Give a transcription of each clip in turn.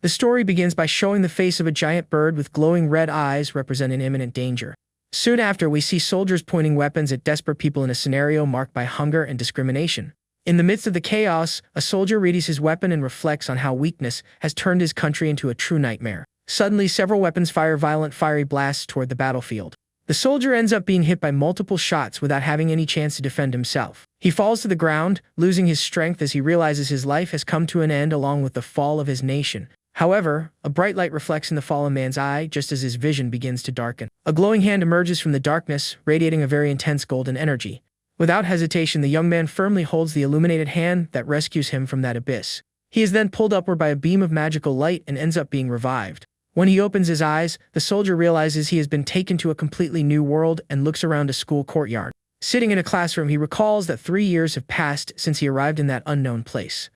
The story begins by showing the face of a giant bird with glowing red eyes representing imminent danger. Soon after, we see soldiers pointing weapons at desperate people in a scenario marked by hunger and discrimination. In the midst of the chaos, a soldier readies his weapon and reflects on how weakness has turned his country into a true nightmare. Suddenly, several weapons fire violent fiery blasts toward the battlefield. The soldier ends up being hit by multiple shots without having any chance to defend himself. He falls to the ground, losing his strength as he realizes his life has come to an end along with the fall of his nation. However, a bright light reflects in the fallen man's eye just as his vision begins to darken. A glowing hand emerges from the darkness, radiating a very intense golden energy. Without hesitation, the young man firmly holds the illuminated hand that rescues him from that abyss. He is then pulled upward by a beam of magical light and ends up being revived. When he opens his eyes, the soldier realizes he has been taken to a completely new world and looks around a school courtyard. Sitting in a classroom, he recalls that 3 years have passed since he arrived in that unknown place.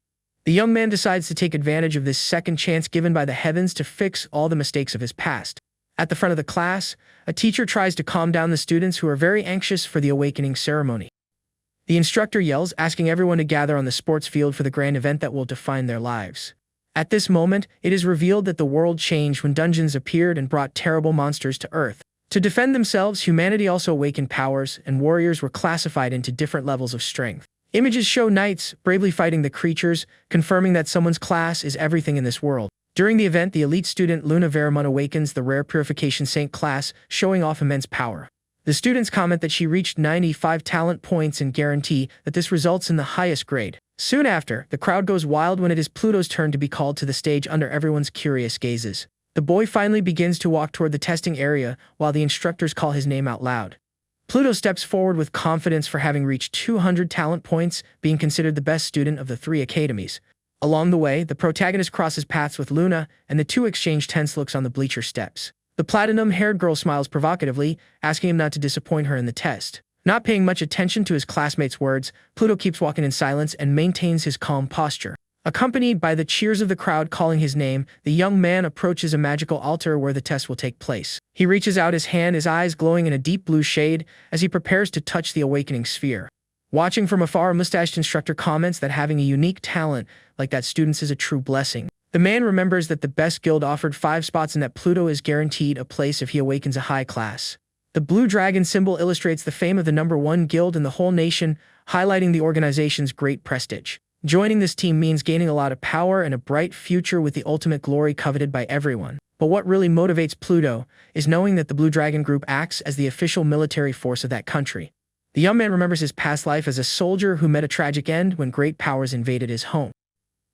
The young man decides to take advantage of this second chance given by the heavens to fix all the mistakes of his past. At the front of the class, a teacher tries to calm down the students who are very anxious for the awakening ceremony. The instructor yells, asking everyone to gather on the sports field for the grand event that will define their lives. At this moment, it is revealed that the world changed when dungeons appeared and brought terrible monsters to Earth. To defend themselves, humanity also awakened powers, and warriors were classified into different levels of strength. Images show knights bravely fighting the creatures, confirming that someone's class is everything in this world. During the event, the elite student Luna Veramon awakens the rare Purification Saint class, showing off immense power. The students comment that she reached 95 talent points and guarantee that this results in the highest grade. Soon after, the crowd goes wild when it is Pluto's turn to be called to the stage under everyone's curious gazes. The boy finally begins to walk toward the testing area while the instructors call his name out loud. Pluto steps forward with confidence for having reached 200 talent points, being considered the best student of the 3 academies. Along the way, the protagonist crosses paths with Luna, and the two exchange tense looks on the bleacher steps. The platinum-haired girl smiles provocatively, asking him not to disappoint her in the test. Not paying much attention to his classmates' words, Pluto keeps walking in silence and maintains his calm posture. Accompanied by the cheers of the crowd calling his name, the young man approaches a magical altar where the test will take place. He reaches out his hand, his eyes glowing in a deep blue shade, as he prepares to touch the awakening sphere. Watching from afar, a mustached instructor comments that having a unique talent like that student's is a true blessing. The man remembers that the best guild offered 5 spots and that Pluto is guaranteed a place if he awakens a high class. The blue dragon symbol illustrates the fame of the #1 guild in the whole nation, highlighting the organization's great prestige. Joining this team means gaining a lot of power and a bright future with the ultimate glory coveted by everyone. But what really motivates Pluto is knowing that the Blue Dragon Group acts as the official military force of that country. The young man remembers his past life as a soldier who met a tragic end when great powers invaded his home.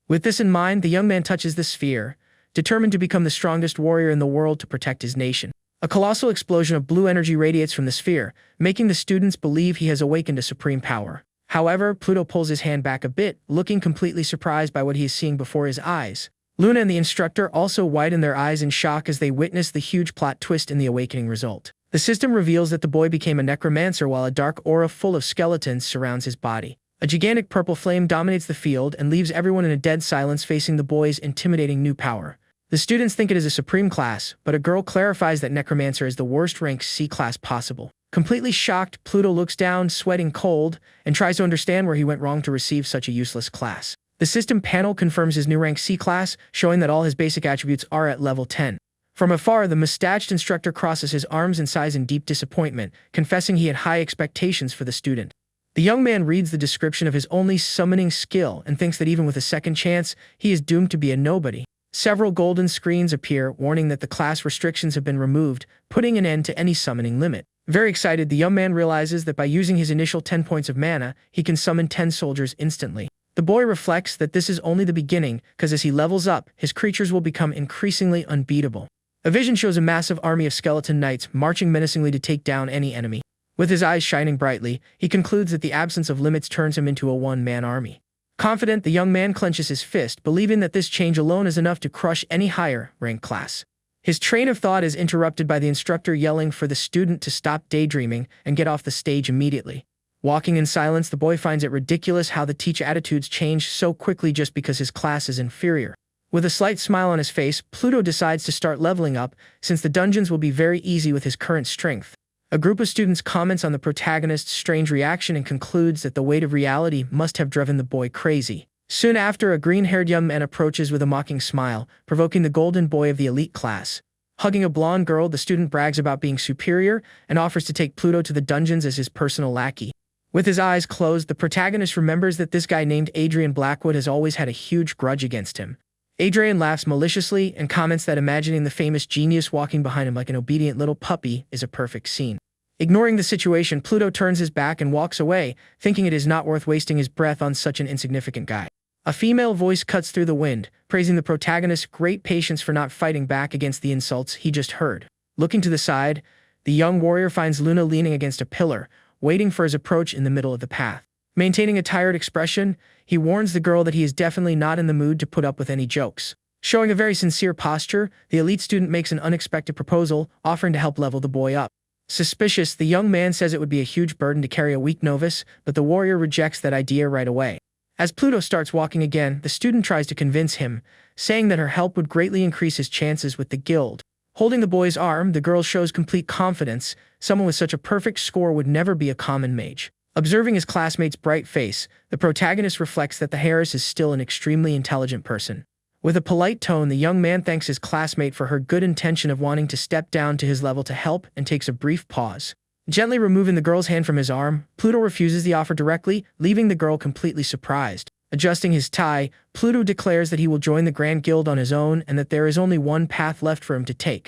With this in mind, the young man touches the sphere, determined to become the strongest warrior in the world to protect his nation. A colossal explosion of blue energy radiates from the sphere, making the students believe he has awakened a supreme power. However, Pluto pulls his hand back a bit, looking completely surprised by what he is seeing before his eyes. Luna and the instructor also widen their eyes in shock as they witness the huge plot twist in the awakening result. The system reveals that the boy became a necromancer while a dark aura full of skeletons surrounds his body. A gigantic purple flame dominates the field and leaves everyone in a dead silence facing the boy's intimidating new power. The students think it is a supreme class, but a girl clarifies that Necromancer is the worst rank C class possible. Completely shocked, Pluto looks down, sweating cold, and tries to understand where he went wrong to receive such a useless class. The system panel confirms his new rank C class, showing that all his basic attributes are at level 10. From afar, the mustached instructor crosses his arms and sighs in deep disappointment, confessing he had high expectations for the student. The young man reads the description of his only summoning skill and thinks that even with a second chance, he is doomed to be a nobody. Several golden screens appear, warning that the class restrictions have been removed, putting an end to any summoning limit. Very excited, the young man realizes that by using his initial 10 points of mana, he can summon 10 soldiers instantly. The boy reflects that this is only the beginning, because as he levels up, his creatures will become increasingly unbeatable. A vision shows a massive army of skeleton knights marching menacingly to take down any enemy. With his eyes shining brightly, he concludes that the absence of limits turns him into a one-man army. Confident, the young man clenches his fist, believing that this change alone is enough to crush any higher rank class. His train of thought is interrupted by the instructor yelling for the student to stop daydreaming and get off the stage immediately. Walking in silence, the boy finds it ridiculous how the teacher attitudes change so quickly just because his class is inferior. With a slight smile on his face, Pluto decides to start leveling up, since the dungeons will be very easy with his current strength. A group of students comments on the protagonist's strange reaction and concludes that the weight of reality must have driven the boy crazy. Soon after, a green-haired young man approaches with a mocking smile, provoking the golden boy of the elite class. Hugging a blonde girl, the student brags about being superior and offers to take Pluto to the dungeons as his personal lackey. With his eyes closed, the protagonist remembers that this guy named Adrian Blackwood has always had a huge grudge against him. Adrian laughs maliciously and comments that imagining the famous genius walking behind him like an obedient little puppy is a perfect scene. Ignoring the situation, Pluto turns his back and walks away, thinking it is not worth wasting his breath on such an insignificant guy. A female voice cuts through the wind, praising the protagonist's great patience for not fighting back against the insults he just heard. Looking to the side, the young warrior finds Luna leaning against a pillar, waiting for his approach in the middle of the path. Maintaining a tired expression, he warns the girl that he is definitely not in the mood to put up with any jokes. Showing a very sincere posture, the elite student makes an unexpected proposal, offering to help level the boy up. Suspicious, the young man says it would be a huge burden to carry a weak novice, but the warrior rejects that idea right away. As Pluto starts walking again, the student tries to convince him, saying that her help would greatly increase his chances with the guild. Holding the boy's arm, the girl shows complete confidence. Someone with such a perfect score would never be a common mage. Observing his classmate's bright face, the protagonist reflects that the Harris is still an extremely intelligent person. With a polite tone, the young man thanks his classmate for her good intention of wanting to step down to his level to help and takes a brief pause. Gently removing the girl's hand from his arm, Pluto refuses the offer directly, leaving the girl completely surprised. Adjusting his tie, Pluto declares that he will join the Grand Guild on his own and that there is only one path left for him to take.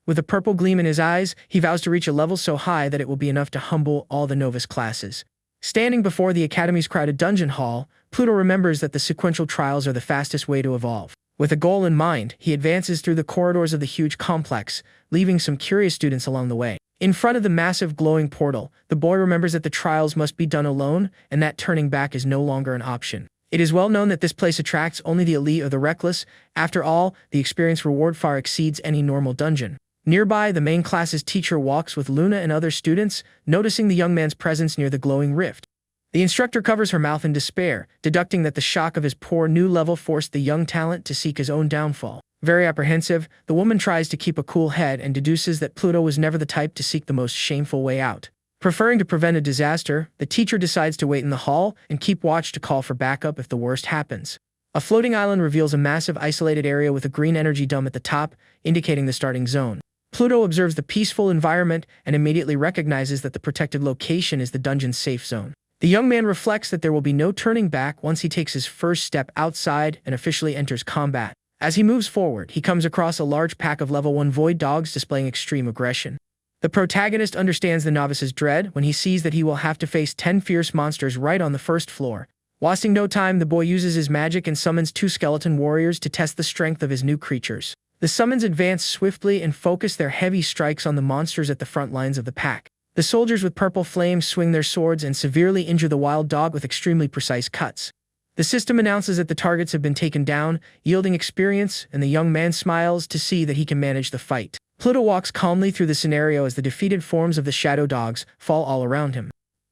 With a purple gleam in his eyes, he vows to reach a level so high that it will be enough to humble all the novice classes. Standing before the Academy's crowded dungeon hall, Pluto remembers that the sequential trials are the fastest way to evolve. With a goal in mind, he advances through the corridors of the huge complex, leaving some curious students along the way. In front of the massive glowing portal, the boy remembers that the trials must be done alone and that turning back is no longer an option. It is well known that this place attracts only the elite or the reckless. After all, the experience reward far exceeds any normal dungeon. Nearby, the main class's teacher walks with Luna and other students, noticing the young man's presence near the glowing rift. The instructor covers her mouth in despair, deducting that the shock of his poor new level forced the young talent to seek his own downfall. Very apprehensive, the woman tries to keep a cool head and deduces that Pluto was never the type to seek the most shameful way out. Preferring to prevent a disaster, the teacher decides to wait in the hall and keep watch to call for backup if the worst happens. A floating island reveals a massive isolated area with a green energy dome at the top, indicating the starting zone. Pluto observes the peaceful environment and immediately recognizes that the protected location is the dungeon's safe zone. The young man reflects that there will be no turning back once he takes his first step outside and officially enters combat. As he moves forward, he comes across a large pack of level 1 void dogs displaying extreme aggression. The protagonist understands the novice's dread when he sees that he will have to face 10 fierce monsters right on the first floor. Wasting no time, the boy uses his magic and summons 2 skeleton warriors to test the strength of his new creatures. The summons advance swiftly and focus their heavy strikes on the monsters at the front lines of the pack. The soldiers with purple flames swing their swords and severely injure the wild dog with extremely precise cuts. The system announces that the targets have been taken down, yielding experience, and the young man smiles to see that he can manage the fight. Pluto walks calmly through the scenario as the defeated forms of the shadow dogs fall all around him.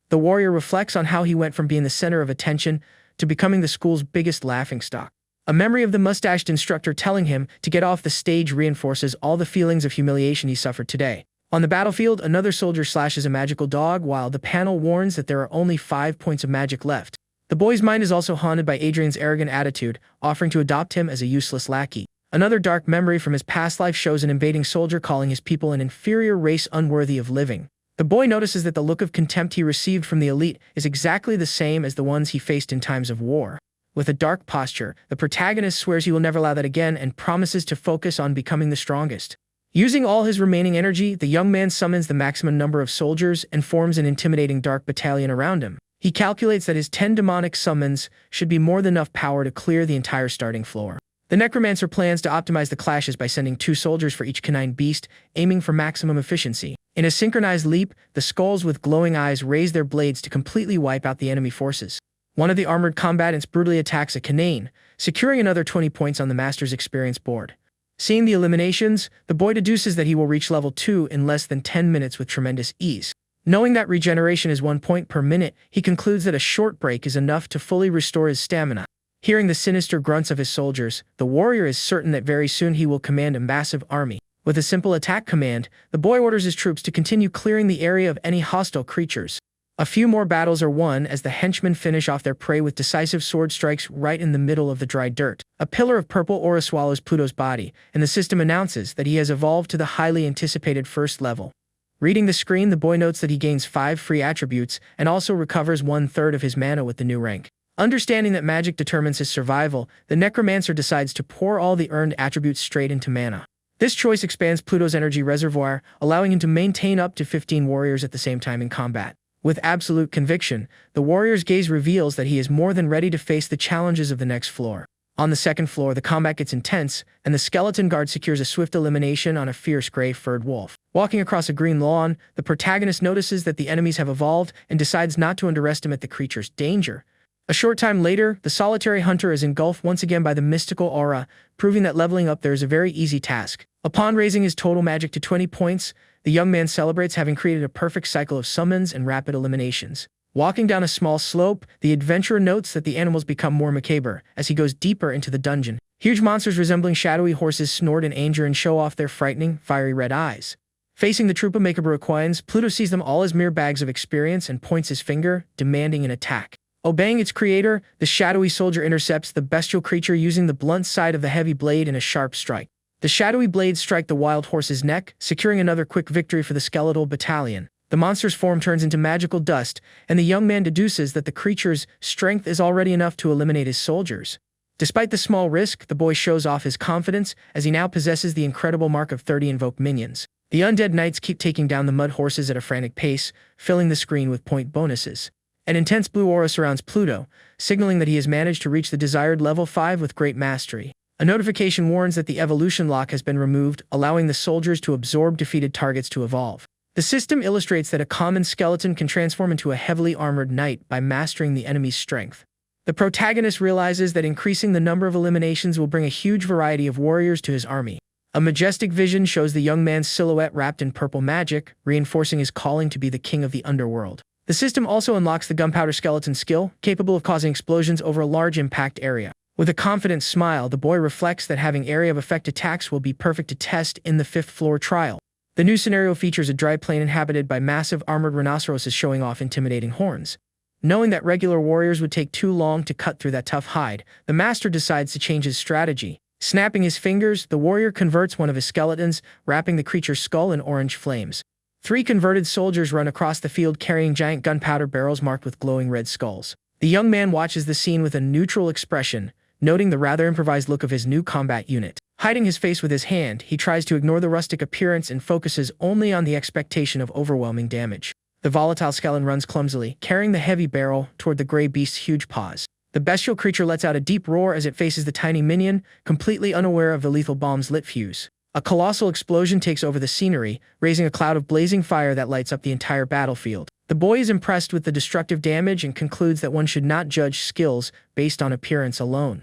The warrior reflects on how he went from being the center of attention to becoming the school's biggest laughingstock. A memory of the mustached instructor telling him to get off the stage reinforces all the feelings of humiliation he suffered today. On the battlefield, another soldier slashes a magical dog while the panel warns that there are only 5 points of magic left. The boy's mind is also haunted by Adrian's arrogant attitude, offering to adopt him as a useless lackey. Another dark memory from his past life shows an invading soldier calling his people an inferior race unworthy of living. The boy notices that the look of contempt he received from the elite is exactly the same as the ones he faced in times of war. With a dark posture, the protagonist swears he will never allow that again and promises to focus on becoming the strongest. Using all his remaining energy, the young man summons the maximum number of soldiers and forms an intimidating dark battalion around him. He calculates that his 10 demonic summons should be more than enough power to clear the entire starting floor. The necromancer plans to optimize the clashes by sending 2 soldiers for each canine beast, aiming for maximum efficiency. In a synchronized leap, the skulls with glowing eyes raise their blades to completely wipe out the enemy forces. One of the armored combatants brutally attacks a canine, securing another 20 points on the master's experience board. Seeing the eliminations, the boy deduces that he will reach level 2 in less than 10 minutes with tremendous ease. Knowing that regeneration is 1 point per minute, he concludes that a short break is enough to fully restore his stamina. Hearing the sinister grunts of his soldiers, the warrior is certain that very soon he will command a massive army. With a simple attack command, the boy orders his troops to continue clearing the area of any hostile creatures. A few more battles are won as the henchmen finish off their prey with decisive sword strikes right in the middle of the dry dirt. A pillar of purple aura swallows Pluto's body, and the system announces that he has evolved to the highly anticipated first level. Reading the screen, the boy notes that he gains 5 free attributes and also recovers 1/3 of his mana with the new rank. Understanding that magic determines his survival, the necromancer decides to pour all the earned attributes straight into mana. This choice expands Pluto's energy reservoir, allowing him to maintain up to 15 warriors at the same time in combat. With absolute conviction, the warrior's gaze reveals that he is more than ready to face the challenges of the next floor. On the second floor, the combat gets intense, and the skeleton guard secures a swift elimination on a fierce gray-furred wolf. Walking across a green lawn, the protagonist notices that the enemies have evolved and decides not to underestimate the creature's danger. A short time later, the solitary hunter is engulfed once again by the mystical aura, proving that leveling up there is a very easy task. Upon raising his total magic to 20 points, the young man celebrates having created a perfect cycle of summons and rapid eliminations. Walking down a small slope, the adventurer notes that the animals become more macabre as he goes deeper into the dungeon. Huge monsters resembling shadowy horses snort in anger and show off their frightening, fiery red eyes. Facing the troop of Macabre, Pluto sees them all as mere bags of experience and points his finger, demanding an attack. Obeying its creator, the shadowy soldier intercepts the bestial creature using the blunt side of the heavy blade in a sharp strike. The shadowy blades strike the wild horse's neck, securing another quick victory for the skeletal battalion. The monster's form turns into magical dust, and the young man deduces that the creature's strength is already enough to eliminate his soldiers. Despite the small risk, the boy shows off his confidence as he now possesses the incredible mark of 30 invoked minions. The undead knights keep taking down the mud horses at a frantic pace, filling the screen with point bonuses. An intense blue aura surrounds Pluto, signaling that he has managed to reach the desired level 5 with great mastery. A notification warns that the evolution lock has been removed, allowing the soldiers to absorb defeated targets to evolve. The system illustrates that a common skeleton can transform into a heavily armored knight by mastering the enemy's strength. The protagonist realizes that increasing the number of eliminations will bring a huge variety of warriors to his army. A majestic vision shows the young man's silhouette wrapped in purple magic, reinforcing his calling to be the king of the underworld. The system also unlocks the gunpowder skeleton skill, capable of causing explosions over a large impact area. With a confident smile, the boy reflects that having area of effect attacks will be perfect to test in the 5th floor trial. The new scenario features a dry plain inhabited by massive armored rhinoceroses showing off intimidating horns. Knowing that regular warriors would take too long to cut through that tough hide, the master decides to change his strategy. Snapping his fingers, the warrior converts one of his skeletons, wrapping the creature's skull in orange flames. 3 converted soldiers run across the field carrying giant gunpowder barrels marked with glowing red skulls. The young man watches the scene with a neutral expression, noting the rather improvised look of his new combat unit. Hiding his face with his hand, he tries to ignore the rustic appearance and focuses only on the expectation of overwhelming damage. The volatile skeleton runs clumsily, carrying the heavy barrel toward the gray beast's huge paws. The bestial creature lets out a deep roar as it faces the tiny minion, completely unaware of the lethal bomb's lit fuse. A colossal explosion takes over the scenery, raising a cloud of blazing fire that lights up the entire battlefield. The boy is impressed with the destructive damage and concludes that one should not judge skills based on appearance alone.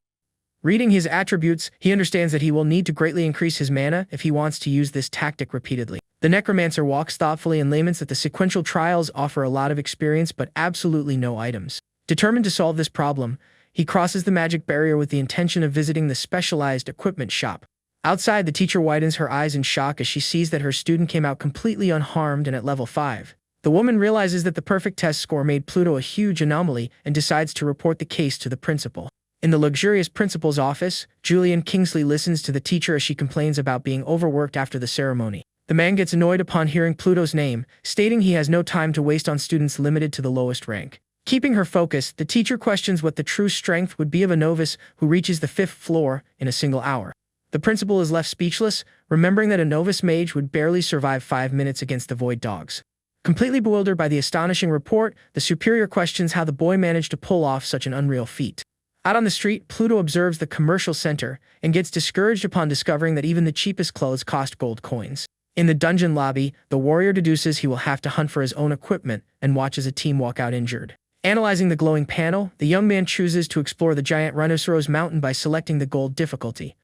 Reading his attributes, he understands that he will need to greatly increase his mana if he wants to use this tactic repeatedly. The necromancer walks thoughtfully and laments that the sequential trials offer a lot of experience but absolutely no items. Determined to solve this problem, he crosses the magic barrier with the intention of visiting the specialized equipment shop. Outside, the teacher widens her eyes in shock as she sees that her student came out completely unharmed and at level 5. The woman realizes that the perfect test score made Pluto a huge anomaly and decides to report the case to the principal. In the luxurious principal's office, Julian Kingsley listens to the teacher as she complains about being overworked after the ceremony. The man gets annoyed upon hearing Pluto's name, stating he has no time to waste on students limited to the lowest rank. Keeping her focused, the teacher questions what the true strength would be of a novice who reaches the 5th floor in a single hour. The principal is left speechless, remembering that a novice mage would barely survive 5 minutes against the void dogs. Completely bewildered by the astonishing report, the superior questions how the boy managed to pull off such an unreal feat. Out on the street, Pluto observes the commercial center and gets discouraged upon discovering that even the cheapest clothes cost gold coins. In the dungeon lobby, the warrior deduces he will have to hunt for his own equipment and watches a team walk out injured. Analyzing the glowing panel, the young man chooses to explore the giant Rhinoceros Mountain by selecting the gold difficulty.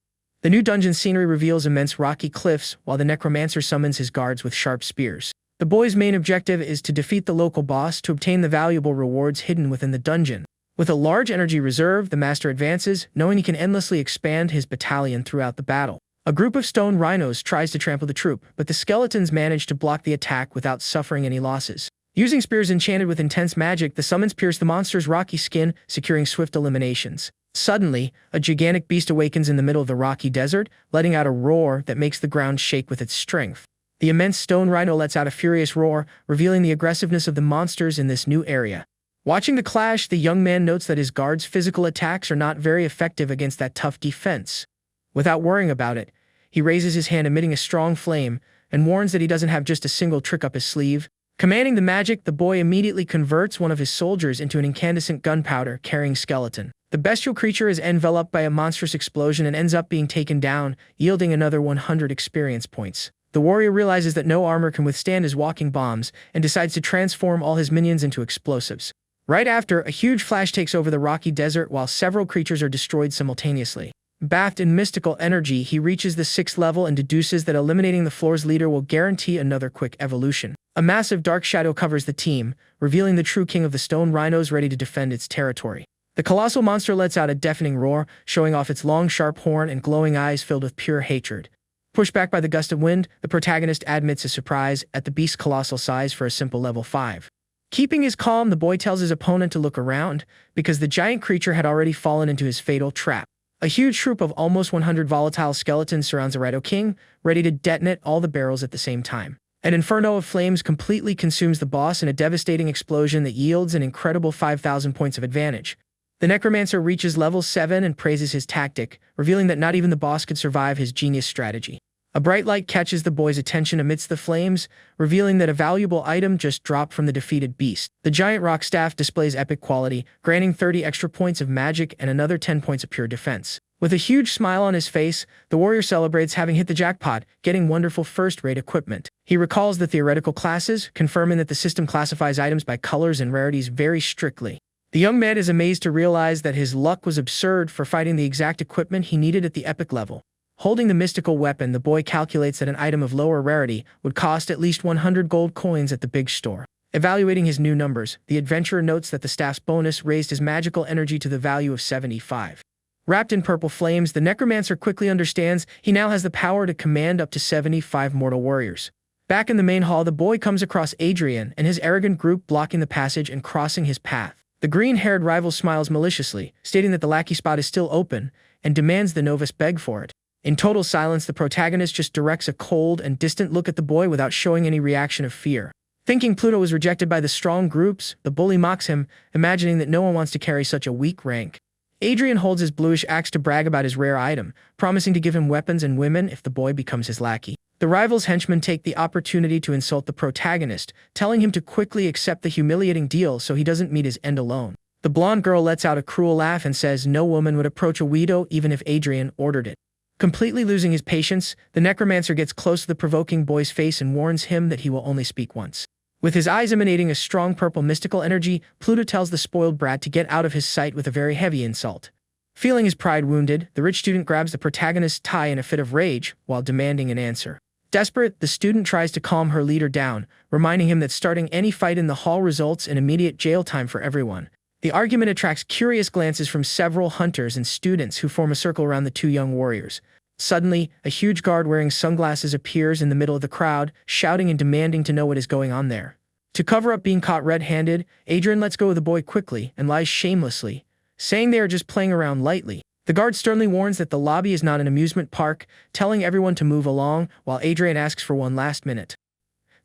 The new dungeon scenery reveals immense rocky cliffs, while the necromancer summons his guards with sharp spears. The boy's main objective is to defeat the local boss to obtain the valuable rewards hidden within the dungeon. With a large energy reserve, the master advances, knowing he can endlessly expand his battalion throughout the battle. A group of stone rhinos tries to trample the troop, but the skeletons manage to block the attack without suffering any losses. Using spears enchanted with intense magic, the summons pierce the monster's rocky skin, securing swift eliminations. Suddenly, a gigantic beast awakens in the middle of the rocky desert, letting out a roar that makes the ground shake with its strength. The immense stone rhino lets out a furious roar, revealing the aggressiveness of the monsters in this new area. Watching the clash, the young man notes that his guard's physical attacks are not very effective against that tough defense. Without worrying about it, he raises his hand, emitting a strong flame, and warns that he doesn't have just a single trick up his sleeve. Commanding the magic, the boy immediately converts one of his soldiers into an incandescent gunpowder-carrying skeleton. The bestial creature is enveloped by a monstrous explosion and ends up being taken down, yielding another 100 experience points. The warrior realizes that no armor can withstand his walking bombs and decides to transform all his minions into explosives. Right after, a huge flash takes over the rocky desert while several creatures are destroyed simultaneously. Bathed in mystical energy, he reaches the 6th level and deduces that eliminating the floor's leader will guarantee another quick evolution. A massive dark shadow covers the team, revealing the true king of the stone rhinos ready to defend its territory. The colossal monster lets out a deafening roar, showing off its long, sharp horn and glowing eyes filled with pure hatred. Pushed back by the gust of wind, the protagonist admits his surprise at the beast's colossal size for a simple level 5. Keeping his calm, the boy tells his opponent to look around, because the giant creature had already fallen into his fatal trap. A huge troop of almost 100 volatile skeletons surrounds the Rhino King, ready to detonate all the barrels at the same time. An inferno of flames completely consumes the boss in a devastating explosion that yields an incredible 5,000 points of advantage. The Necromancer reaches level 7 and praises his tactic, revealing that not even the boss could survive his genius strategy. A bright light catches the boy's attention amidst the flames, revealing that a valuable item just dropped from the defeated beast. The giant rock staff displays epic quality, granting 30 extra points of magic and another 10 points of pure defense. With a huge smile on his face, the warrior celebrates having hit the jackpot, getting wonderful first-rate equipment. He recalls the theoretical classes, confirming that the system classifies items by colors and rarities very strictly. The young man is amazed to realize that his luck was absurd for fighting the exact equipment he needed at the epic level. Holding the mystical weapon, the boy calculates that an item of lower rarity would cost at least 100 gold coins at the big store. Evaluating his new numbers, the adventurer notes that the staff's bonus raised his magical energy to the value of 75. Wrapped in purple flames, the Necromancer quickly understands he now has the power to command up to 75 mortal warriors. Back in the main hall, the boy comes across Adrian and his arrogant group blocking the passage and crossing his path. The green-haired rival smiles maliciously, stating that the lackey spot is still open, and demands the novice beg for it. In total silence, the protagonist just directs a cold and distant look at the boy without showing any reaction of fear. Thinking Pluto was rejected by the strong groups, the bully mocks him, imagining that no one wants to carry such a weak rank. Adrian holds his bluish axe to brag about his rare item, promising to give him weapons and women if the boy becomes his lackey. The rival's henchmen take the opportunity to insult the protagonist, telling him to quickly accept the humiliating deal so he doesn't meet his end alone. The blonde girl lets out a cruel laugh and says no woman would approach a widow even if Adrian ordered it. Completely losing his patience, the Necromancer gets close to the provoking boy's face and warns him that he will only speak once. With his eyes emanating a strong purple mystical energy, Pluto tells the spoiled brat to get out of his sight with a very heavy insult. Feeling his pride wounded, the rich student grabs the protagonist's tie in a fit of rage while demanding an answer. Desperate, the student tries to calm her leader down, reminding him that starting any fight in the hall results in immediate jail time for everyone. The argument attracts curious glances from several hunters and students who form a circle around the two young warriors. Suddenly, a huge guard wearing sunglasses appears in the middle of the crowd, shouting and demanding to know what is going on there. To cover up being caught red-handed, Adrian lets go of the boy quickly and lies shamelessly, saying they are just playing around lightly. The guard sternly warns that the lobby is not an amusement park, telling everyone to move along, while Adrian asks for one last minute.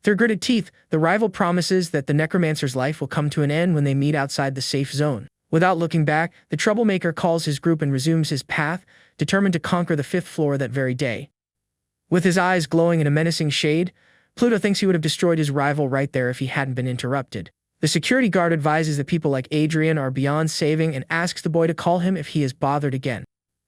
Through gritted teeth, the rival promises that the Necromancer's life will come to an end when they meet outside the safe zone. Without looking back, the troublemaker calls his group and resumes his path, determined to conquer the 5th floor that very day. With his eyes glowing in a menacing shade, Pluto thinks he would have destroyed his rival right there if he hadn't been interrupted. The security guard advises that people like Adrian are beyond saving and asks the boy to call him if he is bothered again.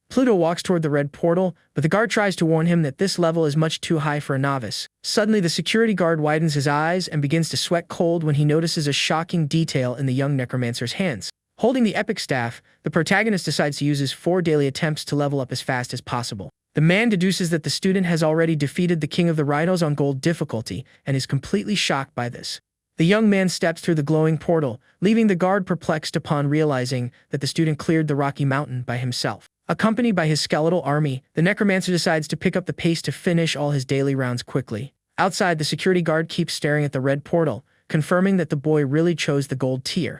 Pluto walks toward the red portal, but the guard tries to warn him that this level is much too high for a novice. Suddenly, the security guard widens his eyes and begins to sweat cold when he notices a shocking detail in the young Necromancer's hands. Holding the epic staff, the protagonist decides to use his 4 daily attempts to level up as fast as possible. The man deduces that the student has already defeated the King of the Rhinos on gold difficulty and is completely shocked by this. The young man steps through the glowing portal, leaving the guard perplexed upon realizing that the student cleared the rocky mountain by himself. Accompanied by his skeletal army, the Necromancer decides to pick up the pace to finish all his daily rounds quickly. Outside, the security guard keeps staring at the red portal, confirming that the boy really chose the gold tier.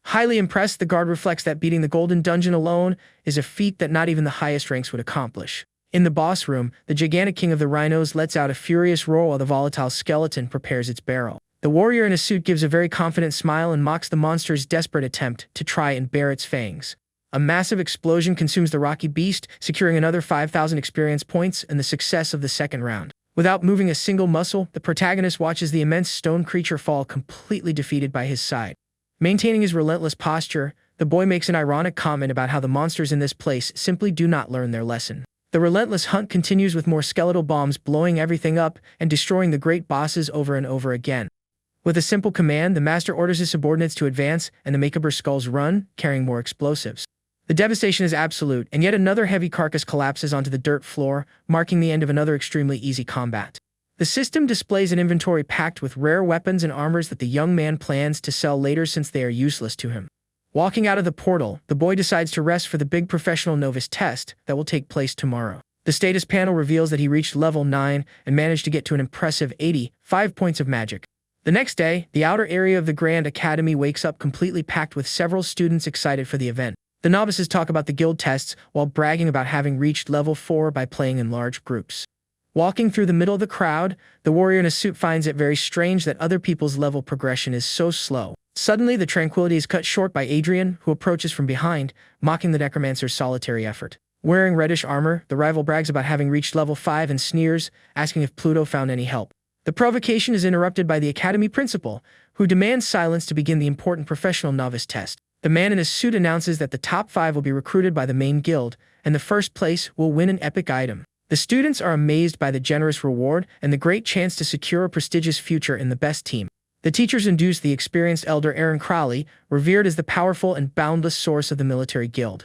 Highly impressed, the guard reflects that beating the golden dungeon alone is a feat that not even the highest ranks would accomplish. In the boss room, the gigantic king of the rhinos lets out a furious roar while the volatile skeleton prepares its barrel. The warrior in a suit gives a very confident smile and mocks the monster's desperate attempt to try and bare its fangs. A massive explosion consumes the rocky beast, securing another 5,000 experience points and the success of the second round. Without moving a single muscle, the protagonist watches the immense stone creature fall completely defeated by his side. Maintaining his relentless posture, the boy makes an ironic comment about how the monsters in this place simply do not learn their lesson. The relentless hunt continues with more skeletal bombs blowing everything up and destroying the great bosses over and over again. With a simple command, the master orders his subordinates to advance and the Macabre skulls run, carrying more explosives. The devastation is absolute, and yet another heavy carcass collapses onto the dirt floor, marking the end of another extremely easy combat. The system displays an inventory packed with rare weapons and armors that the young man plans to sell later since they are useless to him. Walking out of the portal, the boy decides to rest for the big professional novice test that will take place tomorrow. The status panel reveals that he reached level 9 and managed to get to an impressive 85 points of magic. The next day, the outer area of the Grand Academy wakes up completely packed with several students excited for the event. The novices talk about the guild tests while bragging about having reached level 4 by playing in large groups. Walking through the middle of the crowd, the warrior in a suit finds it very strange that other people's level progression is so slow. Suddenly, the tranquility is cut short by Adrian, who approaches from behind, mocking the necromancer's solitary effort. Wearing reddish armor, the rival brags about having reached level 5 and sneers, asking if Pluto found any help. The provocation is interrupted by the academy principal, who demands silence to begin the important professional novice test. The man in a suit announces that the top 5 will be recruited by the main guild, and the first place will win an epic item. The students are amazed by the generous reward and the great chance to secure a prestigious future in the best team. The teachers induce the experienced elder Aaron Crowley, revered as the powerful and boundless source of the military guild.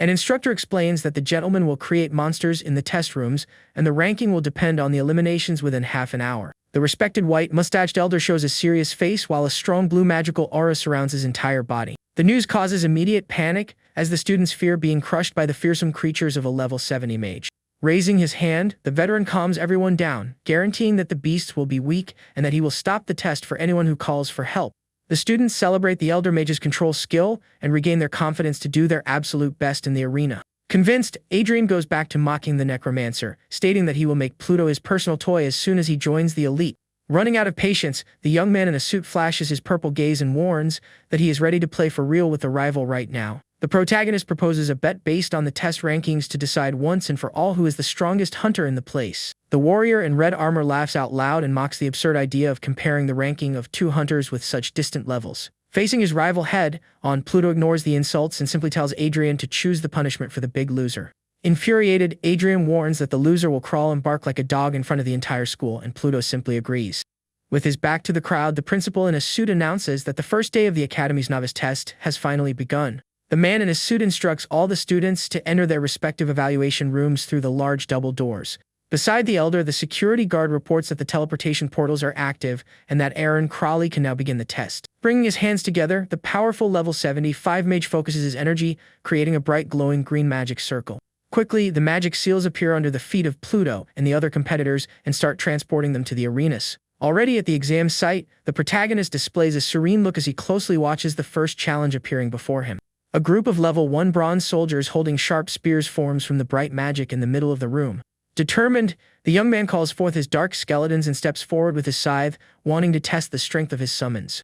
An instructor explains that the gentleman will create monsters in the test rooms, and the ranking will depend on the eliminations within half an hour. The respected white-mustached elder shows a serious face while a strong blue magical aura surrounds his entire body. The news causes immediate panic, as the students fear being crushed by the fearsome creatures of a level 70 mage. Raising his hand, the veteran calms everyone down, guaranteeing that the beasts will be weak and that he will stop the test for anyone who calls for help. The students celebrate the elder mage's control skill and regain their confidence to do their absolute best in the arena. Convinced, Adrian goes back to mocking the necromancer, stating that he will make Pluto his personal toy as soon as he joins the elite. Running out of patience, the young man in a suit flashes his purple gaze and warns that he is ready to play for real with the rival right now. The protagonist proposes a bet based on the test rankings to decide once and for all who is the strongest hunter in the place. The warrior in red armor laughs out loud and mocks the absurd idea of comparing the ranking of 2 hunters with such distant levels. Facing his rival head-on, Pluto ignores the insults and simply tells Adrian to choose the punishment for the big loser. Infuriated, Adrian warns that the loser will crawl and bark like a dog in front of the entire school, and Pluto simply agrees. With his back to the crowd, the principal in a suit announces that the first day of the Academy's novice test has finally begun. The man in a suit instructs all the students to enter their respective evaluation rooms through the large double doors. Beside the elder, the security guard reports that the teleportation portals are active and that Aaron Crowley can now begin the test. Bringing his hands together, the powerful level 75 mage focuses his energy, creating a bright glowing green magic circle. Quickly, the magic seals appear under the feet of Pluto and the other competitors and start transporting them to the arenas. Already at the exam site, the protagonist displays a serene look as he closely watches the first challenge appearing before him. A group of level 1 bronze soldiers holding sharp spears forms from the bright magic in the middle of the room. Determined, the young man calls forth his dark skeletons and steps forward with his scythe, wanting to test the strength of his summons.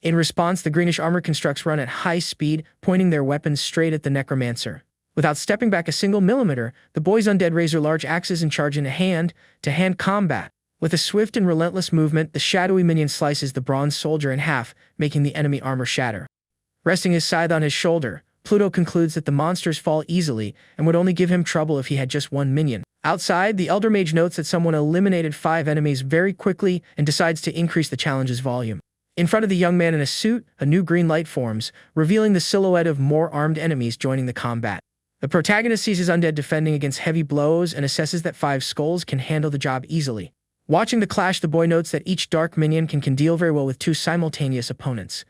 In response, the greenish armor constructs run at high speed, pointing their weapons straight at the necromancer. Without stepping back a single millimeter, the boys undead raise their large axes and charge into hand-to-hand combat. With a swift and relentless movement, the shadowy minion slices the bronze soldier in half, making the enemy armor shatter. Resting his scythe on his shoulder, Pluto concludes that the monsters fall easily and would only give him trouble if he had just one minion. Outside, the elder mage notes that someone eliminated 5 enemies very quickly and decides to increase the challenge's volume. In front of the young man in a suit, a new green light forms, revealing the silhouette of more armed enemies joining the combat. The protagonist sees his undead defending against heavy blows and assesses that 5 skulls can handle the job easily. Watching the clash, the boy notes that each dark minion can deal very well with 2 simultaneous opponents.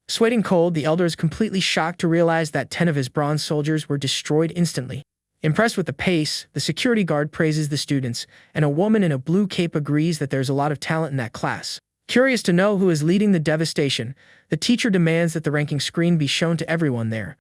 Sweating cold, the elder is completely shocked to realize that 10 of his bronze soldiers were destroyed instantly. Impressed with the pace, the security guard praises the students, and a woman in a blue cape agrees that there's a lot of talent in that class. Curious to know who is leading the devastation, the teacher demands that the ranking screen be shown to everyone there.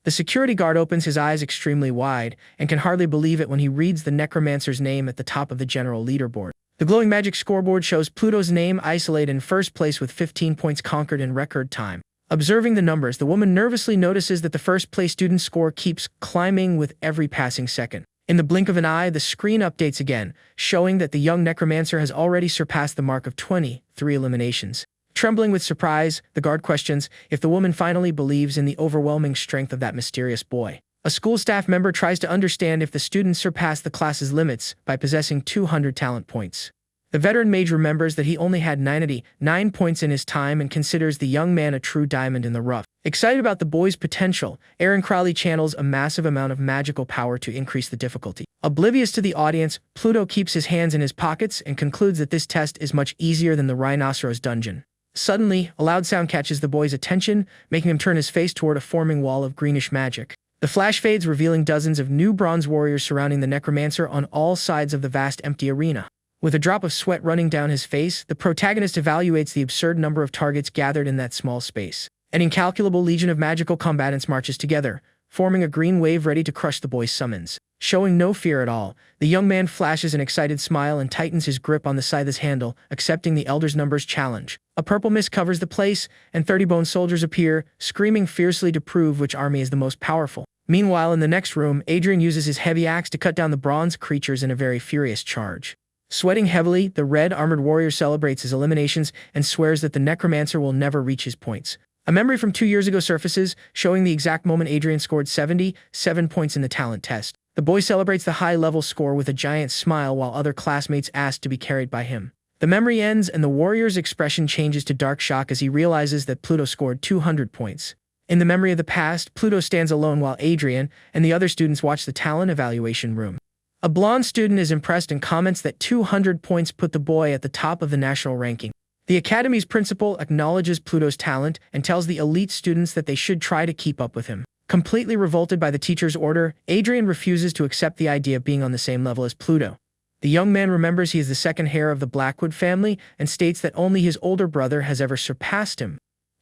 The security guard opens his eyes extremely wide and can hardly believe it when he reads the necromancer's name at the top of the general leaderboard. The glowing magic scoreboard shows Pluto's name isolated in first place with 15 points conquered in record time. Observing the numbers, the woman nervously notices that the first-place student's score keeps climbing with every passing second. In the blink of an eye, the screen updates again, showing that the young necromancer has already surpassed the mark of 23 eliminations. Trembling with surprise, the guard questions if the woman finally believes in the overwhelming strength of that mysterious boy. A school staff member tries to understand if the student surpassed the class's limits by possessing 200 talent points. The veteran mage remembers that he only had 99 points in his time and considers the young man a true diamond in the rough. Excited about the boy's potential, Aaron Crowley channels a massive amount of magical power to increase the difficulty. Oblivious to the audience, Pluto keeps his hands in his pockets and concludes that this test is much easier than the Rhinoceros dungeon. Suddenly, a loud sound catches the boy's attention, making him turn his face toward a forming wall of greenish magic. The flash fades, revealing dozens of new bronze warriors surrounding the necromancer on all sides of the vast empty arena. With a drop of sweat running down his face, the protagonist evaluates the absurd number of targets gathered in that small space. An incalculable legion of magical combatants marches together, forming a green wave ready to crush the boy's summons. Showing no fear at all, the young man flashes an excited smile and tightens his grip on the scythe's handle, accepting the Elder's numbers challenge. A purple mist covers the place, and 30 bone soldiers appear, screaming fiercely to prove which army is the most powerful. Meanwhile, in the next room, Adrian uses his heavy axe to cut down the bronze creatures in a very furious charge. Sweating heavily, the red armored warrior celebrates his eliminations and swears that the necromancer will never reach his points. A memory from 2 years ago surfaces, showing the exact moment Adrian scored 77 points in the talent test. The boy celebrates the high-level score with a giant smile while other classmates ask to be carried by him. The memory ends and the warrior's expression changes to dark shock as he realizes that Pluto scored 200 points. In the memory of the past, Pluto stands alone while Adrian and the other students watch the talent evaluation room. A blonde student is impressed and comments that 200 points put the boy at the top of the national ranking. The academy's principal acknowledges Pluto's talent and tells the elite students that they should try to keep up with him. Completely revolted by the teacher's order, Adrian refuses to accept the idea of being on the same level as Pluto. The young man remembers he is the second heir of the Blackwood family and states that only his older brother has ever surpassed him.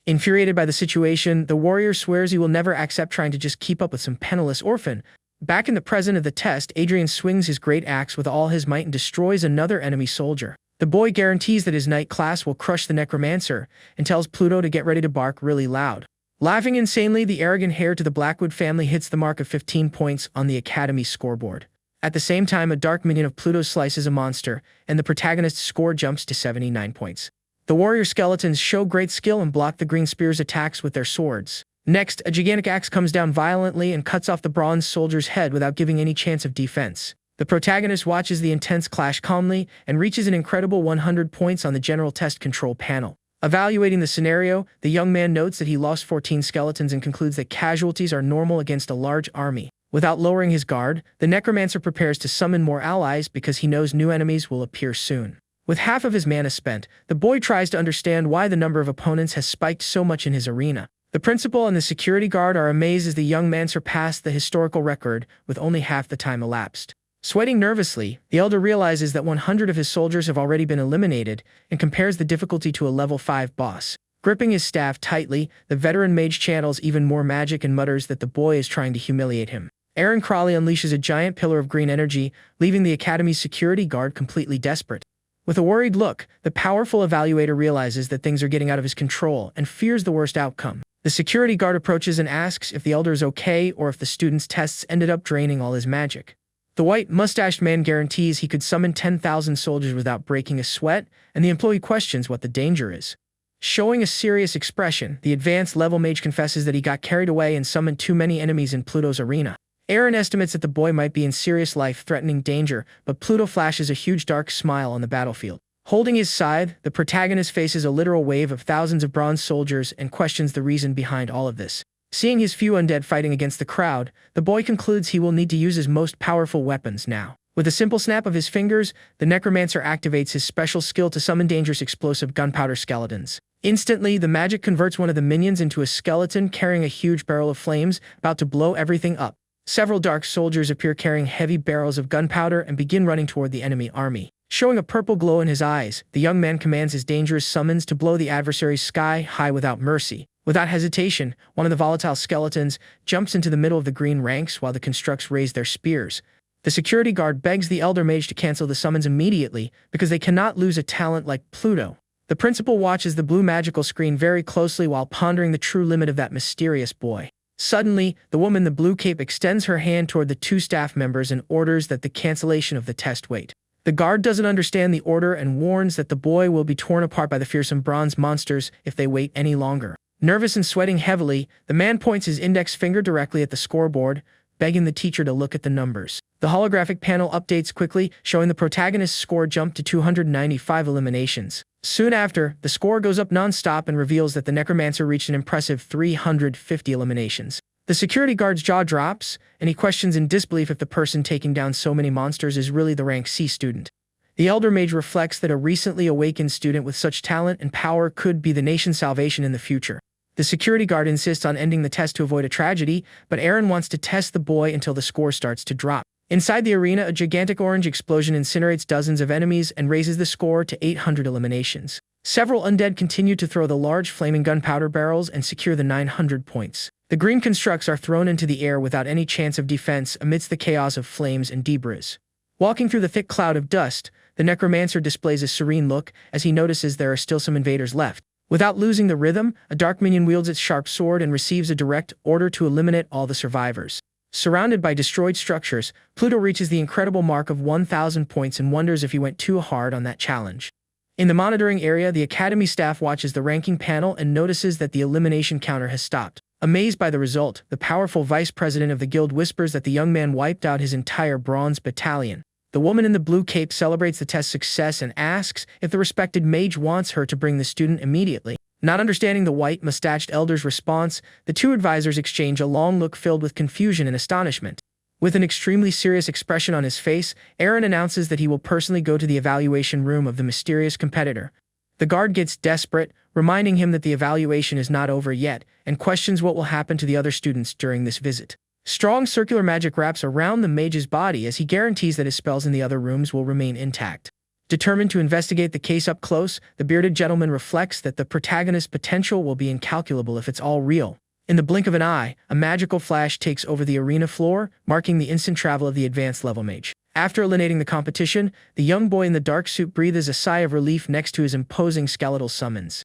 Infuriated by the situation, the warrior swears he will never accept trying to just keep up with some penniless orphan. Back in the present of the test, Adrian swings his great axe with all his might and destroys another enemy soldier. The boy guarantees that his knight class will crush the necromancer and tells Pluto to get ready to bark really loud. Laughing insanely, the arrogant heir to the Blackwood family hits the mark of 15 points on the academy scoreboard. At the same time, a dark minion of Pluto slices a monster, and the protagonist's score jumps to 79 points. The warrior skeletons show great skill and block the green spear's attacks with their swords. Next, a gigantic axe comes down violently and cuts off the bronze soldier's head without giving any chance of defense. The protagonist watches the intense clash calmly and reaches an incredible 100 points on the general test control panel. Evaluating the scenario, the young man notes that he lost 14 skeletons and concludes that casualties are normal against a large army. Without lowering his guard, the necromancer prepares to summon more allies because he knows new enemies will appear soon. With half of his mana spent, the boy tries to understand why the number of opponents has spiked so much in his arena. The principal and the security guard are amazed as the young man surpassed the historical record with only half the time elapsed. Sweating nervously, the elder realizes that 100 of his soldiers have already been eliminated and compares the difficulty to a level 5 boss. Gripping his staff tightly, the veteran mage channels even more magic and mutters that the boy is trying to humiliate him. Aaron Crowley unleashes a giant pillar of green energy, leaving the academy's security guard completely desperate. With a worried look, the powerful evaluator realizes that things are getting out of his control and fears the worst outcome. The security guard approaches and asks if the elder is okay or if the student's tests ended up draining all his magic. The white-mustached man guarantees he could summon 10,000 soldiers without breaking a sweat, and the employee questions what the danger is. Showing a serious expression, the advanced level mage confesses that he got carried away and summoned too many enemies in Pluto's arena. Aaron estimates that the boy might be in serious life-threatening danger, but Pluto flashes a huge dark smile on the battlefield. Holding his scythe, the protagonist faces a literal wave of thousands of bronze soldiers and questions the reason behind all of this. Seeing his few undead fighting against the crowd, the boy concludes he will need to use his most powerful weapons now. With a simple snap of his fingers, the necromancer activates his special skill to summon dangerous explosive gunpowder skeletons. Instantly, the magic converts one of the minions into a skeleton carrying a huge barrel of flames, about to blow everything up. Several dark soldiers appear carrying heavy barrels of gunpowder and begin running toward the enemy army. Showing a purple glow in his eyes, the young man commands his dangerous summons to blow the adversary's sky high without mercy. Without hesitation, one of the volatile skeletons jumps into the middle of the green ranks while the constructs raise their spears. The security guard begs the Elder Mage to cancel the summons immediately because they cannot lose a talent like Pluto. The principal watches the blue magical screen very closely while pondering the true limit of that mysterious boy. Suddenly, the woman in the blue cape extends her hand toward the two staff members and orders that the cancellation of the test wait. The guard doesn't understand the order and warns that the boy will be torn apart by the fearsome bronze monsters if they wait any longer. Nervous and sweating heavily, the man points his index finger directly at the scoreboard, begging the teacher to look at the numbers. The holographic panel updates quickly, showing the protagonist's score jump to 295 eliminations. Soon after, the score goes up non-stop and reveals that the necromancer reached an impressive 350 eliminations. The security guard's jaw drops, and he questions in disbelief if the person taking down so many monsters is really the rank C student. The Elder Mage reflects that a recently awakened student with such talent and power could be the nation's salvation in the future. The security guard insists on ending the test to avoid a tragedy, but Aaron wants to test the boy until the score starts to drop. Inside the arena, a gigantic orange explosion incinerates dozens of enemies and raises the score to 800 eliminations. Several undead continue to throw the large flaming gunpowder barrels and secure the 900 points. The green constructs are thrown into the air without any chance of defense amidst the chaos of flames and debris. Walking through the thick cloud of dust, the necromancer displays a serene look as he notices there are still some invaders left. Without losing the rhythm, a dark minion wields its sharp sword and receives a direct order to eliminate all the survivors. Surrounded by destroyed structures, Pluto reaches the incredible mark of 1,000 points and wonders if he went too hard on that challenge. In the monitoring area, the Academy staff watches the ranking panel and notices that the elimination counter has stopped. Amazed by the result, the powerful vice president of the guild whispers that the young man wiped out his entire bronze battalion. The woman in the blue cape celebrates the test's success and asks if the respected mage wants her to bring the student immediately. Not understanding the white-mustached elder's response, the two advisors exchange a long look filled with confusion and astonishment. With an extremely serious expression on his face, Aaron announces that he will personally go to the evaluation room of the mysterious competitor. The guard gets desperate, reminding him that the evaluation is not over yet, and questions what will happen to the other students during this visit. Strong circular magic wraps around the mage's body as he guarantees that his spells in the other rooms will remain intact. Determined to investigate the case up close, the bearded gentleman reflects that the protagonist's potential will be incalculable if it's all real. In the blink of an eye, a magical flash takes over the arena floor, marking the instant travel of the advanced level mage. After eliminating the competition, the young boy in the dark suit breathes a sigh of relief next to his imposing skeletal summons.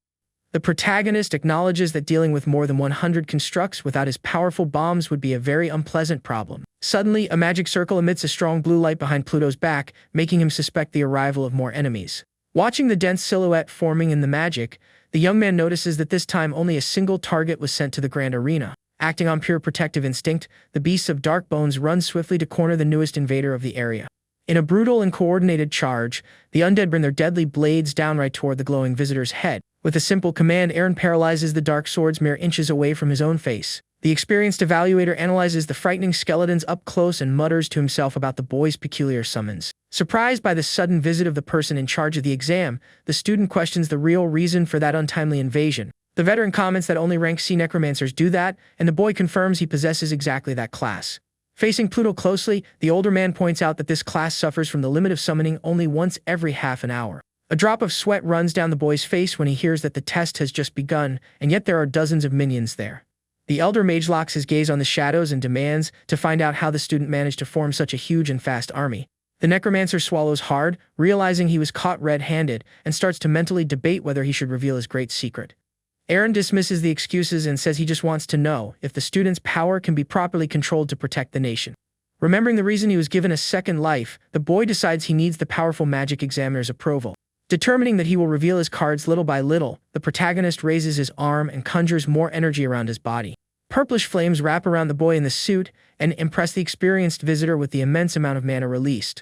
The protagonist acknowledges that dealing with more than 100 constructs without his powerful bombs would be a very unpleasant problem. Suddenly, a magic circle emits a strong blue light behind Pluto's back, making him suspect the arrival of more enemies. Watching the dense silhouette forming in the magic, the young man notices that this time only a single target was sent to the grand arena. Acting on pure protective instinct, the beasts of dark bones run swiftly to corner the newest invader of the area. In a brutal and coordinated charge, the undead bring their deadly blades down right toward the glowing visitor's head. With a simple command, Aaron paralyzes the dark swords mere inches away from his own face. The experienced evaluator analyzes the frightening skeletons up close and mutters to himself about the boy's peculiar summons. Surprised by the sudden visit of the person in charge of the exam, the student questions the real reason for that untimely invasion. The veteran comments that only rank C necromancers do that, and the boy confirms he possesses exactly that class. Facing Pluto closely, the older man points out that this class suffers from the limit of summoning only once every half an hour. A drop of sweat runs down the boy's face when he hears that the test has just begun, and yet there are dozens of minions there. The elder mage locks his gaze on the shadows and demands to find out how the student managed to form such a huge and fast army. The necromancer swallows hard, realizing he was caught red-handed, and starts to mentally debate whether he should reveal his great secret. Aaron dismisses the excuses and says he just wants to know if the student's power can be properly controlled to protect the nation. Remembering the reason he was given a second life, the boy decides he needs the powerful magic examiner's approval. Determining that he will reveal his cards little by little, the protagonist raises his arm and conjures more energy around his body. Purplish flames wrap around the boy in the suit and impress the experienced visitor with the immense amount of mana released.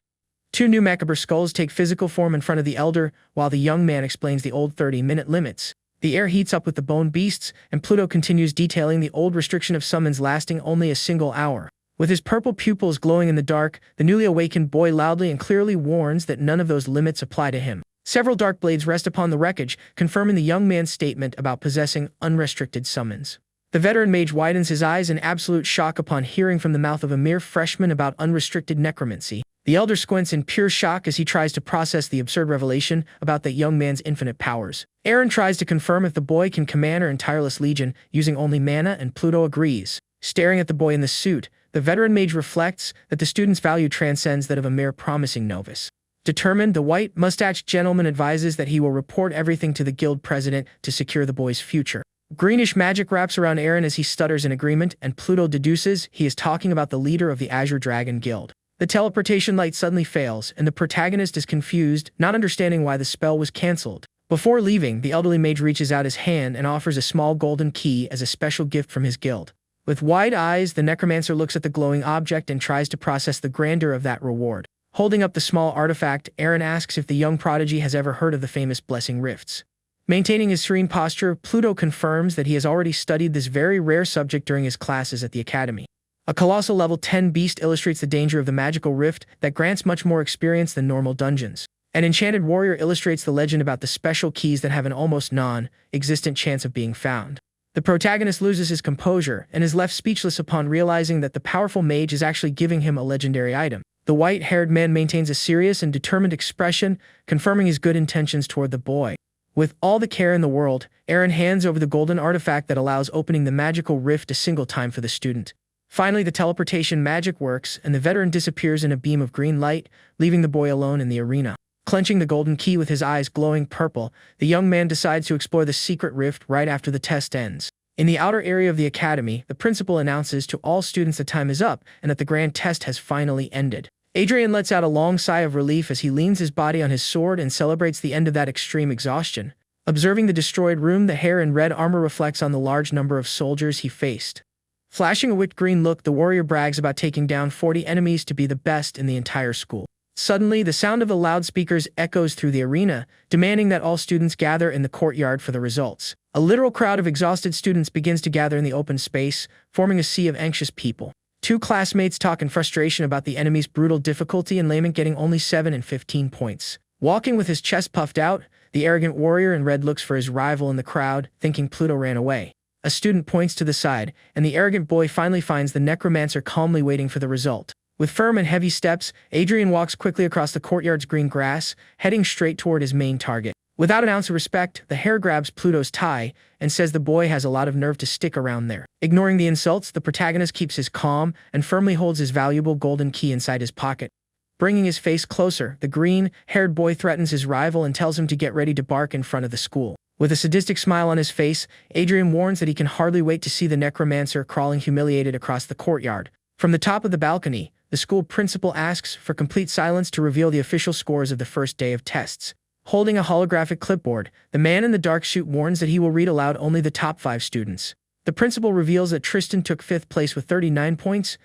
Two new macabre skulls take physical form in front of the elder, while the young man explains the old 30-minute limits. The air heats up with the bone beasts, and Pluto continues detailing the old restriction of summons lasting only a single hour. With his purple pupils glowing in the dark, the newly awakened boy loudly and clearly warns that none of those limits apply to him. Several dark blades rest upon the wreckage, confirming the young man's statement about possessing unrestricted summons. The veteran mage widens his eyes in absolute shock upon hearing from the mouth of a mere freshman about unrestricted necromancy. The elder squints in pure shock as he tries to process the absurd revelation about that young man's infinite powers. Aaron tries to confirm if the boy can command her tireless legion using only mana, and Pluto agrees. Staring at the boy in the suit, the veteran mage reflects that the student's value transcends that of a mere promising novice. Determined, the white-mustached gentleman advises that he will report everything to the guild president to secure the boy's future. Greenish magic wraps around Aaron as he stutters in agreement, and Pluto deduces he is talking about the leader of the Azure Dragon Guild. The teleportation light suddenly fails, and the protagonist is confused, not understanding why the spell was cancelled. Before leaving, the elderly mage reaches out his hand and offers a small golden key as a special gift from his guild. With wide eyes, the necromancer looks at the glowing object and tries to process the grandeur of that reward. Holding up the small artifact, Aaron asks if the young prodigy has ever heard of the famous Blessing Rifts. Maintaining his serene posture, Pluto confirms that he has already studied this very rare subject during his classes at the academy. A colossal level 10 beast illustrates the danger of the magical rift that grants much more experience than normal dungeons. An enchanted warrior illustrates the legend about the special keys that have an almost non-existent chance of being found. The protagonist loses his composure and is left speechless upon realizing that the powerful mage is actually giving him a legendary item. The white-haired man maintains a serious and determined expression, confirming his good intentions toward the boy. With all the care in the world, Aaron hands over the golden artifact that allows opening the magical rift a single time for the student. Finally, the teleportation magic works, and the veteran disappears in a beam of green light, leaving the boy alone in the arena. Clenching the golden key with his eyes glowing purple, the young man decides to explore the secret rift right after the test ends. In the outer area of the academy, the principal announces to all students that time is up and that the grand test has finally ended. Adrian lets out a long sigh of relief as he leans his body on his sword and celebrates the end of that extreme exhaustion. Observing the destroyed room, the hair in red armor reflects on the large number of soldiers he faced. Flashing a wicked green look, the warrior brags about taking down 40 enemies to be the best in the entire school. Suddenly, the sound of the loudspeakers echoes through the arena, demanding that all students gather in the courtyard for the results. A literal crowd of exhausted students begins to gather in the open space, forming a sea of anxious people. Two classmates talk in frustration about the enemy's brutal difficulty and Layman getting only 7 and 15 points. Walking with his chest puffed out, the arrogant warrior in red looks for his rival in the crowd, thinking Pluto ran away. A student points to the side, and the arrogant boy finally finds the necromancer calmly waiting for the result. With firm and heavy steps, Adrian walks quickly across the courtyard's green grass, heading straight toward his main target. Without an ounce of respect, the hare grabs Pluto's tie and says the boy has a lot of nerve to stick around there. Ignoring the insults, the protagonist keeps his calm and firmly holds his valuable golden key inside his pocket. Bringing his face closer, the green-haired boy threatens his rival and tells him to get ready to bark in front of the school. With a sadistic smile on his face, Adrian warns that he can hardly wait to see the necromancer crawling humiliated across the courtyard. From the top of the balcony, the school principal asks for complete silence to reveal the official scores of the first day of tests. Holding a holographic clipboard, the man in the dark suit warns that he will read aloud only the top 5 students. The principal reveals that Tristan took 5th place with 39 points,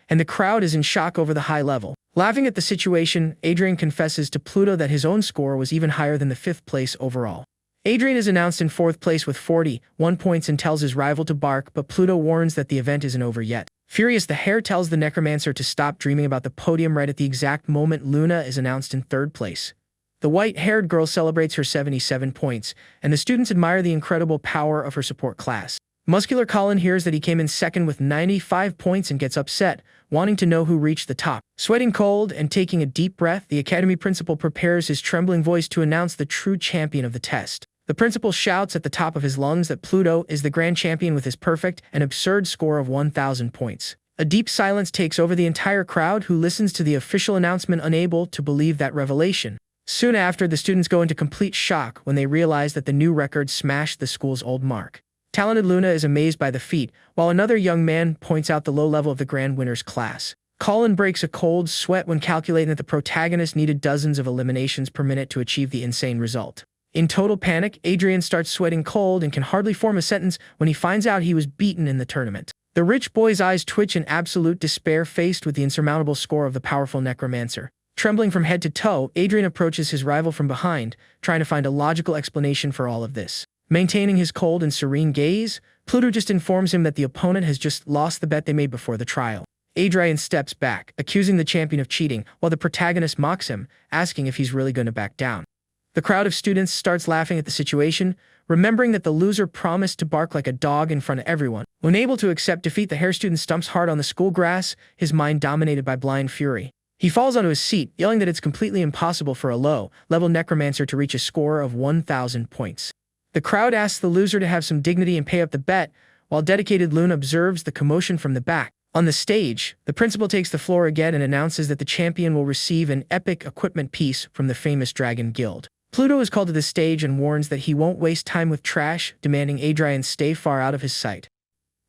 and the crowd is in shock over the high level. Laughing at the situation, Adrian confesses to Pluto that his own score was even higher than the 5th place overall. Adrian is announced in 4th place with 41 points and tells his rival to bark, but Pluto warns that the event isn't over yet. Furious, the hare tells the necromancer to stop dreaming about the podium right at the exact moment Luna is announced in 3rd place. The white-haired girl celebrates her 77 points, and the students admire the incredible power of her support class. Muscular Colin hears that he came in 2nd with 95 points and gets upset, wanting to know who reached the top. Sweating cold and taking a deep breath, the academy principal prepares his trembling voice to announce the true champion of the test. The principal shouts at the top of his lungs that Pluto is the grand champion with his perfect and absurd score of 1,000 points. A deep silence takes over the entire crowd, who listens to the official announcement unable to believe that revelation. Soon after, the students go into complete shock when they realize that the new record smashed the school's old mark. Talented Luna is amazed by the feat, while another young man points out the low level of the grand winner's class. Colin breaks a cold sweat when calculating that the protagonist needed dozens of eliminations per minute to achieve the insane result. In total panic, Adrian starts sweating cold and can hardly form a sentence when he finds out he was beaten in the tournament. The rich boy's eyes twitch in absolute despair faced with the insurmountable score of the powerful necromancer. Trembling from head to toe, Adrian approaches his rival from behind, trying to find a logical explanation for all of this. Maintaining his cold and serene gaze, Pluto just informs him that the opponent has just lost the bet they made before the trial. Adrian steps back, accusing the champion of cheating, while the protagonist mocks him, asking if he's really going to back down. The crowd of students starts laughing at the situation, remembering that the loser promised to bark like a dog in front of everyone. Unable to accept defeat, the hare student stumps hard on the school grass, his mind dominated by blind fury. He falls onto his seat, yelling that it's completely impossible for a low-level necromancer to reach a score of 1,000 points. The crowd asks the loser to have some dignity and pay up the bet, while dedicated Loon observes the commotion from the back. On the stage, the principal takes the floor again and announces that the champion will receive an epic equipment piece from the famous Dragon Guild. Pluto is called to the stage and warns that he won't waste time with trash, demanding Adrian stay far out of his sight.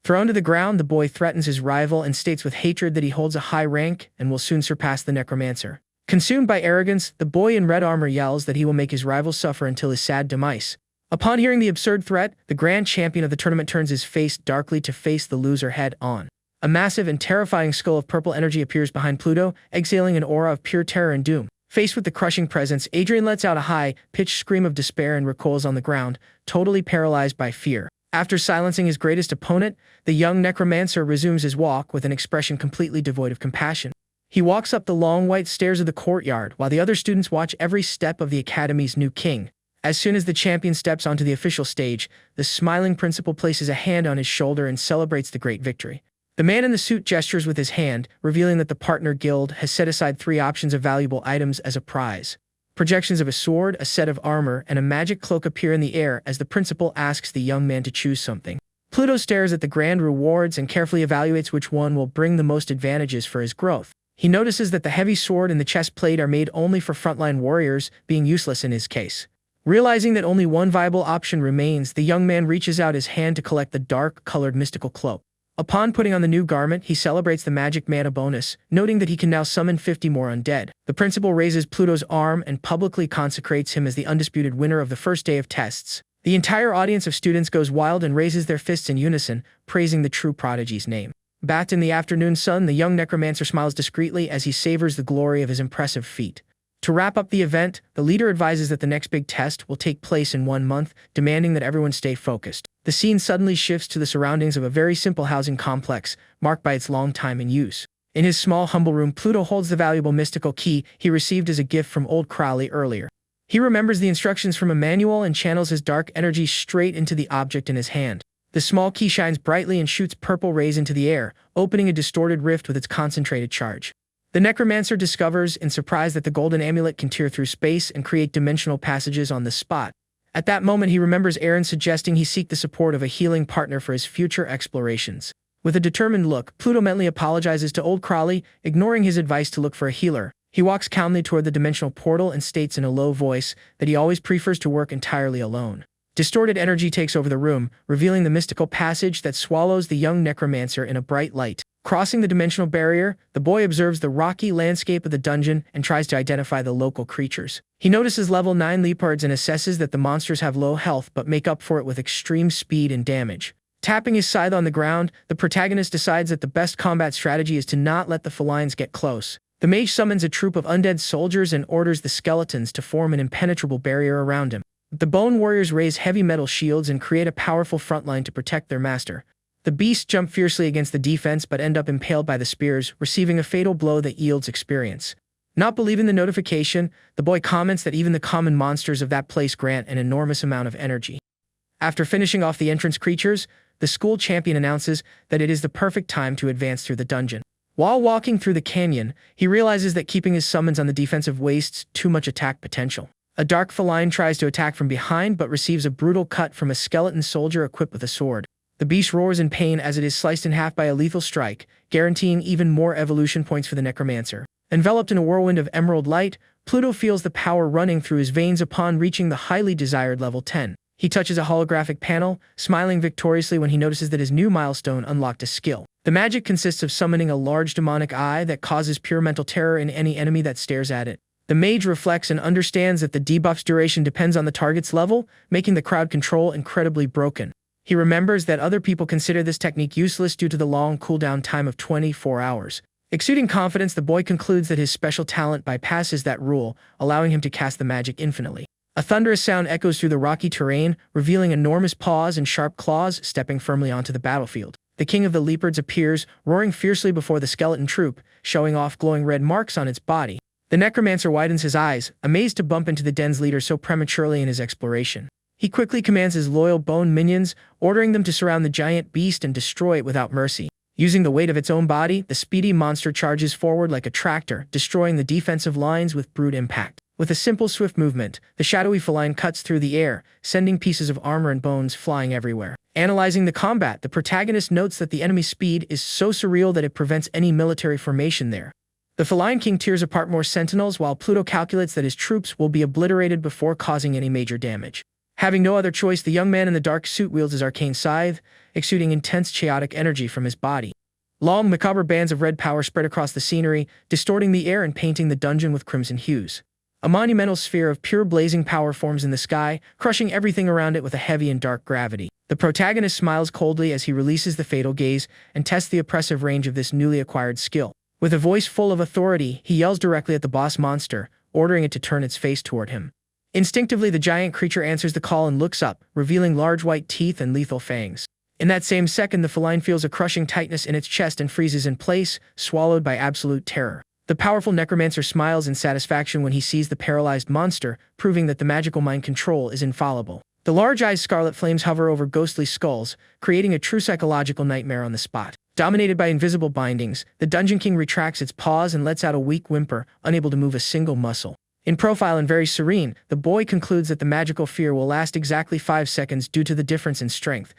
Thrown to the ground, the boy threatens his rival and states with hatred that he holds a high rank and will soon surpass the necromancer. Consumed by arrogance, the boy in red armor yells that he will make his rival suffer until his sad demise. Upon hearing the absurd threat, the grand champion of the tournament turns his face darkly to face the loser head-on. A massive and terrifying skull of purple energy appears behind Pluto, exhaling an aura of pure terror and doom. Faced with the crushing presence, Adrian lets out a high-pitched scream of despair and recoils on the ground, totally paralyzed by fear. After silencing his greatest opponent, the young necromancer resumes his walk with an expression completely devoid of compassion. He walks up the long white stairs of the courtyard while the other students watch every step of the academy's new king. As soon as the champion steps onto the official stage, the smiling principal places a hand on his shoulder and celebrates the great victory. The man in the suit gestures with his hand, revealing that the partner guild has set aside 3 options of valuable items as a prize. Projections of a sword, a set of armor, and a magic cloak appear in the air as the principal asks the young man to choose something. Pluto stares at the grand rewards and carefully evaluates which one will bring the most advantages for his growth. He notices that the heavy sword and the chest plate are made only for frontline warriors, being useless in his case. Realizing that only one viable option remains, the young man reaches out his hand to collect the dark-colored mystical cloak. Upon putting on the new garment, he celebrates the magic mana bonus, noting that he can now summon 50 more undead. The principal raises Pluto's arm and publicly consecrates him as the undisputed winner of the first day of tests. The entire audience of students goes wild and raises their fists in unison, praising the true prodigy's name. Bathed in the afternoon sun, the young necromancer smiles discreetly as he savors the glory of his impressive feat. To wrap up the event, the leader advises that the next big test will take place in 1 month, demanding that everyone stay focused. The scene suddenly shifts to the surroundings of a very simple housing complex, marked by its long time in use. In his small, humble room, Pluto holds the valuable mystical key he received as a gift from old Crowley earlier. He remembers the instructions from a manual and channels his dark energy straight into the object in his hand. The small key shines brightly and shoots purple rays into the air, opening a distorted rift with its concentrated charge. The necromancer discovers in surprise that the golden amulet can tear through space and create dimensional passages on the spot. At that moment, he remembers Aaron suggesting he seek the support of a healing partner for his future explorations. With a determined look, Pluto mentally apologizes to old Crowley, ignoring his advice to look for a healer. He walks calmly toward the dimensional portal and states in a low voice that he always prefers to work entirely alone. Distorted energy takes over the room, revealing the mystical passage that swallows the young necromancer in a bright light. Crossing the dimensional barrier, the boy observes the rocky landscape of the dungeon and tries to identify the local creatures. He notices level 9 leopards and assesses that the monsters have low health but make up for it with extreme speed and damage. Tapping his scythe on the ground, the protagonist decides that the best combat strategy is to not let the felines get close. The mage summons a troop of undead soldiers and orders the skeletons to form an impenetrable barrier around him. The bone warriors raise heavy metal shields and create a powerful front line to protect their master. The beasts jump fiercely against the defense but end up impaled by the spears, receiving a fatal blow that yields experience. Not believing the notification, the boy comments that even the common monsters of that place grant an enormous amount of energy. After finishing off the entrance creatures, the school champion announces that it is the perfect time to advance through the dungeon. While walking through the canyon, he realizes that keeping his summons on the defensive wastes too much attack potential. A dark feline tries to attack from behind but receives a brutal cut from a skeleton soldier equipped with a sword. The beast roars in pain as it is sliced in half by a lethal strike, guaranteeing even more evolution points for the necromancer. Enveloped in a whirlwind of emerald light, Pluto feels the power running through his veins upon reaching the highly desired level 10. He touches a holographic panel, smiling victoriously when he notices that his new milestone unlocked a skill. The magic consists of summoning a large demonic eye that causes pure mental terror in any enemy that stares at it. The mage reflects and understands that the debuff's duration depends on the target's level, making the crowd control incredibly broken. He remembers that other people consider this technique useless due to the long cooldown time of 24 hours. Exuding confidence, the boy concludes that his special talent bypasses that rule, allowing him to cast the magic infinitely. A thunderous sound echoes through the rocky terrain, revealing enormous paws and sharp claws stepping firmly onto the battlefield. The king of the leopards appears, roaring fiercely before the skeleton troop, showing off glowing red marks on its body. The necromancer widens his eyes, amazed to bump into the den's leader so prematurely in his exploration. He quickly commands his loyal bone minions, ordering them to surround the giant beast and destroy it without mercy. Using the weight of its own body, the speedy monster charges forward like a tractor, destroying the defensive lines with brute impact. With a simple, swift movement, the shadowy feline cuts through the air, sending pieces of armor and bones flying everywhere. Analyzing the combat, the protagonist notes that the enemy's speed is so surreal that it prevents any military formation there. The feline king tears apart more sentinels, while Pluto calculates that his troops will be obliterated before causing any major damage. Having no other choice, the young man in the dark suit wields his arcane scythe, exuding intense chaotic energy from his body. Long, macabre bands of red power spread across the scenery, distorting the air and painting the dungeon with crimson hues. A monumental sphere of pure blazing power forms in the sky, crushing everything around it with a heavy and dark gravity. The protagonist smiles coldly as he releases the fatal gaze and tests the oppressive range of this newly acquired skill. With a voice full of authority, he yells directly at the boss monster, ordering it to turn its face toward him. Instinctively, the giant creature answers the call and looks up, revealing large white teeth and lethal fangs. In that same second, the feline feels a crushing tightness in its chest and freezes in place, swallowed by absolute terror. The powerful necromancer smiles in satisfaction when he sees the paralyzed monster, proving that the magical mind control is infallible. The large-eyed scarlet flames hover over ghostly skulls, creating a true psychological nightmare on the spot. Dominated by invisible bindings, the Dungeon King retracts its paws and lets out a weak whimper, unable to move a single muscle. In profile and very serene, the boy concludes that the magical fear will last exactly 5 seconds due to the difference in strength.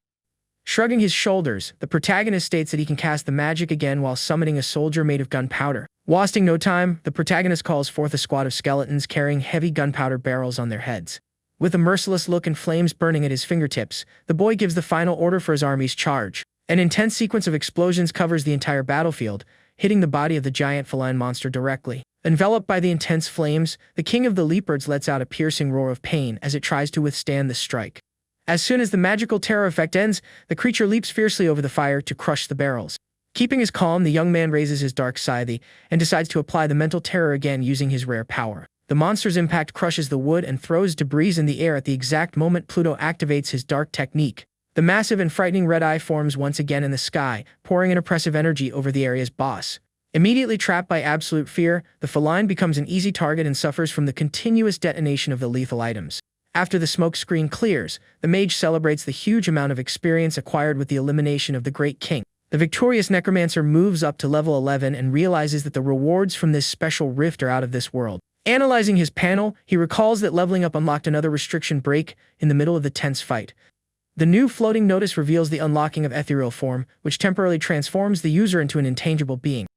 Shrugging his shoulders, the protagonist states that he can cast the magic again while summoning a soldier made of gunpowder. Wasting no time, the protagonist calls forth a squad of skeletons carrying heavy gunpowder barrels on their heads. With a merciless look and flames burning at his fingertips, the boy gives the final order for his army's charge. An intense sequence of explosions covers the entire battlefield, hitting the body of the giant feline monster directly. Enveloped by the intense flames, the king of the leopards lets out a piercing roar of pain as it tries to withstand the strike. As soon as the magical terror effect ends, the creature leaps fiercely over the fire to crush the barrels. Keeping his calm, the young man raises his dark scythe and decides to apply the mental terror again using his rare power. The monster's impact crushes the wood and throws debris in the air at the exact moment Pluto activates his dark technique. The massive and frightening red eye forms once again in the sky, pouring an oppressive energy over the area's boss. Immediately trapped by absolute fear, the feline becomes an easy target and suffers from the continuous detonation of the lethal items. After the smoke screen clears, the mage celebrates the huge amount of experience acquired with the elimination of the Great King. The victorious necromancer moves up to level 11 and realizes that the rewards from this special rift are out of this world. Analyzing his panel, he recalls that leveling up unlocked another restriction break in the middle of the tense fight. The new floating notice reveals the unlocking of ethereal form, which temporarily transforms the user into an intangible being.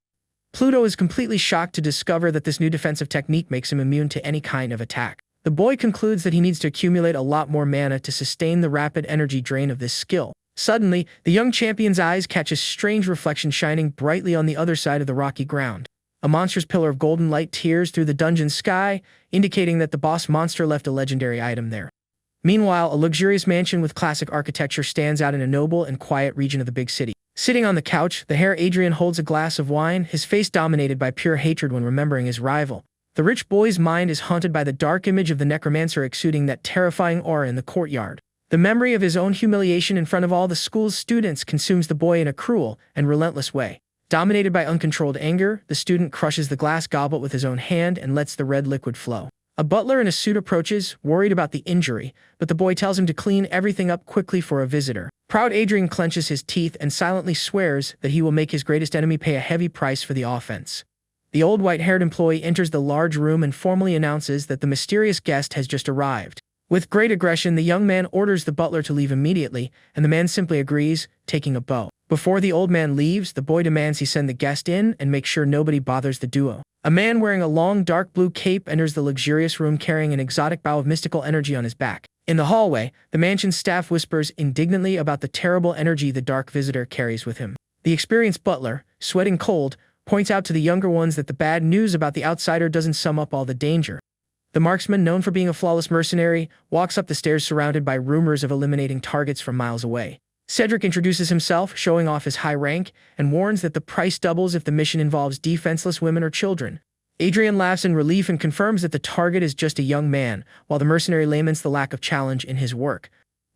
Pluto is completely shocked to discover that this new defensive technique makes him immune to any kind of attack. The boy concludes that he needs to accumulate a lot more mana to sustain the rapid energy drain of this skill. Suddenly, the young champion's eyes catch a strange reflection shining brightly on the other side of the rocky ground. A monstrous pillar of golden light tears through the dungeon's sky, indicating that the boss monster left a legendary item there. Meanwhile, a luxurious mansion with classic architecture stands out in a noble and quiet region of the big city. Sitting on the couch, the Herr Adrian holds a glass of wine, his face dominated by pure hatred when remembering his rival. The rich boy's mind is haunted by the dark image of the necromancer exuding that terrifying aura in the courtyard. The memory of his own humiliation in front of all the school's students consumes the boy in a cruel and relentless way. Dominated by uncontrolled anger, the student crushes the glass goblet with his own hand and lets the red liquid flow. A butler in a suit approaches, worried about the injury, but the boy tells him to clean everything up quickly for a visitor. Proud Adrian clenches his teeth and silently swears that he will make his greatest enemy pay a heavy price for the offense. The old white-haired employee enters the large room and formally announces that the mysterious guest has just arrived. With great aggression, the young man orders the butler to leave immediately, and the man simply agrees, taking a bow. Before the old man leaves, the boy demands he send the guest in and make sure nobody bothers the duo. A man wearing a long dark blue cape enters the luxurious room carrying an exotic bow of mystical energy on his back. In the hallway, the mansion's staff whispers indignantly about the terrible energy the dark visitor carries with him. The experienced butler, sweating cold, points out to the younger ones that the bad news about the outsider doesn't sum up all the danger. The marksman, known for being a flawless mercenary, walks up the stairs surrounded by rumors of eliminating targets from miles away. Cedric introduces himself, showing off his high rank, and warns that the price doubles if the mission involves defenseless women or children. Adrian laughs in relief and confirms that the target is just a young man, while the mercenary laments the lack of challenge in his work.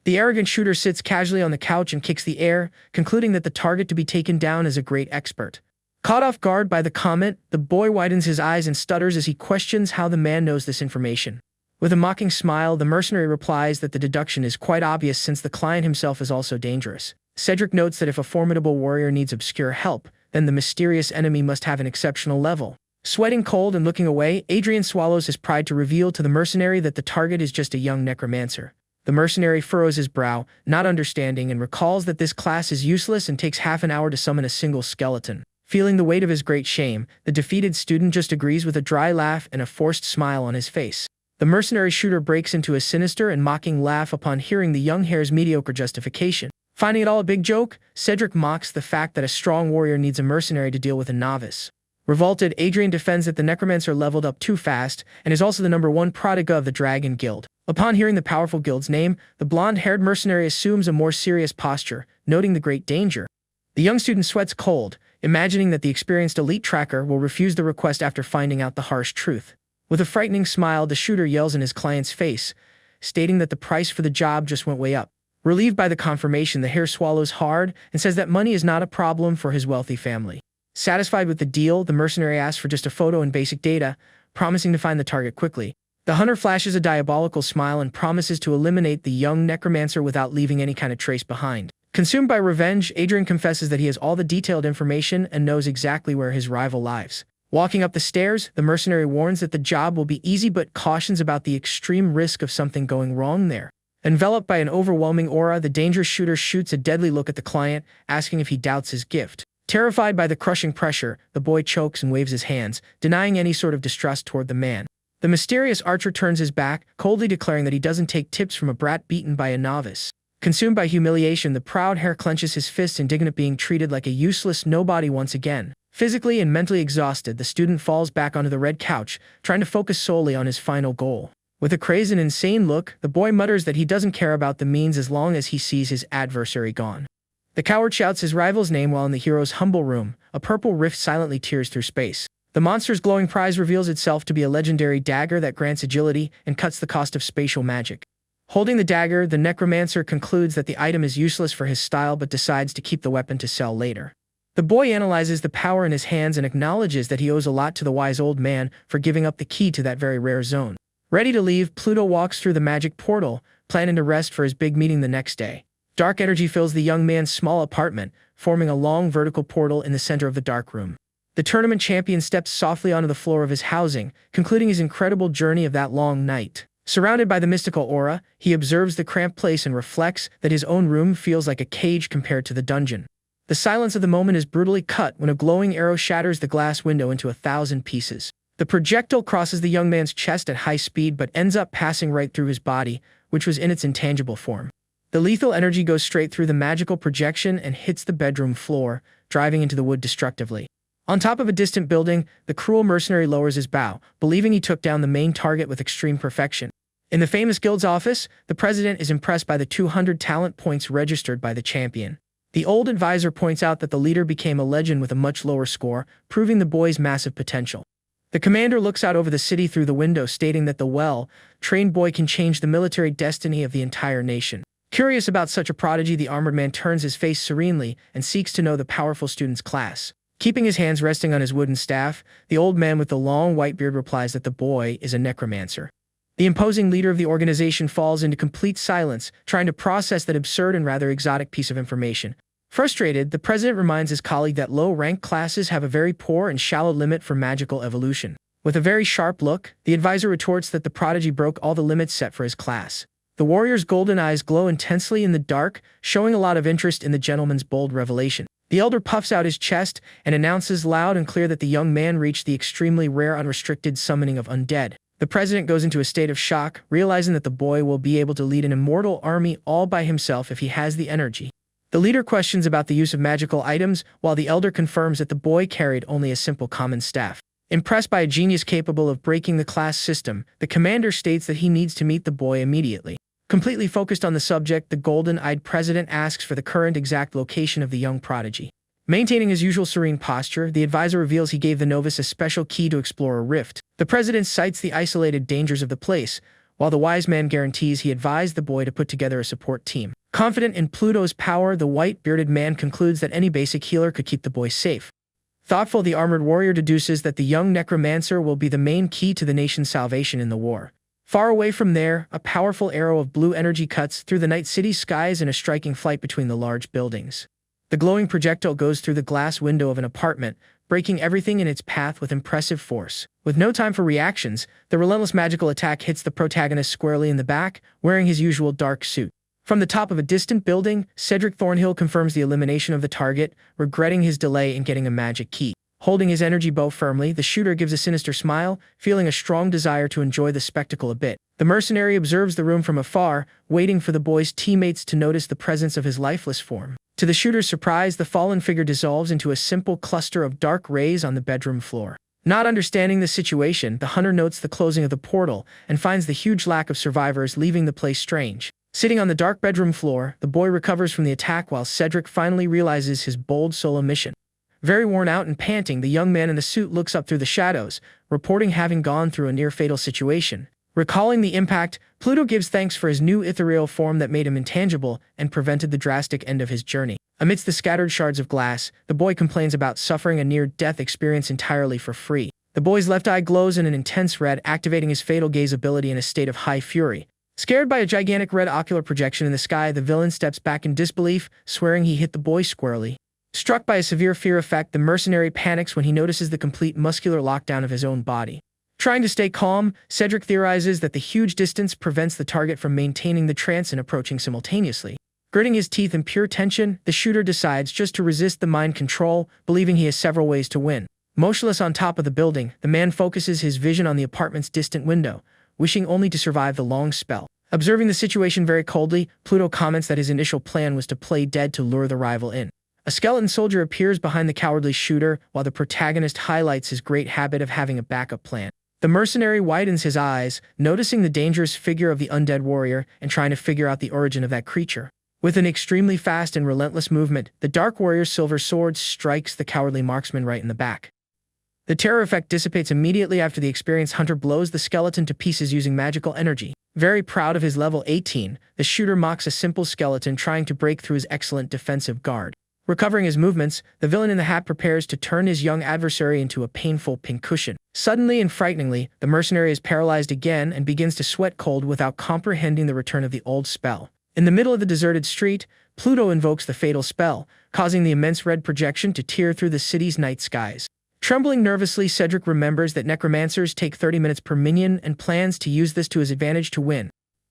The arrogant shooter sits casually on the couch and kicks the air, concluding that the target to be taken down is a great expert. Caught off guard by the comment, the boy widens his eyes and stutters as he questions how the man knows this information. With a mocking smile, the mercenary replies that the deduction is quite obvious since the client himself is also dangerous. Cedric notes that if a formidable warrior needs obscure help, then the mysterious enemy must have an exceptional level. Sweating cold and looking away, Adrian swallows his pride to reveal to the mercenary that the target is just a young necromancer. The mercenary furrows his brow, not understanding, and recalls that this class is useless and takes half an hour to summon a single skeleton. Feeling the weight of his great shame, the defeated student just agrees with a dry laugh and a forced smile on his face. The mercenary shooter breaks into a sinister and mocking laugh upon hearing the young heir's mediocre justification. Finding it all a big joke, Cedric mocks the fact that a strong warrior needs a mercenary to deal with a novice. Revolted, Adrian defends that the necromancer leveled up too fast and is also the #1 prodiga of the Dragon Guild. Upon hearing the powerful guild's name, the blonde-haired mercenary assumes a more serious posture, noting the great danger. The young student sweats cold, imagining that the experienced elite tracker will refuse the request after finding out the harsh truth. With a frightening smile, the shooter yells in his client's face, stating that the price for the job just went way up. Relieved by the confirmation, the heir swallows hard and says that money is not a problem for his wealthy family. Satisfied with the deal, the mercenary asks for just a photo and basic data, promising to find the target quickly. The hunter flashes a diabolical smile and promises to eliminate the young necromancer without leaving any kind of trace behind. Consumed by revenge, Adrian confesses that he has all the detailed information and knows exactly where his rival lives. Walking up the stairs, the mercenary warns that the job will be easy but cautions about the extreme risk of something going wrong there. Enveloped by an overwhelming aura, the dangerous shooter shoots a deadly look at the client, asking if he doubts his gift. Terrified by the crushing pressure, the boy chokes and waves his hands, denying any sort of distrust toward the man. The mysterious archer turns his back, coldly declaring that he doesn't take tips from a brat beaten by a novice. Consumed by humiliation, the proud heir clenches his fist, indignant at being treated like a useless nobody once again. Physically and mentally exhausted, the student falls back onto the red couch, trying to focus solely on his final goal. With a crazed and insane look, the boy mutters that he doesn't care about the means as long as he sees his adversary gone. The coward shouts his rival's name while in the hero's humble room. A purple rift silently tears through space. The monster's glowing prize reveals itself to be a legendary dagger that grants agility and cuts the cost of spatial magic. Holding the dagger, the necromancer concludes that the item is useless for his style but decides to keep the weapon to sell later. The boy analyzes the power in his hands and acknowledges that he owes a lot to the wise old man for giving up the key to that very rare zone. Ready to leave, Pluto walks through the magic portal, planning to rest for his big meeting the next day. Dark energy fills the young man's small apartment, forming a long vertical portal in the center of the dark room. The tournament champion steps softly onto the floor of his housing, concluding his incredible journey of that long night. Surrounded by the mystical aura, he observes the cramped place and reflects that his own room feels like a cage compared to the dungeon. The silence of the moment is brutally cut when a glowing arrow shatters the glass window into 1,000 pieces. The projectile crosses the young man's chest at high speed but ends up passing right through his body, which was in its intangible form. The lethal energy goes straight through the magical projection and hits the bedroom floor, driving into the wood destructively. On top of a distant building, the cruel mercenary lowers his bow, believing he took down the main target with extreme perfection. In the famous guild's office, the president is impressed by the 200 talent points registered by the champion. The old advisor points out that the leader became a legend with a much lower score, proving the boy's massive potential. The commander looks out over the city through the window, stating that the well-trained boy can change the military destiny of the entire nation. Curious about such a prodigy, the armored man turns his face serenely and seeks to know the powerful student's class. Keeping his hands resting on his wooden staff, the old man with the long white beard replies that the boy is a necromancer. The imposing leader of the organization falls into complete silence, trying to process that absurd and rather exotic piece of information. Frustrated, the president reminds his colleague that low-ranked classes have a very poor and shallow limit for magical evolution. With a very sharp look, the advisor retorts that the prodigy broke all the limits set for his class. The warrior's golden eyes glow intensely in the dark, showing a lot of interest in the gentleman's bold revelation. The elder puffs out his chest and announces loud and clear that the young man reached the extremely rare unrestricted summoning of undead. The president goes into a state of shock, realizing that the boy will be able to lead an immortal army all by himself if he has the energy. The leader questions about the use of magical items, while the elder confirms that the boy carried only a simple common staff. Impressed by a genius capable of breaking the class system, the commander states that he needs to meet the boy immediately. Completely focused on the subject, the golden-eyed president asks for the current exact location of the young prodigy. Maintaining his usual serene posture, the advisor reveals he gave the novice a special key to explore a rift. The president cites the isolated dangers of the place, while the wise man guarantees he advised the boy to put together a support team. Confident in Pluto's power, the white-bearded man concludes that any basic healer could keep the boy safe. Thoughtful, the armored warrior deduces that the young necromancer will be the main key to the nation's salvation in the war. Far away from there, a powerful arrow of blue energy cuts through the night city skies in a striking flight between the large buildings. The glowing projectile goes through the glass window of an apartment, breaking everything in its path with impressive force. With no time for reactions, the relentless magical attack hits the protagonist squarely in the back, wearing his usual dark suit. From the top of a distant building, Cedric Thornhill confirms the elimination of the target, regretting his delay in getting a magic key. Holding his energy bow firmly, the shooter gives a sinister smile, feeling a strong desire to enjoy the spectacle a bit. The mercenary observes the room from afar, waiting for the boy's teammates to notice the presence of his lifeless form. To the shooter's surprise, the fallen figure dissolves into a simple cluster of dark rays on the bedroom floor. Not understanding the situation, the hunter notes the closing of the portal and finds the huge lack of survivors, leaving the place strange. Sitting on the dark bedroom floor, the boy recovers from the attack while Cedric finally realizes his bold solo mission. Very worn out and panting, the young man in the suit looks up through the shadows, reporting having gone through a near-fatal situation. Recalling the impact, Pluto gives thanks for his new ethereal form that made him intangible and prevented the drastic end of his journey. Amidst the scattered shards of glass, the boy complains about suffering a near-death experience entirely for free. The boy's left eye glows in an intense red, activating his fatal gaze ability in a state of high fury. Scared by a gigantic red ocular projection in the sky, the villain steps back in disbelief, swearing he hit the boy squarely. Struck by a severe fear effect, the mercenary panics when he notices the complete muscular lockdown of his own body. Trying to stay calm, Cedric theorizes that the huge distance prevents the target from maintaining the trance and approaching simultaneously. Gritting his teeth in pure tension, the shooter decides just to resist the mind control, believing he has several ways to win. Motionless on top of the building, the man focuses his vision on the apartment's distant window, wishing only to survive the long spell. Observing the situation very coldly, Pluto comments that his initial plan was to play dead to lure the rival in. A skeleton soldier appears behind the cowardly shooter, while the protagonist highlights his great habit of having a backup plan. The mercenary widens his eyes, noticing the dangerous figure of the undead warrior and trying to figure out the origin of that creature. With an extremely fast and relentless movement, the dark warrior's silver sword strikes the cowardly marksman right in the back. The terror effect dissipates immediately after the experienced hunter blows the skeleton to pieces using magical energy. Very proud of his level 18, the shooter mocks a simple skeleton trying to break through his excellent defensive guard. Recovering his movements, the villain in the hat prepares to turn his young adversary into a painful pincushion. Suddenly and frighteningly, the mercenary is paralyzed again and begins to sweat cold without comprehending the return of the old spell. In the middle of the deserted street, Pluto invokes the fatal spell, causing the immense red projection to tear through the city's night skies. Trembling nervously, Cedric remembers that necromancers take 30 minutes per minion and plans to use this to his advantage to win.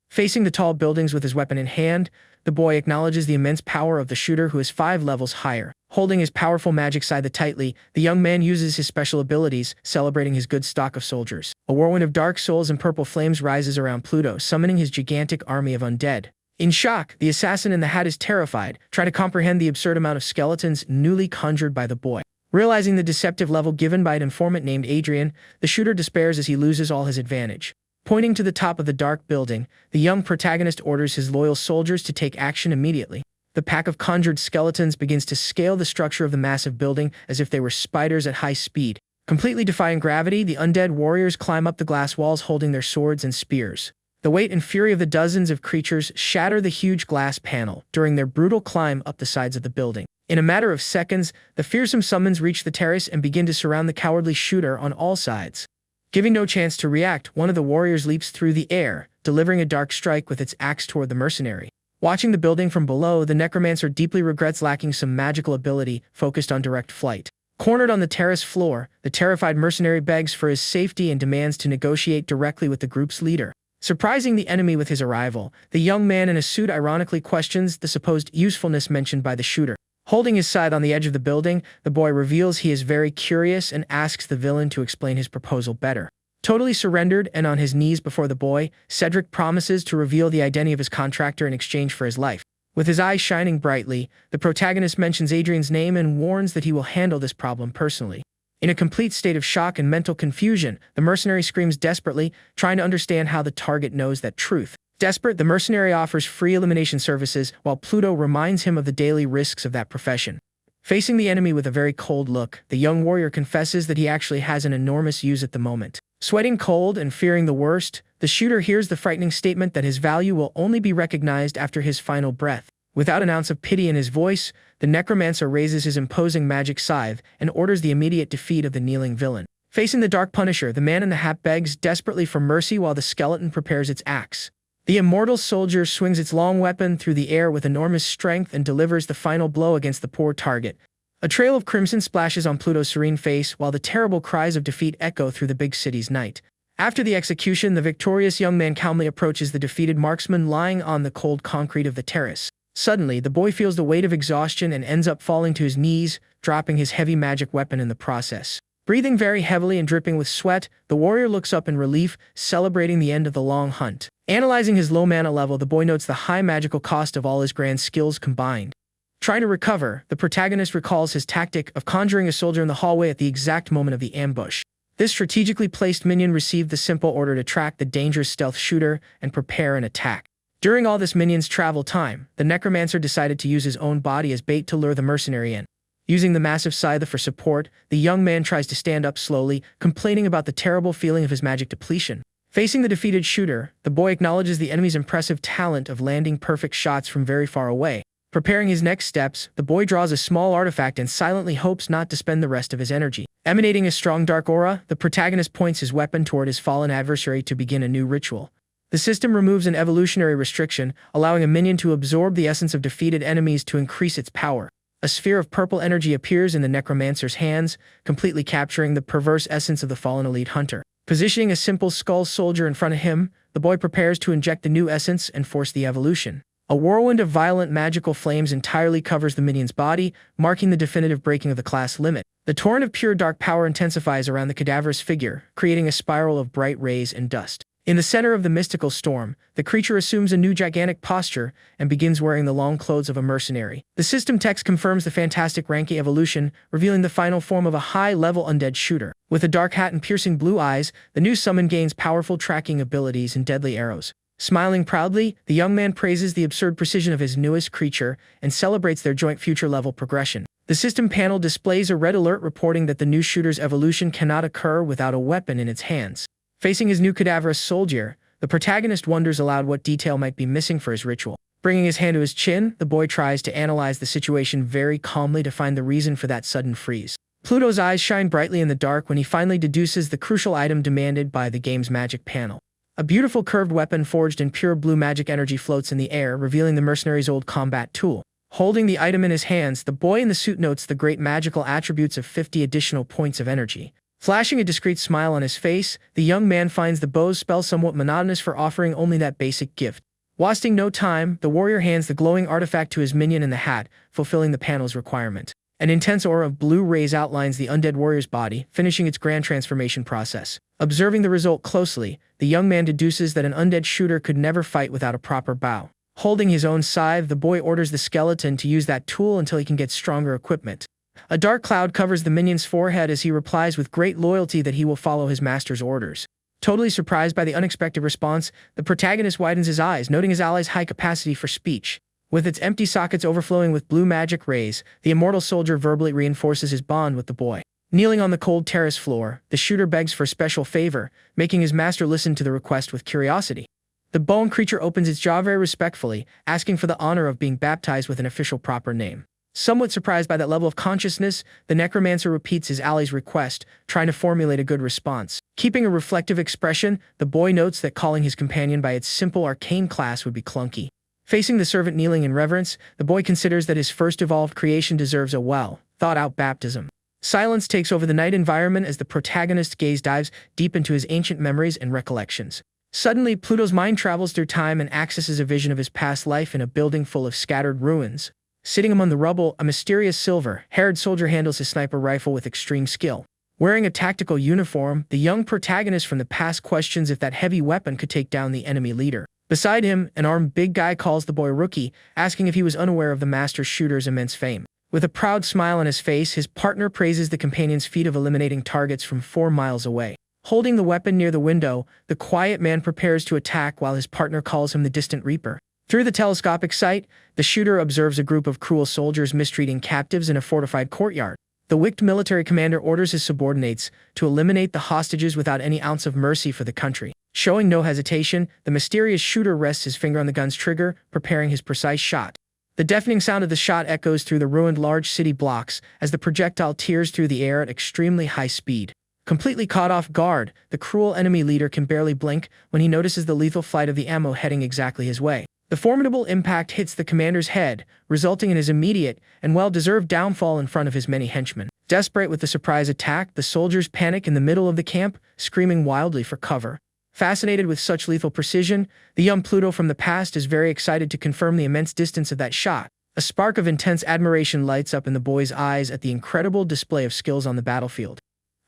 Facing the tall buildings with his weapon in hand, the boy acknowledges the immense power of the shooter who is 5 levels higher. Holding his powerful magic scythe tightly, the young man uses his special abilities, celebrating his good stock of soldiers. A whirlwind of dark souls and purple flames rises around Pluto, summoning his gigantic army of undead. In shock, the assassin in the hat is terrified, trying to comprehend the absurd amount of skeletons newly conjured by the boy. Realizing the deceptive level given by an informant named Adrian, the shooter despairs as he loses all his advantage. Pointing to the top of the dark building, the young protagonist orders his loyal soldiers to take action immediately. The pack of conjured skeletons begins to scale the structure of the massive building as if they were spiders at high speed. Completely defying gravity, the undead warriors climb up the glass walls holding their swords and spears. The weight and fury of the dozens of creatures shatter the huge glass panel during their brutal climb up the sides of the building. In a matter of seconds, the fearsome summons reach the terrace and begin to surround the cowardly shooter on all sides. Giving no chance to react, one of the warriors leaps through the air, delivering a dark strike with its axe toward the mercenary. Watching the building from below, the necromancer deeply regrets lacking some magical ability focused on direct flight. Cornered on the terrace floor, the terrified mercenary begs for his safety and demands to negotiate directly with the group's leader. Surprising the enemy with his arrival, the young man in a suit ironically questions the supposed usefulness mentioned by the shooter. Holding his scythe on the edge of the building, the boy reveals he is very curious and asks the villain to explain his proposal better. Totally surrendered and on his knees before the boy, Cedric promises to reveal the identity of his contractor in exchange for his life. With his eyes shining brightly, the protagonist mentions Adrian's name and warns that he will handle this problem personally. In a complete state of shock and mental confusion, the mercenary screams desperately, trying to understand how the target knows that truth. Desperate, the mercenary offers free elimination services, while Pluto reminds him of the daily risks of that profession. Facing the enemy with a very cold look, the young warrior confesses that he actually has an enormous use at the moment. Sweating cold and fearing the worst, the shooter hears the frightening statement that his value will only be recognized after his final breath. Without an ounce of pity in his voice, the necromancer raises his imposing magic scythe and orders the immediate defeat of the kneeling villain. Facing the Dark Punisher, the man in the hat begs desperately for mercy while the skeleton prepares its axe. The immortal soldier swings its long weapon through the air with enormous strength and delivers the final blow against the poor target. A trail of crimson splashes on Pluto's serene face while the terrible cries of defeat echo through the big city's night. After the execution, the victorious young man calmly approaches the defeated marksman lying on the cold concrete of the terrace. Suddenly, the boy feels the weight of exhaustion and ends up falling to his knees, dropping his heavy magic weapon in the process. Breathing very heavily and dripping with sweat, the warrior looks up in relief, celebrating the end of the long hunt. Analyzing his low mana level, the boy notes the high magical cost of all his grand skills combined. Trying to recover, the protagonist recalls his tactic of conjuring a soldier in the hallway at the exact moment of the ambush. This strategically placed minion received the simple order to track the dangerous stealth shooter and prepare an attack. During all this minion's travel time, the necromancer decided to use his own body as bait to lure the mercenary in. Using the massive scythe for support, the young man tries to stand up slowly, complaining about the terrible feeling of his magic depletion. Facing the defeated shooter, the boy acknowledges the enemy's impressive talent of landing perfect shots from very far away. Preparing his next steps, the boy draws a small artifact and silently hopes not to spend the rest of his energy. Emanating a strong dark aura, the protagonist points his weapon toward his fallen adversary to begin a new ritual. The system removes an evolutionary restriction, allowing a minion to absorb the essence of defeated enemies to increase its power. A sphere of purple energy appears in the necromancer's hands, completely capturing the perverse essence of the fallen elite hunter. Positioning a simple skull soldier in front of him, the boy prepares to inject the new essence and force the evolution. A whirlwind of violent magical flames entirely covers the minion's body, marking the definitive breaking of the class limit. The torrent of pure dark power intensifies around the cadaverous figure, creating a spiral of bright rays and dust. In the center of the mystical storm, the creature assumes a new gigantic posture and begins wearing the long clothes of a mercenary. The system text confirms the fantastic Ranky evolution, revealing the final form of a high-level undead shooter. With a dark hat and piercing blue eyes, the new summon gains powerful tracking abilities and deadly arrows. Smiling proudly, the young man praises the absurd precision of his newest creature and celebrates their joint future-level progression. The system panel displays a red alert reporting that the new shooter's evolution cannot occur without a weapon in its hands. Facing his new cadaverous soldier, the protagonist wonders aloud what detail might be missing for his ritual. Bringing his hand to his chin, the boy tries to analyze the situation very calmly to find the reason for that sudden freeze. Pluto's eyes shine brightly in the dark when he finally deduces the crucial item demanded by the game's magic panel. A beautiful curved weapon forged in pure blue magic energy floats in the air, revealing the mercenary's old combat tool. Holding the item in his hands, the boy in the suit notes the great magical attributes of 50 additional points of energy. Flashing a discreet smile on his face, the young man finds the bow's spell somewhat monotonous for offering only that basic gift. Wasting no time, the warrior hands the glowing artifact to his minion in the hat, fulfilling the panel's requirement. An intense aura of blue rays outlines the undead warrior's body, finishing its grand transformation process. Observing the result closely, the young man deduces that an undead shooter could never fight without a proper bow. Holding his own scythe, the boy orders the skeleton to use that tool until he can get stronger equipment. A dark cloud covers the minion's forehead as he replies with great loyalty that he will follow his master's orders. Totally surprised by the unexpected response, the protagonist widens his eyes, noting his ally's high capacity for speech. With its empty sockets overflowing with blue magic rays, the immortal soldier verbally reinforces his bond with the boy. Kneeling on the cold terrace floor, the shooter begs for a special favor, making his master listen to the request with curiosity. The bone creature opens its jaw very respectfully, asking for the honor of being baptized with an official proper name. Somewhat surprised by that level of consciousness, the necromancer repeats his ally's request, trying to formulate a good response. Keeping a reflective expression, the boy notes that calling his companion by its simple arcane class would be clunky. Facing the servant kneeling in reverence, the boy considers that his first evolved creation deserves a well-thought-out baptism. Silence takes over the night environment as the protagonist's gaze dives deep into his ancient memories and recollections. Suddenly, Pluto's mind travels through time and accesses a vision of his past life in a building full of scattered ruins. Sitting among the rubble, a mysterious silver-haired soldier handles his sniper rifle with extreme skill. Wearing a tactical uniform, the young protagonist from the past questions if that heavy weapon could take down the enemy leader. Beside him, an armed big guy calls the boy Rookie, asking if he was unaware of the master shooter's immense fame. With a proud smile on his face, his partner praises the companion's feat of eliminating targets from 4 miles away. Holding the weapon near the window, the quiet man prepares to attack while his partner calls him the distant reaper. Through the telescopic sight, the shooter observes a group of cruel soldiers mistreating captives in a fortified courtyard. The wicked military commander orders his subordinates to eliminate the hostages without any ounce of mercy for the country. Showing no hesitation, the mysterious shooter rests his finger on the gun's trigger, preparing his precise shot. The deafening sound of the shot echoes through the ruined large city blocks as the projectile tears through the air at extremely high speed. Completely caught off guard, the cruel enemy leader can barely blink when he notices the lethal flight of the ammo heading exactly his way. The formidable impact hits the commander's head, resulting in his immediate and well-deserved downfall in front of his many henchmen. Desperate with the surprise attack, the soldiers panic in the middle of the camp, screaming wildly for cover. Fascinated with such lethal precision, the young Pluto from the past is very excited to confirm the immense distance of that shot. A spark of intense admiration lights up in the boy's eyes at the incredible display of skills on the battlefield.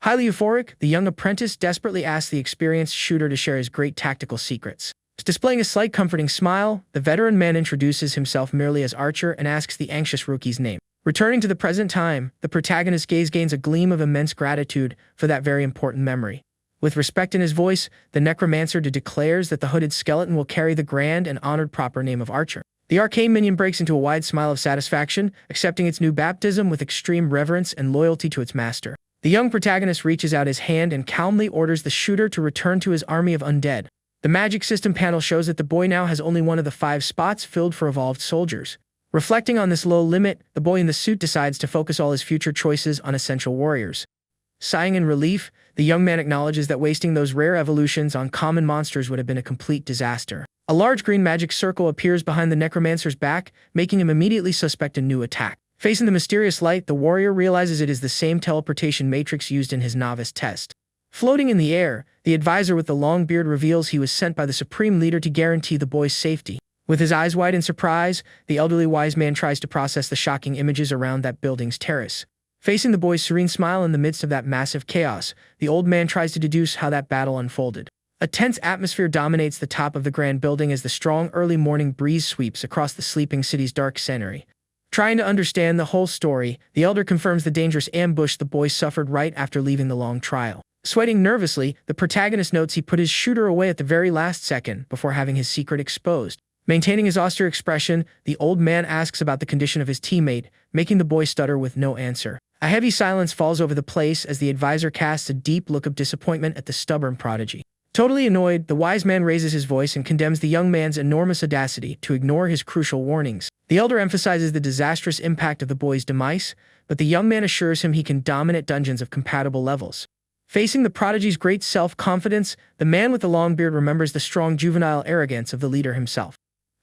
Highly euphoric, the young apprentice desperately asks the experienced shooter to share his great tactical secrets. Displaying a slight comforting smile, the veteran man introduces himself merely as Archer and asks the anxious rookie's name. Returning to the present time, the protagonist's gaze gains a gleam of immense gratitude for that very important memory. With respect in his voice, the necromancer declares that the hooded skeleton will carry the grand and honored proper name of Archer. The arcane minion breaks into a wide smile of satisfaction, accepting its new baptism with extreme reverence and loyalty to its master. The young protagonist reaches out his hand and calmly orders the shooter to return to his army of undead. The magic system panel shows that the boy now has only one of the 5 spots filled for evolved soldiers. Reflecting on this low limit, the boy in the suit decides to focus all his future choices on essential warriors. Sighing in relief, the young man acknowledges that wasting those rare evolutions on common monsters would have been a complete disaster. A large green magic circle appears behind the necromancer's back, making him immediately suspect a new attack. Facing the mysterious light, the warrior realizes it is the same teleportation matrix used in his novice test. Floating in the air, the advisor with the long beard reveals he was sent by the Supreme Leader to guarantee the boy's safety. With his eyes wide in surprise, the elderly wise man tries to process the shocking images around that building's terrace. Facing the boy's serene smile in the midst of that massive chaos, the old man tries to deduce how that battle unfolded. A tense atmosphere dominates the top of the grand building as the strong early morning breeze sweeps across the sleeping city's dark scenery. Trying to understand the whole story, the elder confirms the dangerous ambush the boy suffered right after leaving the long trial. Sweating nervously, the protagonist notes he put his shooter away at the very last second before having his secret exposed. Maintaining his austere expression, the old man asks about the condition of his teammate, making the boy stutter with no answer. A heavy silence falls over the place as the advisor casts a deep look of disappointment at the stubborn prodigy. Totally annoyed, the wise man raises his voice and condemns the young man's enormous audacity to ignore his crucial warnings. The elder emphasizes the disastrous impact of the boy's demise, but the young man assures him he can dominate dungeons of compatible levels. Facing the prodigy's great self-confidence, the man with the long beard remembers the strong juvenile arrogance of the leader himself.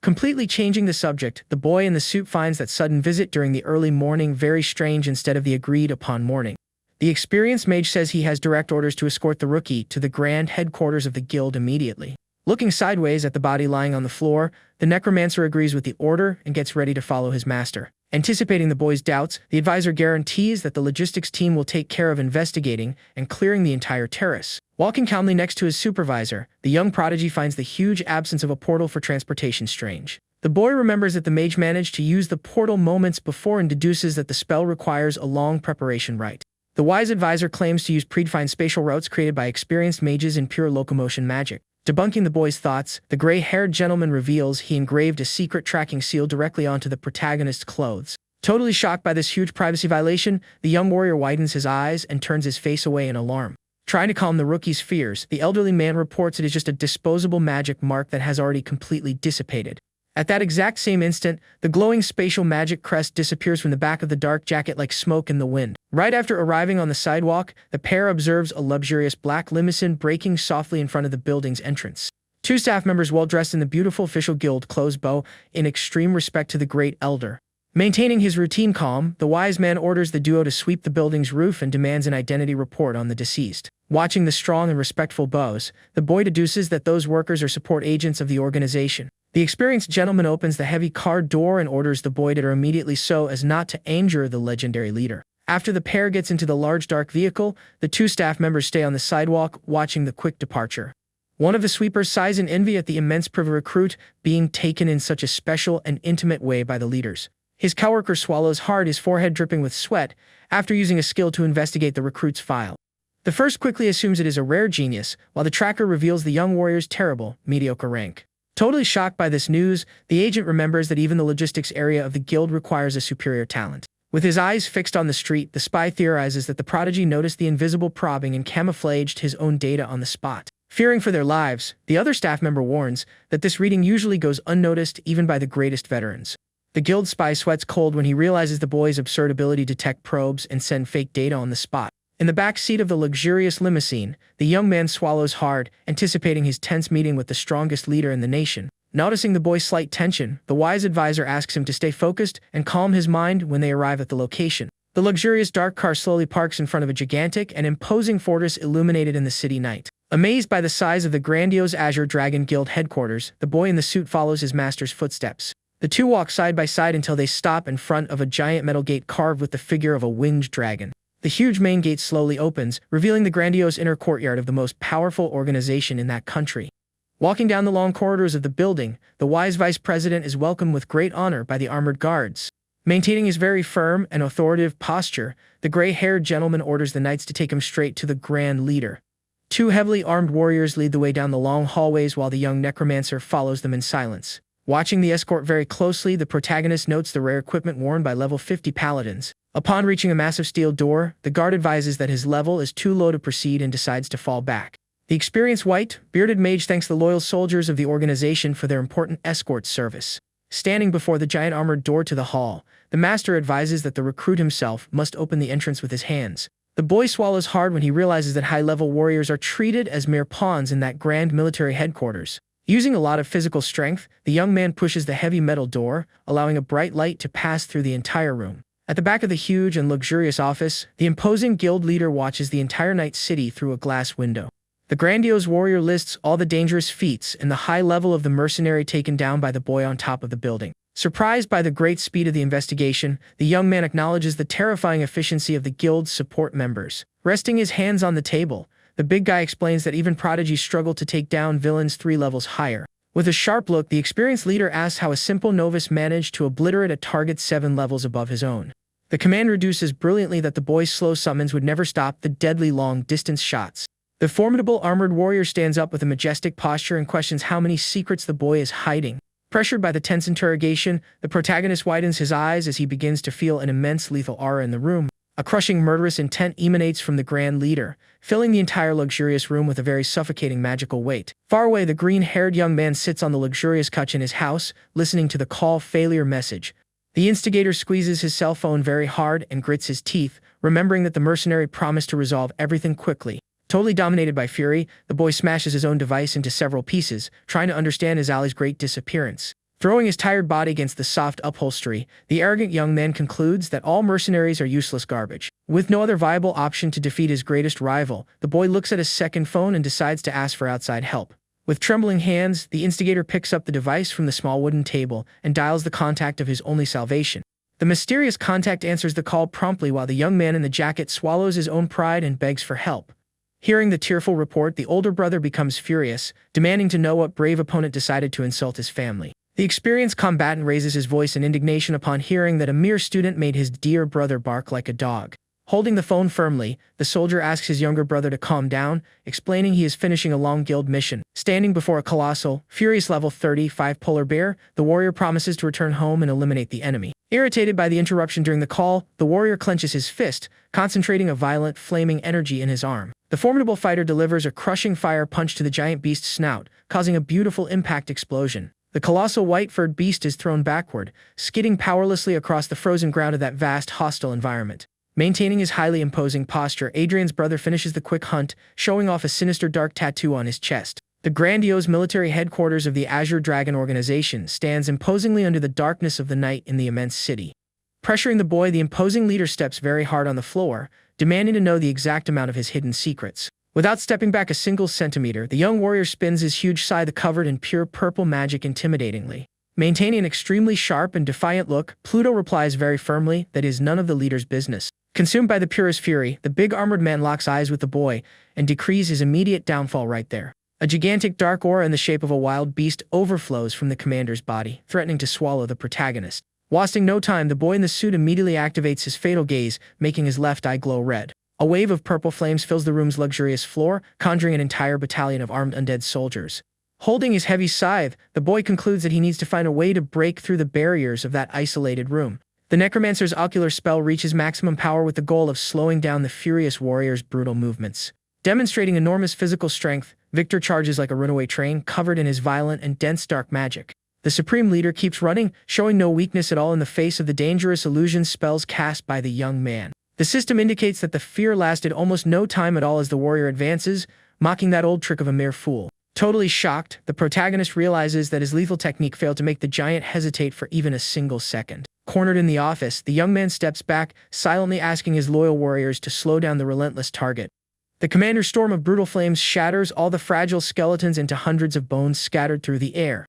Completely changing the subject, the boy in the suit finds that sudden visit during the early morning very strange instead of the agreed-upon morning. The experienced mage says he has direct orders to escort the rookie to the grand headquarters of the guild immediately. Looking sideways at the body lying on the floor, the necromancer agrees with the order and gets ready to follow his master. Anticipating the boy's doubts, the advisor guarantees that the logistics team will take care of investigating and clearing the entire terrace. Walking calmly next to his supervisor, the young prodigy finds the huge absence of a portal for transportation strange. The boy remembers that the mage managed to use the portal moments before and deduces that the spell requires a long preparation rite. The wise advisor claims to use predefined spatial routes created by experienced mages in pure locomotion magic. Debunking the boy's thoughts, the gray-haired gentleman reveals he engraved a secret tracking seal directly onto the protagonist's clothes. Totally shocked by this huge privacy violation, the young warrior widens his eyes and turns his face away in alarm. Trying to calm the rookie's fears, the elderly man reports it is just a disposable magic mark that has already completely dissipated. At that exact same instant, the glowing spatial magic crest disappears from the back of the dark jacket like smoke in the wind. Right after arriving on the sidewalk, the pair observes a luxurious black limousine braking softly in front of the building's entrance. 2 staff members well dressed in the beautiful official guild clothes bow in extreme respect to the great elder. Maintaining his routine calm, the wise man orders the duo to sweep the building's roof and demands an identity report on the deceased. Watching the strong and respectful bows, the boy deduces that those workers are support agents of the organization. The experienced gentleman opens the heavy car door and orders the boy to enter immediately so as not to injure the legendary leader. After the pair gets into the large dark vehicle, the 2 staff members stay on the sidewalk, watching the quick departure. One of the sweepers sighs in envy at the immense privileged recruit being taken in such a special and intimate way by the leaders. His coworker swallows hard, his forehead dripping with sweat, after using a skill to investigate the recruit's file. The first quickly assumes it is a rare genius, while the tracker reveals the young warrior's terrible, mediocre rank. Totally shocked by this news, the agent remembers that even the logistics area of the guild requires a superior talent. With his eyes fixed on the street, the spy theorizes that the prodigy noticed the invisible probing and camouflaged his own data on the spot. Fearing for their lives, the other staff member warns that this reading usually goes unnoticed even by the greatest veterans. The guild spy sweats cold when he realizes the boy's absurd ability to detect probes and send fake data on the spot. In the back seat of the luxurious limousine, the young man swallows hard, anticipating his tense meeting with the strongest leader in the nation. Noticing the boy's slight tension, the wise advisor asks him to stay focused and calm his mind when they arrive at the location. The luxurious dark car slowly parks in front of a gigantic and imposing fortress illuminated in the city night. Amazed by the size of the grandiose Azure Dragon Guild headquarters, the boy in the suit follows his master's footsteps. The two walk side by side until they stop in front of a giant metal gate carved with the figure of a winged dragon. The huge main gate slowly opens, revealing the grandiose inner courtyard of the most powerful organization in that country. Walking down the long corridors of the building, the wise vice president is welcomed with great honor by the armored guards. Maintaining his very firm and authoritative posture, the gray-haired gentleman orders the knights to take him straight to the grand leader. Two heavily armed warriors lead the way down the long hallways while the young necromancer follows them in silence. Watching the escort very closely, the protagonist notes the rare equipment worn by level 50 paladins. Upon reaching a massive steel door, the guard advises that his level is too low to proceed and decides to fall back. The experienced white, bearded mage thanks the loyal soldiers of the organization for their important escort service. Standing before the giant armored door to the hall, the master advises that the recruit himself must open the entrance with his hands. The boy swallows hard when he realizes that high-level warriors are treated as mere pawns in that grand military headquarters. Using a lot of physical strength, the young man pushes the heavy metal door, allowing a bright light to pass through the entire room. At the back of the huge and luxurious office, the imposing guild leader watches the entire night city through a glass window. The grandiose warrior lists all the dangerous feats and the high level of the mercenary taken down by the boy on top of the building. Surprised by the great speed of the investigation, the young man acknowledges the terrifying efficiency of the guild's support members. Resting his hands on the table, the big guy explains that even prodigies struggle to take down villains 3 levels higher. With a sharp look, the experienced leader asks how a simple novice managed to obliterate a target 7 levels above his own. The command reduces brilliantly that the boy's slow summons would never stop the deadly long-distance shots. The formidable armored warrior stands up with a majestic posture and questions how many secrets the boy is hiding. Pressured by the tense interrogation, the protagonist widens his eyes as he begins to feel an immense lethal aura in the room. A crushing murderous intent emanates from the grand leader, filling the entire luxurious room with a very suffocating magical weight. Far away, the green-haired young man sits on the luxurious couch in his house, listening to the call failure message. The instigator squeezes his cell phone very hard and grits his teeth, remembering that the mercenary promised to resolve everything quickly. Totally dominated by fury, the boy smashes his own device into several pieces, trying to understand his ally's great disappearance. Throwing his tired body against the soft upholstery, the arrogant young man concludes that all mercenaries are useless garbage. With no other viable option to defeat his greatest rival, the boy looks at his second phone and decides to ask for outside help. With trembling hands, the instigator picks up the device from the small wooden table and dials the contact of his only salvation. The mysterious contact answers the call promptly while the young man in the jacket swallows his own pride and begs for help. Hearing the tearful report, the older brother becomes furious, demanding to know what brave opponent decided to insult his family. The experienced combatant raises his voice in indignation upon hearing that a mere student made his dear brother bark like a dog. Holding the phone firmly, the soldier asks his younger brother to calm down, explaining he is finishing a long guild mission. Standing before a colossal, furious level 35 polar bear, the warrior promises to return home and eliminate the enemy. Irritated by the interruption during the call, the warrior clenches his fist, concentrating a violent, flaming energy in his arm. The formidable fighter delivers a crushing fire punch to the giant beast's snout, causing a beautiful impact explosion. The colossal white-furred beast is thrown backward, skidding powerlessly across the frozen ground of that vast, hostile environment. Maintaining his highly imposing posture, Adrian's brother finishes the quick hunt, showing off a sinister dark tattoo on his chest. The grandiose military headquarters of the Azure Dragon organization stands imposingly under the darkness of the night in the immense city. Pressuring the boy, the imposing leader steps very hard on the floor, demanding to know the exact amount of his hidden secrets. Without stepping back a single centimeter, the young warrior spins his huge scythe covered in pure purple magic intimidatingly. Maintaining an extremely sharp and defiant look, Pluto replies very firmly that it is none of the leader's business. Consumed by the purest fury, the big armored man locks eyes with the boy and decrees his immediate downfall right there. A gigantic dark aura in the shape of a wild beast overflows from the commander's body, threatening to swallow the protagonist. Wasting no time, the boy in the suit immediately activates his fatal gaze, making his left eye glow red. A wave of purple flames fills the room's luxurious floor, conjuring an entire battalion of armed undead soldiers. Holding his heavy scythe, the boy concludes that he needs to find a way to break through the barriers of that isolated room. The necromancer's ocular spell reaches maximum power with the goal of slowing down the furious warrior's brutal movements. Demonstrating enormous physical strength, Victor charges like a runaway train covered in his violent and dense dark magic. The supreme leader keeps running, showing no weakness at all in the face of the dangerous illusion spells cast by the young man. The system indicates that the fear lasted almost no time at all as the warrior advances, mocking that old trick of a mere fool. Totally shocked, the protagonist realizes that his lethal technique failed to make the giant hesitate for even a single second. Cornered in the office, the young man steps back, silently asking his loyal warriors to slow down the relentless target. The commander's storm of brutal flames shatters all the fragile skeletons into hundreds of bones scattered through the air.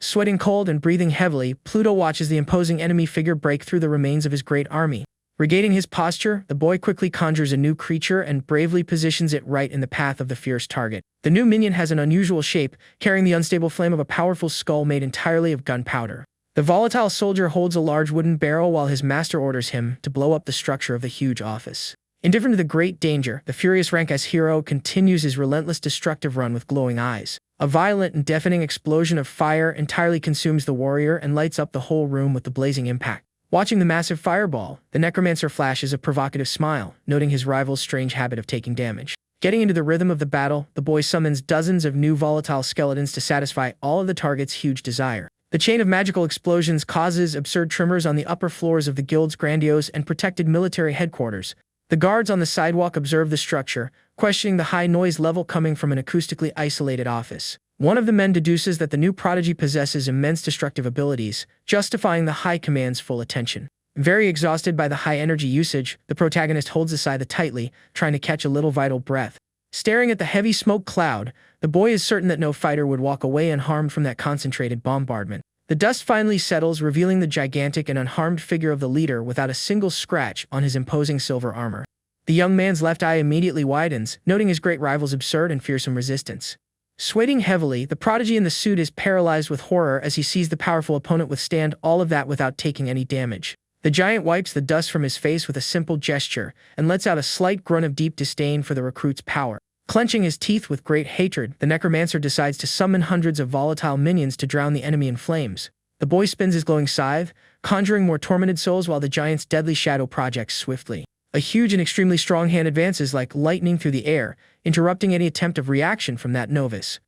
Sweating cold and breathing heavily, Pluto watches the imposing enemy figure break through the remains of his great army. Regaining his posture, the boy quickly conjures a new creature and bravely positions it right in the path of the fierce target. The new minion has an unusual shape, carrying the unstable flame of a powerful skull made entirely of gunpowder. The volatile soldier holds a large wooden barrel while his master orders him to blow up the structure of the huge office. Indifferent to the great danger, the furious rank as hero continues his relentless destructive run with glowing eyes. A violent and deafening explosion of fire entirely consumes the warrior and lights up the whole room with the blazing impact. Watching the massive fireball, the necromancer flashes a provocative smile, noting his rival's strange habit of taking damage. Getting into the rhythm of the battle, the boy summons dozens of new volatile skeletons to satisfy all of the target's huge desire. The chain of magical explosions causes absurd tremors on the upper floors of the guild's grandiose and protected military headquarters. The guards on the sidewalk observe the structure, questioning the high noise level coming from an acoustically isolated office. One of the men deduces that the new prodigy possesses immense destructive abilities, justifying the High Command's full attention. Very exhausted by the high energy usage, the protagonist holds the scythe tightly, trying to catch a little vital breath. Staring at the heavy smoke cloud, the boy is certain that no fighter would walk away unharmed from that concentrated bombardment. The dust finally settles, revealing the gigantic and unharmed figure of the leader without a single scratch on his imposing silver armor. The young man's left eye immediately widens, noting his great rival's absurd and fearsome resistance. Sweating heavily, the prodigy in the suit is paralyzed with horror as he sees the powerful opponent withstand all of that without taking any damage. The giant wipes the dust from his face with a simple gesture and lets out a slight grunt of deep disdain for the recruit's power. Clenching his teeth with great hatred, the necromancer decides to summon hundreds of volatile minions to drown the enemy in flames. The boy spins his glowing scythe, conjuring more tormented souls while the giant's deadly shadow projects swiftly. A huge and extremely strong hand advances like lightning through the air, interrupting any attempt of reaction from that novice.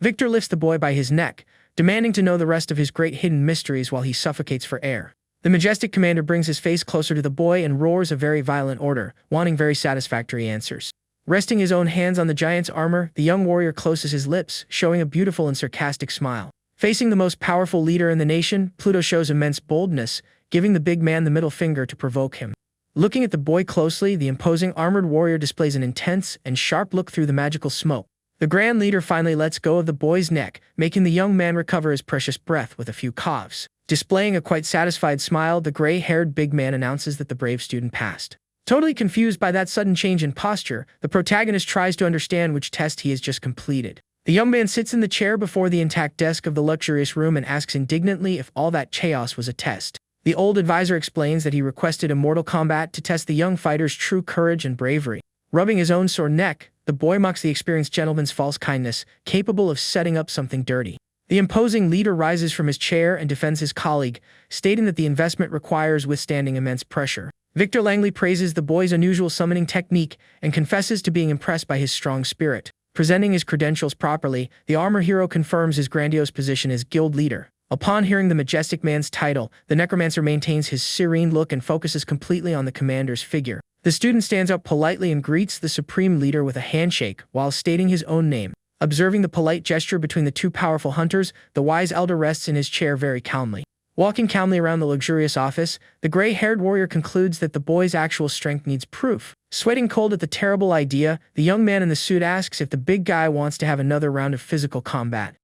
Victor lifts the boy by his neck, demanding to know the rest of his great hidden mysteries while he suffocates for air. The majestic commander brings his face closer to the boy and roars a very violent order, wanting very satisfactory answers. Resting his own hands on the giant's armor, the young warrior closes his lips, showing a beautiful and sarcastic smile. Facing the most powerful leader in the nation, Pluto shows immense boldness, giving the big man the middle finger to provoke him. Looking at the boy closely, the imposing armored warrior displays an intense and sharp look through the magical smoke. The grand leader finally lets go of the boy's neck, making the young man recover his precious breath with a few coughs. Displaying a quite satisfied smile, the gray-haired big man announces that the brave student passed. Totally confused by that sudden change in posture, the protagonist tries to understand which test he has just completed. The young man sits in the chair before the intact desk of the luxurious room and asks indignantly if all that chaos was a test. The old advisor explains that he requested a mortal combat to test the young fighter's true courage and bravery. Rubbing his own sore neck, the boy mocks the experienced gentleman's false kindness, capable of setting up something dirty. The imposing leader rises from his chair and defends his colleague, stating that the investment requires withstanding immense pressure. Victor Langley praises the boy's unusual summoning technique and confesses to being impressed by his strong spirit. Presenting his credentials properly, the armor hero confirms his grandiose position as guild leader. Upon hearing the majestic man's title, the necromancer maintains his serene look and focuses completely on the commander's figure. The student stands up politely and greets the supreme leader with a handshake while stating his own name. Observing the polite gesture between the two powerful hunters, the wise elder rests in his chair very calmly. Walking calmly around the luxurious office, the gray-haired warrior concludes that the boy's actual strength needs proof. Sweating cold at the terrible idea, the young man in the suit asks if the big guy wants to have another round of physical combat.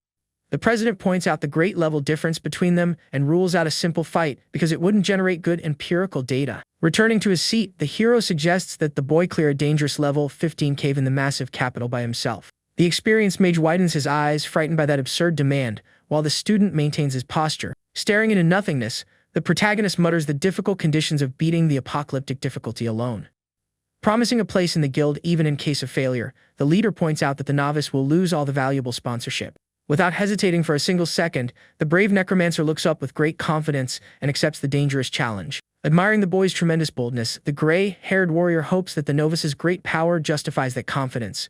The president points out the great level difference between them and rules out a simple fight because it wouldn't generate good empirical data. Returning to his seat, the hero suggests that the boy clear a dangerous level 15 cave in the massive capital by himself. The experienced mage widens his eyes, frightened by that absurd demand, while the student maintains his posture. Staring into nothingness, the protagonist mutters the difficult conditions of beating the apocalyptic difficulty alone. Promising a place in the guild even in case of failure, the leader points out that the novice will lose all the valuable sponsorship. Without hesitating for a single second, the brave necromancer looks up with great confidence and accepts the dangerous challenge. Admiring the boy's tremendous boldness, the gray-haired warrior hopes that the novice's great power justifies that confidence.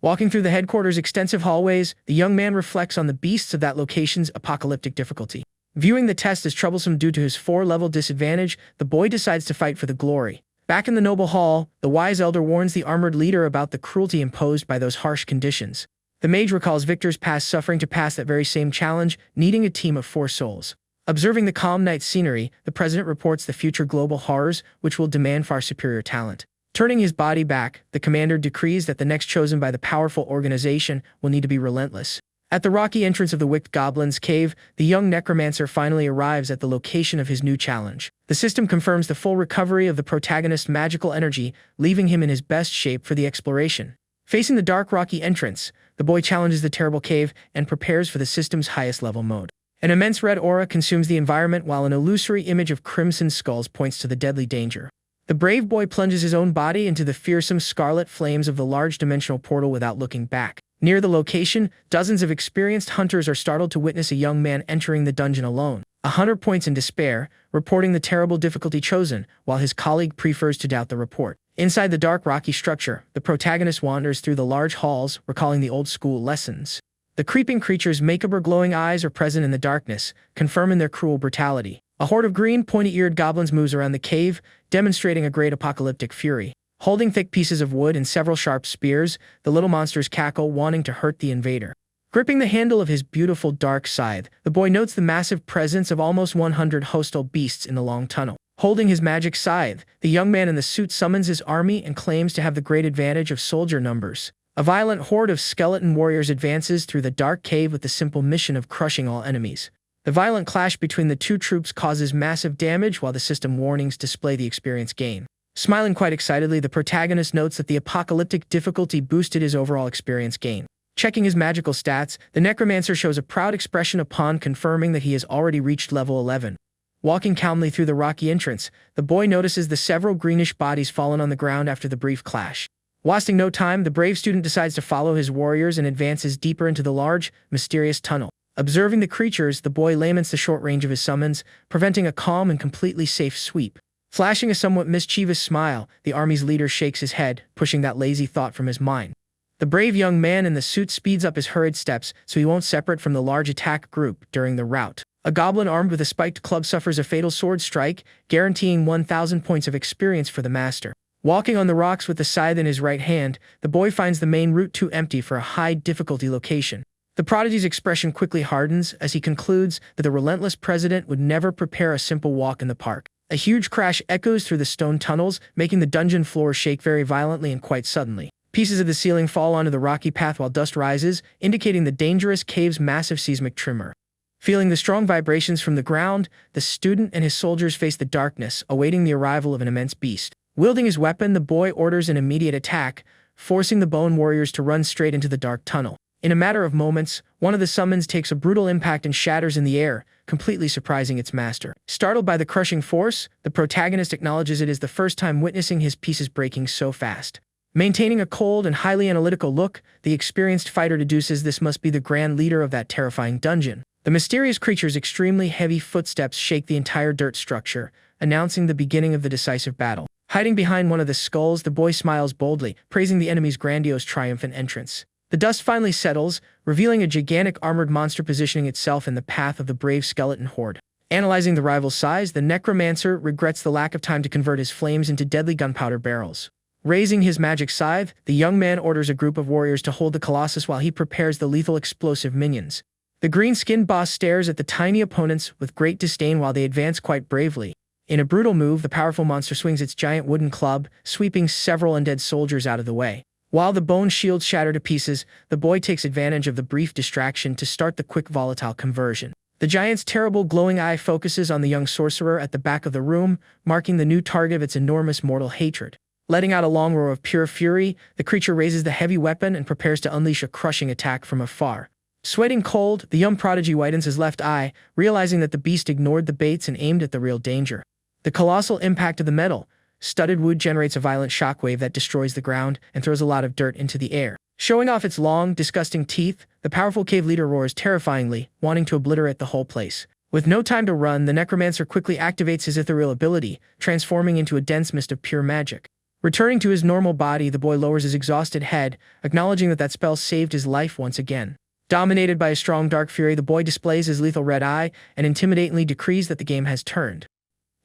Walking through the headquarters' extensive hallways, the young man reflects on the beasts of that location's apocalyptic difficulty. Viewing the test as troublesome due to his 4-level disadvantage, the boy decides to fight for the glory. Back in the noble hall, the wise elder warns the armored leader about the cruelty imposed by those harsh conditions. The mage recalls Victor's past suffering to pass that very same challenge, needing a team of 4 souls. Observing the calm night scenery, the president reports the future global horrors, which will demand far superior talent. Turning his body back, the commander decrees that the next chosen by the powerful organization will need to be relentless. At the rocky entrance of the Wicked Goblin's cave, the young necromancer finally arrives at the location of his new challenge. The system confirms the full recovery of the protagonist's magical energy, leaving him in his best shape for the exploration. Facing the dark rocky entrance, the boy challenges the terrible cave and prepares for the system's highest level mode. An immense red aura consumes the environment while an illusory image of crimson skulls points to the deadly danger. The brave boy plunges his own body into the fearsome scarlet flames of the large dimensional portal without looking back. Near the location, dozens of experienced hunters are startled to witness a young man entering the dungeon alone. A hunter points in despair, reporting the terrible difficulty chosen, while his colleague prefers to doubt the report. Inside the dark rocky structure, the protagonist wanders through the large halls, recalling the old-school lessons. The creeping creature's macabre glowing eyes are present in the darkness, confirming their cruel brutality. A horde of green, pointy-eared goblins moves around the cave, demonstrating a great apocalyptic fury. Holding thick pieces of wood and several sharp spears, the little monsters cackle, wanting to hurt the invader. Gripping the handle of his beautiful dark scythe, the boy notes the massive presence of almost 100 hostile beasts in the long tunnel. Holding his magic scythe, the young man in the suit summons his army and claims to have the great advantage of soldier numbers. A violent horde of skeleton warriors advances through the dark cave with the simple mission of crushing all enemies. The violent clash between the two troops causes massive damage while the system warnings display the experience gain. Smiling quite excitedly, the protagonist notes that the apocalyptic difficulty boosted his overall experience gain. Checking his magical stats, the necromancer shows a proud expression upon confirming that he has already reached level 11. Walking calmly through the rocky entrance, the boy notices the several greenish bodies fallen on the ground after the brief clash. Wasting no time, the brave student decides to follow his warriors and advances deeper into the large, mysterious tunnel. Observing the creatures, the boy laments the short range of his summons, preventing a calm and completely safe sweep. Flashing a somewhat mischievous smile, the army's leader shakes his head, pushing that lazy thought from his mind. The brave young man in the suit speeds up his hurried steps so he won't separate from the large attack group during the rout. A goblin armed with a spiked club suffers a fatal sword strike, guaranteeing 1,000 points of experience for the master. Walking on the rocks with the scythe in his right hand, the boy finds the main route too empty for a high-difficulty location. The prodigy's expression quickly hardens as he concludes that the relentless president would never prepare a simple walk in the park. A huge crash echoes through the stone tunnels, making the dungeon floor shake very violently and quite suddenly. Pieces of the ceiling fall onto the rocky path while dust rises, indicating the dangerous cave's massive seismic tremor. Feeling the strong vibrations from the ground, the student and his soldiers face the darkness, awaiting the arrival of an immense beast. Wielding his weapon, the boy orders an immediate attack, forcing the bone warriors to run straight into the dark tunnel. In a matter of moments, one of the summons takes a brutal impact and shatters in the air, completely surprising its master. Startled by the crushing force, the protagonist acknowledges it is the first time witnessing his pieces breaking so fast. Maintaining a cold and highly analytical look, the experienced fighter deduces this must be the grand leader of that terrifying dungeon. The mysterious creature's extremely heavy footsteps shake the entire dirt structure, announcing the beginning of the decisive battle. Hiding behind one of the skulls, the boy smiles boldly, praising the enemy's grandiose triumphant entrance. The dust finally settles, revealing a gigantic armored monster positioning itself in the path of the brave skeleton horde. Analyzing the rival's size, the necromancer regrets the lack of time to convert his flames into deadly gunpowder barrels. Raising his magic scythe, the young man orders a group of warriors to hold the colossus while he prepares the lethal explosive minions. The green-skinned boss stares at the tiny opponents with great disdain while they advance quite bravely. In a brutal move, the powerful monster swings its giant wooden club, sweeping several undead soldiers out of the way. While the bone shields shatter to pieces, the boy takes advantage of the brief distraction to start the quick volatile conversion. The giant's terrible glowing eye focuses on the young sorcerer at the back of the room, marking the new target of its enormous mortal hatred. Letting out a long roar of pure fury, the creature raises the heavy weapon and prepares to unleash a crushing attack from afar. Sweating cold, the young prodigy widens his left eye, realizing that the beast ignored the baits and aimed at the real danger. The colossal impact of the metal, studded wood generates a violent shockwave that destroys the ground and throws a lot of dirt into the air. Showing off its long, disgusting teeth, the powerful cave leader roars terrifyingly, wanting to obliterate the whole place. With no time to run, the necromancer quickly activates his ethereal ability, transforming into a dense mist of pure magic. Returning to his normal body, the boy lowers his exhausted head, acknowledging that spell saved his life once again. Dominated by a strong dark fury, the boy displays his lethal red eye and intimidatingly decrees that the game has turned.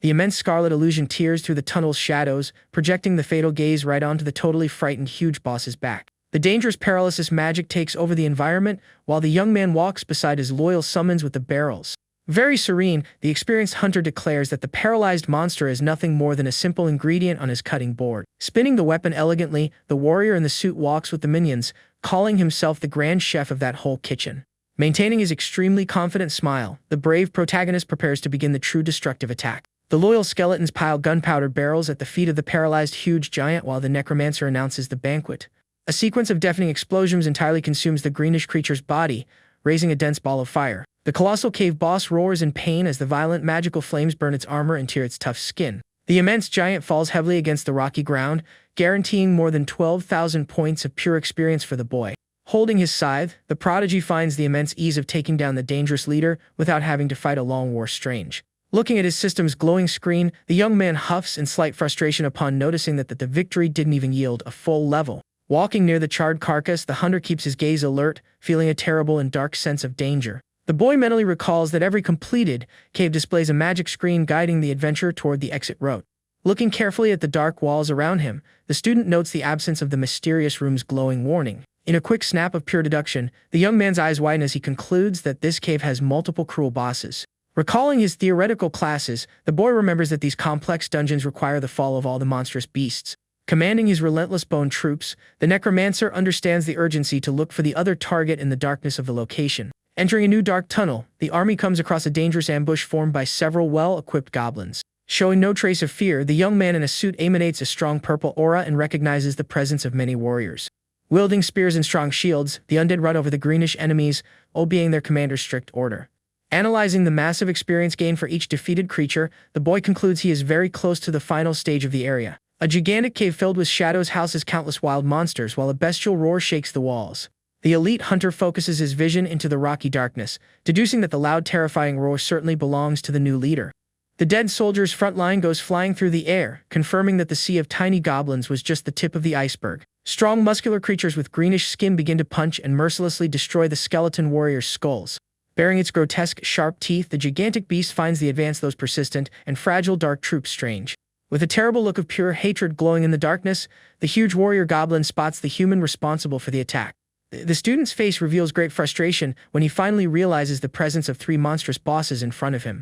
The immense scarlet illusion tears through the tunnel's shadows, projecting the fatal gaze right onto the totally frightened huge boss's back. The dangerous paralysis magic takes over the environment, while the young man walks beside his loyal summons with the barrels. Very serene, the experienced hunter declares that the paralyzed monster is nothing more than a simple ingredient on his cutting board. Spinning the weapon elegantly, the warrior in the suit walks with the minions, calling himself the grand chef of that whole kitchen. Maintaining his extremely confident smile, the brave protagonist prepares to begin the true destructive attack. The loyal skeletons pile gunpowder barrels at the feet of the paralyzed huge giant while the necromancer announces the banquet. A sequence of deafening explosions entirely consumes the greenish creature's body, raising a dense ball of fire. The colossal cave boss roars in pain as the violent magical flames burn its armor and tear its tough skin. The immense giant falls heavily against the rocky ground, guaranteeing more than 12,000 points of pure experience for the boy. Holding his scythe, the prodigy finds the immense ease of taking down the dangerous leader without having to fight a long war strange. Looking at his system's glowing screen, the young man huffs in slight frustration upon noticing that the victory didn't even yield a full level. Walking near the charred carcass, the hunter keeps his gaze alert, feeling a terrible and dark sense of danger. The boy mentally recalls that every completed cave displays a magic screen guiding the adventurer toward the exit route. Looking carefully at the dark walls around him, the student notes the absence of the mysterious room's glowing warning. In a quick snap of pure deduction, the young man's eyes widen as he concludes that this cave has multiple cruel bosses. Recalling his theoretical classes, the boy remembers that these complex dungeons require the fall of all the monstrous beasts. Commanding his relentless bone troops, the necromancer understands the urgency to look for the other target in the darkness of the location. Entering a new dark tunnel, the army comes across a dangerous ambush formed by several well-equipped goblins. Showing no trace of fear, the young man in a suit emanates a strong purple aura and recognizes the presence of many warriors. Wielding spears and strong shields, the undead run over the greenish enemies, obeying their commander's strict order. Analyzing the massive experience gained for each defeated creature, the boy concludes he is very close to the final stage of the area. A gigantic cave filled with shadows houses countless wild monsters while a bestial roar shakes the walls. The elite hunter focuses his vision into the rocky darkness, deducing that the loud, terrifying roar certainly belongs to the new leader. The dead soldier's front line goes flying through the air, confirming that the sea of tiny goblins was just the tip of the iceberg. Strong, muscular creatures with greenish skin begin to punch and mercilessly destroy the skeleton warrior's skulls. Bearing its grotesque, sharp teeth, the gigantic beast finds the advance those persistent and fragile dark troops strange. With a terrible look of pure hatred glowing in the darkness, the huge warrior goblin spots the human responsible for the attack. The student's face reveals great frustration when he finally realizes the presence of three monstrous bosses in front of him.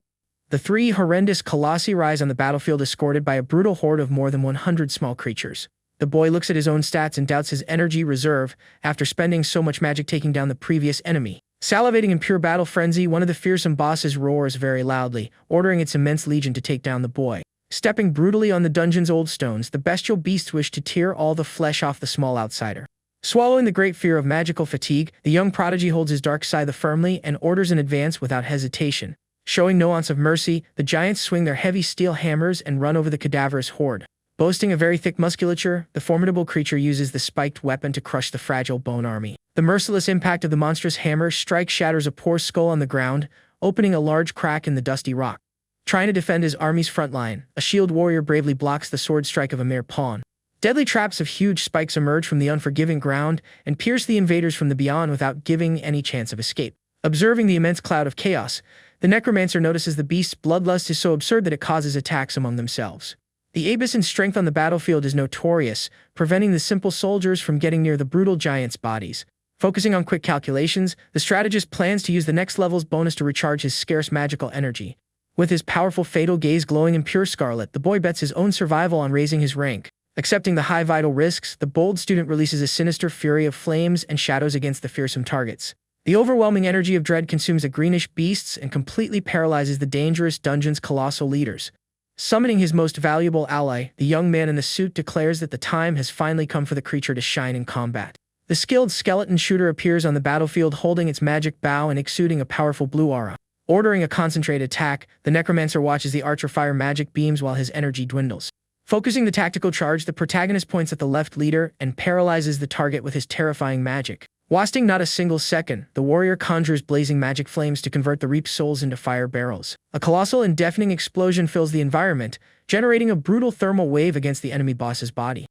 The three horrendous colossi rise on the battlefield escorted by a brutal horde of more than 100 small creatures. The boy looks at his own stats and doubts his energy reserve after spending so much magic taking down the previous enemy. Salivating in pure battle frenzy, one of the fearsome bosses roars very loudly, ordering its immense legion to take down the boy. Stepping brutally on the dungeon's old stones, the bestial beasts wish to tear all the flesh off the small outsider. Swallowing the great fear of magical fatigue, the young prodigy holds his dark scythe firmly and orders an advance without hesitation. Showing no ounce of mercy, the giants swing their heavy steel hammers and run over the cadaverous horde. Boasting a very thick musculature, the formidable creature uses the spiked weapon to crush the fragile bone army. The merciless impact of the monstrous hammer strike shatters a poor skull on the ground, opening a large crack in the dusty rock. Trying to defend his army's front line, a shield warrior bravely blocks the sword strike of a mere pawn. Deadly traps of huge spikes emerge from the unforgiving ground and pierce the invaders from the beyond without giving any chance of escape. Observing the immense cloud of chaos, the necromancer notices the beast's bloodlust is so absurd that it causes attacks among themselves. The abyss in strength on the battlefield is notorious, preventing the simple soldiers from getting near the brutal giants' bodies. Focusing on quick calculations, the strategist plans to use the next level's bonus to recharge his scarce magical energy. With his powerful fatal gaze glowing in pure scarlet, the boy bets his own survival on raising his rank. Accepting the high vital risks, the bold student releases a sinister fury of flames and shadows against the fearsome targets. The overwhelming energy of dread consumes the greenish beasts and completely paralyzes the dangerous dungeon's colossal leaders. Summoning his most valuable ally, the young man in the suit declares that the time has finally come for the creature to shine in combat. The skilled skeleton shooter appears on the battlefield holding its magic bow and exuding a powerful blue aura. Ordering a concentrated attack, the necromancer watches the archer fire magic beams while his energy dwindles. Focusing the tactical charge, the protagonist points at the left leader and paralyzes the target with his terrifying magic. Wasting not a single second, the warrior conjures blazing magic flames to convert the reaped souls into fire barrels. A colossal and deafening explosion fills the environment, generating a brutal thermal wave against the enemy boss's body.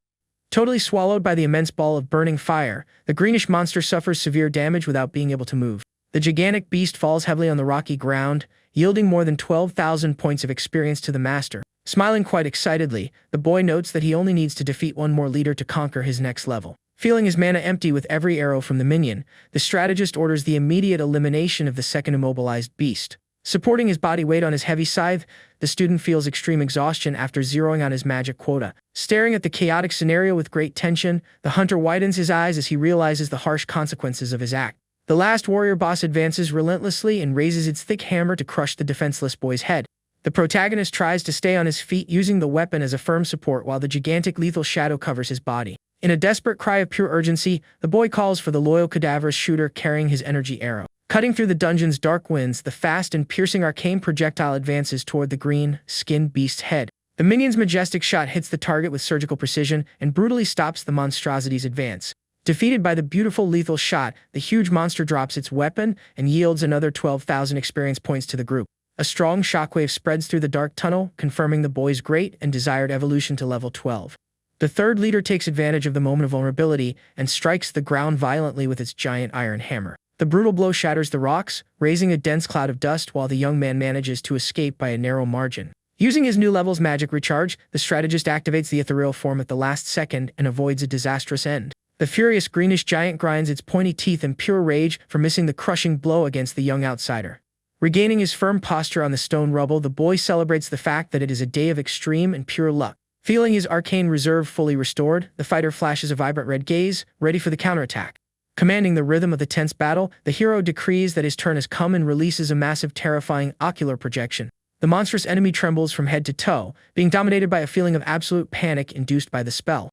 Totally swallowed by the immense ball of burning fire, the greenish monster suffers severe damage without being able to move. The gigantic beast falls heavily on the rocky ground, yielding more than 12,000 points of experience to the master. Smiling quite excitedly, the boy notes that he only needs to defeat one more leader to conquer his next level. Feeling his mana empty with every arrow from the minion, the strategist orders the immediate elimination of the second immobilized beast. Supporting his body weight on his heavy scythe, the student feels extreme exhaustion after zeroing on his magic quota. Staring at the chaotic scenario with great tension, the hunter widens his eyes as he realizes the harsh consequences of his act. The last warrior boss advances relentlessly and raises its thick hammer to crush the defenseless boy's head. The protagonist tries to stay on his feet using the weapon as a firm support while the gigantic lethal shadow covers his body. In a desperate cry of pure urgency, the boy calls for the loyal cadaverous shooter carrying his energy arrow. Cutting through the dungeon's dark winds, the fast and piercing arcane projectile advances toward the green-skinned beast's head. The minion's majestic shot hits the target with surgical precision and brutally stops the monstrosity's advance. Defeated by the beautiful lethal shot, the huge monster drops its weapon and yields another 12,000 experience points to the group. A strong shockwave spreads through the dark tunnel, confirming the boy's great and desired evolution to level 12. The third leader takes advantage of the moment of vulnerability and strikes the ground violently with its giant iron hammer. The brutal blow shatters the rocks, raising a dense cloud of dust while the young man manages to escape by a narrow margin. Using his new level's magic recharge, the strategist activates the ethereal form at the last second and avoids a disastrous end. The furious greenish giant grinds its pointy teeth in pure rage for missing the crushing blow against the young outsider. Regaining his firm posture on the stone rubble, the boy celebrates the fact that it is a day of extreme and pure luck. Feeling his arcane reserve fully restored, the fighter flashes a vibrant red gaze, ready for the counterattack. Commanding the rhythm of the tense battle, the hero decrees that his turn has come and releases a massive, terrifying ocular projection. The monstrous enemy trembles from head to toe, being dominated by a feeling of absolute panic induced by the spell.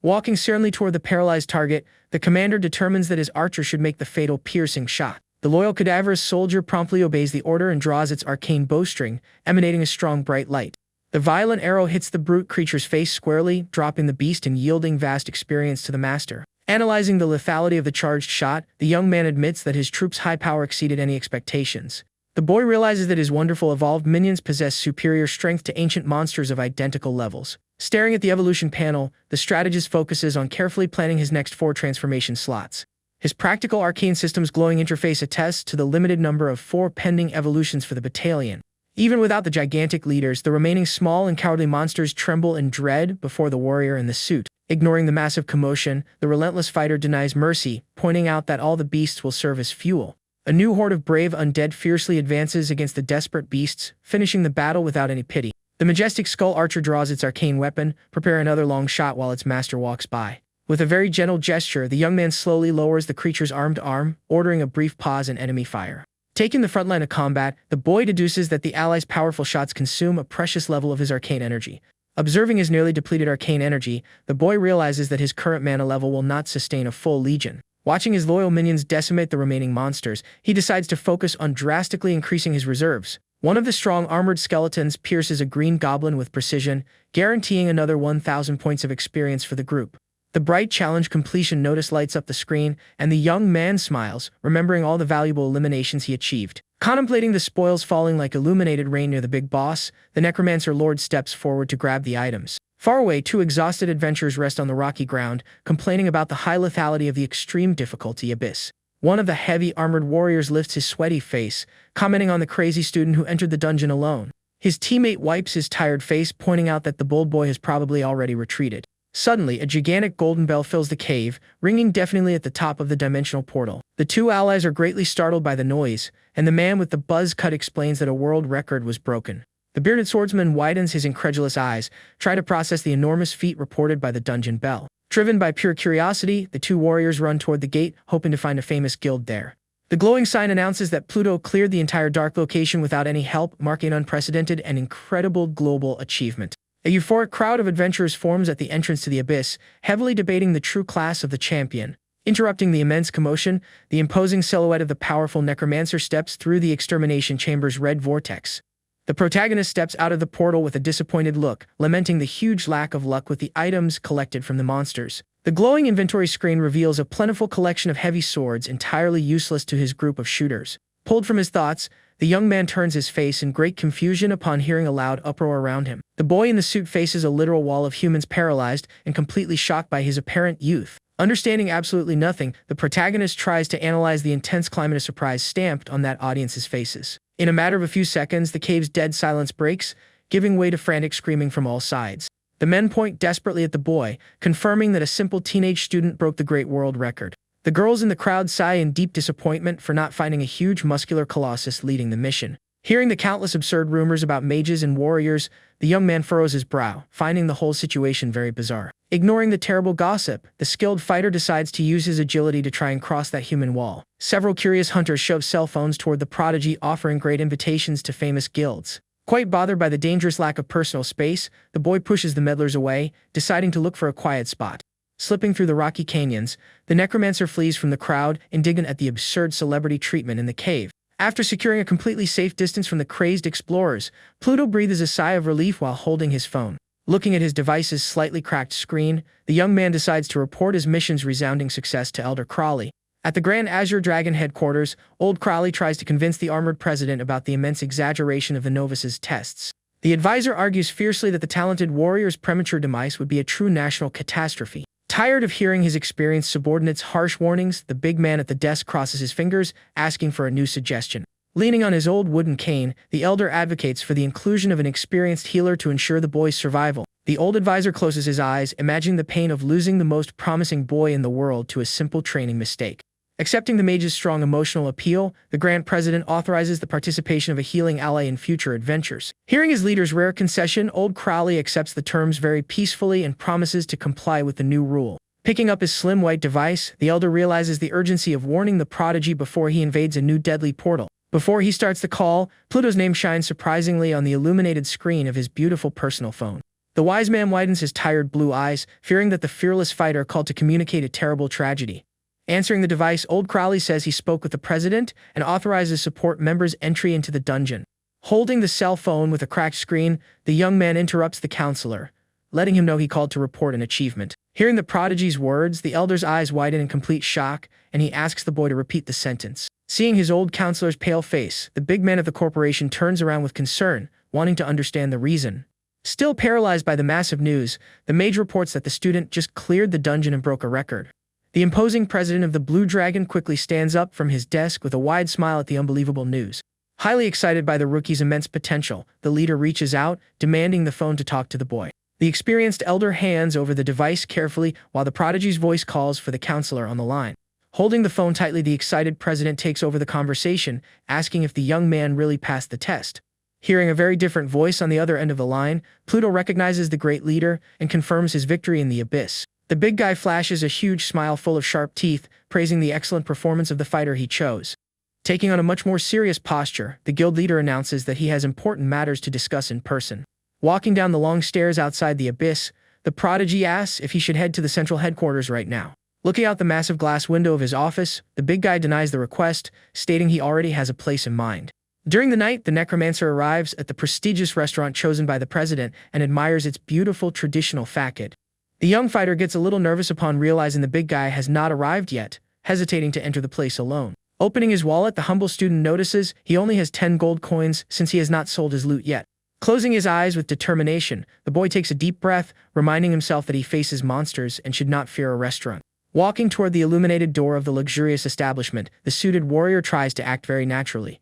Walking serenely toward the paralyzed target, the commander determines that his archer should make the fatal piercing shot. The loyal cadaverous soldier promptly obeys the order and draws its arcane bowstring, emanating a strong bright light. The violent arrow hits the brute creature's face squarely, dropping the beast and yielding vast experience to the master. Analyzing the lethality of the charged shot, the young man admits that his troops' high power exceeded any expectations. The boy realizes that his wonderful evolved minions possess superior strength to ancient monsters of identical levels. Staring at the evolution panel, the strategist focuses on carefully planning his next 4 transformation slots. His practical arcane system's glowing interface attests to the limited number of 4 pending evolutions for the battalion. Even without the gigantic leaders, the remaining small and cowardly monsters tremble in dread before the warrior in the suit. Ignoring the massive commotion, the relentless fighter denies mercy, pointing out that all the beasts will serve as fuel. A new horde of brave undead fiercely advances against the desperate beasts, finishing the battle without any pity. The majestic skull archer draws its arcane weapon, preparing another long shot while its master walks by. With a very gentle gesture, the young man slowly lowers the creature's armed arm, ordering a brief pause in enemy fire. Taking the front line of combat, the boy deduces that the allies' powerful shots consume a precious level of his arcane energy. Observing his nearly depleted arcane energy, the boy realizes that his current mana level will not sustain a full legion. Watching his loyal minions decimate the remaining monsters, he decides to focus on drastically increasing his reserves. One of the strong armored skeletons pierces a green goblin with precision, guaranteeing another 1,000 points of experience for the group. The bright challenge completion notice lights up the screen, and the young man smiles, remembering all the valuable eliminations he achieved. Contemplating the spoils falling like illuminated rain near the big boss, the necromancer lord steps forward to grab the items. Far away, 2 exhausted adventurers rest on the rocky ground, complaining about the high lethality of the extreme difficulty abyss. One of the heavy armored warriors lifts his sweaty face, commenting on the crazy student who entered the dungeon alone. His teammate wipes his tired face, pointing out that the bold boy has probably already retreated. Suddenly, a gigantic golden bell fills the cave, ringing deafeningly at the top of the dimensional portal. The 2 allies are greatly startled by the noise, and the man with the buzz cut explains that a world record was broken. The bearded swordsman widens his incredulous eyes, trying to process the enormous feat reported by the dungeon bell. Driven by pure curiosity, the 2 warriors run toward the gate, hoping to find a famous guild there. The glowing sign announces that Pluto cleared the entire dark location without any help, marking an unprecedented and incredible global achievement. A euphoric crowd of adventurers forms at the entrance to the abyss, heavily debating the true class of the champion. Interrupting the immense commotion, the imposing silhouette of the powerful necromancer steps through the extermination chamber's red vortex. The protagonist steps out of the portal with a disappointed look, lamenting the huge lack of luck with the items collected from the monsters. The glowing inventory screen reveals a plentiful collection of heavy swords entirely useless to his group of shooters. Pulled from his thoughts, the young man turns his face in great confusion upon hearing a loud uproar around him. The boy in the suit faces a literal wall of humans, paralyzed and completely shocked by his apparent youth. Understanding absolutely nothing, the protagonist tries to analyze the intense climate of surprise stamped on that audience's faces. In a matter of a few seconds, the cave's dead silence breaks, giving way to frantic screaming from all sides. The men point desperately at the boy, confirming that a simple teenage student broke the great world record. The girls in the crowd sigh in deep disappointment for not finding a huge muscular colossus leading the mission. Hearing the countless absurd rumors about mages and warriors, the young man furrows his brow, finding the whole situation very bizarre. Ignoring the terrible gossip, the skilled fighter decides to use his agility to try and cross that human wall. Several curious hunters shove cell phones toward the prodigy, offering great invitations to famous guilds. Quite bothered by the dangerous lack of personal space, the boy pushes the meddlers away, deciding to look for a quiet spot. Slipping through the rocky canyons, the necromancer flees from the crowd, indignant at the absurd celebrity treatment in the cave. After securing a completely safe distance from the crazed explorers, Pluto breathes a sigh of relief while holding his phone. Looking at his device's slightly cracked screen, the young man decides to report his mission's resounding success to Elder Crawley. At the Grand Azure Dragon headquarters, Old Crawley tries to convince the armored president about the immense exaggeration of the novice's tests. The advisor argues fiercely that the talented warrior's premature demise would be a true national catastrophe. Tired of hearing his experienced subordinates' harsh warnings, the big man at the desk crosses his fingers, asking for a new suggestion. Leaning on his old wooden cane, the elder advocates for the inclusion of an experienced healer to ensure the boy's survival. The old advisor closes his eyes, imagining the pain of losing the most promising boy in the world to a simple training mistake. Accepting the mage's strong emotional appeal, the Grand President authorizes the participation of a healing ally in future adventures. Hearing his leader's rare concession, Old Crowley accepts the terms very peacefully and promises to comply with the new rule. Picking up his slim white device, the elder realizes the urgency of warning the prodigy before he invades a new deadly portal. Before he starts the call, Pluto's name shines surprisingly on the illuminated screen of his beautiful personal phone. The wise man widens his tired blue eyes, fearing that the fearless fighter called to communicate a terrible tragedy. Answering the device, Old Crowley says he spoke with the president and authorizes support members' entry into the dungeon. Holding the cell phone with a cracked screen, the young man interrupts the counselor, letting him know he called to report an achievement. Hearing the prodigy's words, the elder's eyes widen in complete shock, and he asks the boy to repeat the sentence. Seeing his old counselor's pale face, the big man of the corporation turns around with concern, wanting to understand the reason. Still paralyzed by the massive news, the mage reports that the student just cleared the dungeon and broke a record. The imposing president of the Blue Dragon quickly stands up from his desk with a wide smile at the unbelievable news. Highly excited by the rookie's immense potential, the leader reaches out, demanding the phone to talk to the boy. The experienced elder hands over the device carefully while the prodigy's voice calls for the counselor on the line. Holding the phone tightly, the excited president takes over the conversation, asking if the young man really passed the test. Hearing a very different voice on the other end of the line, Pluto recognizes the great leader and confirms his victory in the abyss. The big guy flashes a huge smile full of sharp teeth, praising the excellent performance of the fighter he chose. Taking on a much more serious posture, the guild leader announces that he has important matters to discuss in person. Walking down the long stairs outside the abyss, the prodigy asks if he should head to the central headquarters right now. Looking out the massive glass window of his office, the big guy denies the request, stating he already has a place in mind. During the night, the necromancer arrives at the prestigious restaurant chosen by the president and admires its beautiful traditional facade. The young fighter gets a little nervous upon realizing the big guy has not arrived yet, hesitating to enter the place alone. Opening his wallet, the humble student notices he only has 10 gold coins since he has not sold his loot yet. Closing his eyes with determination, the boy takes a deep breath, reminding himself that he faces monsters and should not fear a restaurant. Walking toward the illuminated door of the luxurious establishment, the suited warrior tries to act very naturally.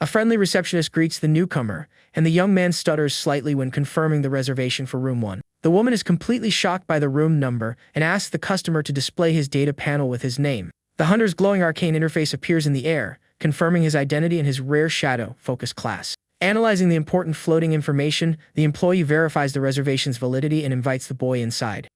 A friendly receptionist greets the newcomer, and the young man stutters slightly when confirming the reservation for room 1. The woman is completely shocked by the room number and asks the customer to display his data panel with his name. The hunter's glowing arcane interface appears in the air, confirming his identity and his rare shadow focus class. Analyzing the important floating information, the employee verifies the reservation's validity and invites the boy inside.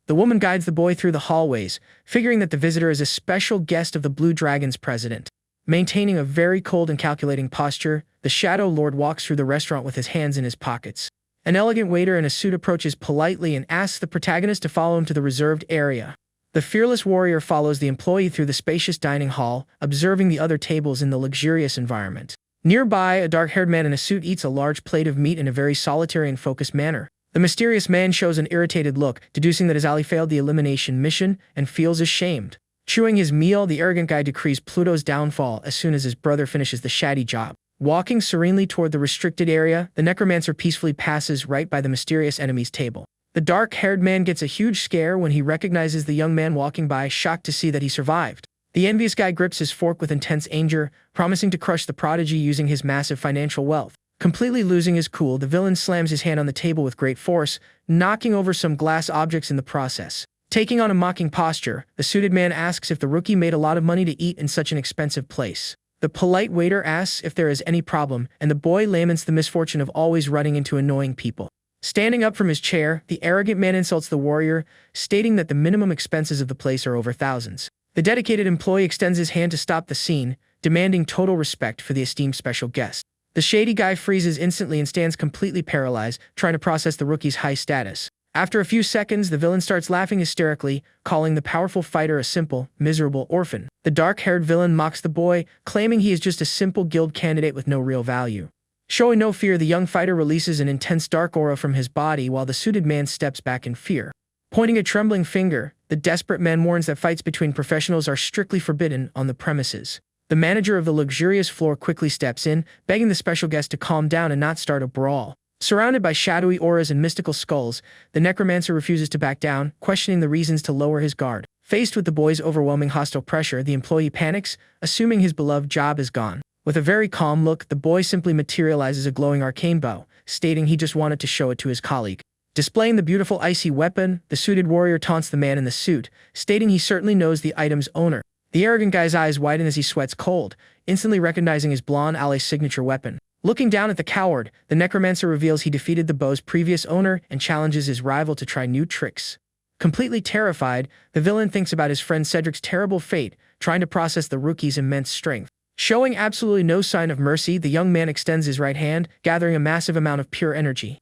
The woman guides the boy through the hallways, figuring that the visitor is a special guest of the Blue Dragon's president. Maintaining a very cold and calculating posture, the Shadow Lord walks through the restaurant with his hands in his pockets. An elegant waiter in a suit approaches politely and asks the protagonist to follow him to the reserved area. The fearless warrior follows the employee through the spacious dining hall, observing the other tables in the luxurious environment. Nearby, a dark-haired man in a suit eats a large plate of meat in a very solitary and focused manner. The mysterious man shows an irritated look, deducing that his ally failed the elimination mission and feels ashamed. Chewing his meal, the arrogant guy decrees Pluto's downfall as soon as his brother finishes the shady job. Walking serenely toward the restricted area, the necromancer peacefully passes right by the mysterious enemy's table. The dark-haired man gets a huge scare when he recognizes the young man walking by, shocked to see that he survived. The envious guy grips his fork with intense anger, promising to crush the prodigy using his massive financial wealth. Completely losing his cool, the villain slams his hand on the table with great force, knocking over some glass objects in the process. Taking on a mocking posture, the suited man asks if the rookie made a lot of money to eat in such an expensive place. The polite waiter asks if there is any problem, and the boy laments the misfortune of always running into annoying people. Standing up from his chair, the arrogant man insults the warrior, stating that the minimum expenses of the place are over thousands. The dedicated employee extends his hand to stop the scene, demanding total respect for the esteemed special guest. The shady guy freezes instantly and stands completely paralyzed, trying to process the rookie's high status. After a few seconds, the villain starts laughing hysterically, calling the powerful fighter a simple, miserable orphan. The dark-haired villain mocks the boy, claiming he is just a simple guild candidate with no real value. Showing no fear, the young fighter releases an intense dark aura from his body while the suited man steps back in fear. Pointing a trembling finger, the desperate man warns that fights between professionals are strictly forbidden on the premises. The manager of the luxurious floor quickly steps in, begging the special guest to calm down and not start a brawl. Surrounded by shadowy auras and mystical skulls, the necromancer refuses to back down, questioning the reasons to lower his guard. Faced with the boy's overwhelming hostile pressure, the employee panics, assuming his beloved job is gone. With a very calm look, the boy simply materializes a glowing arcane bow, stating he just wanted to show it to his colleague. Displaying the beautiful icy weapon, the suited warrior taunts the man in the suit, stating he certainly knows the item's owner. The arrogant guy's eyes widen as he sweats cold, instantly recognizing his blonde ally's signature weapon. Looking down at the coward, the necromancer reveals he defeated the bow's previous owner and challenges his rival to try new tricks. Completely terrified, the villain thinks about his friend Cedric's terrible fate, trying to process the rookie's immense strength. Showing absolutely no sign of mercy, the young man extends his right hand, gathering a massive amount of pure energy.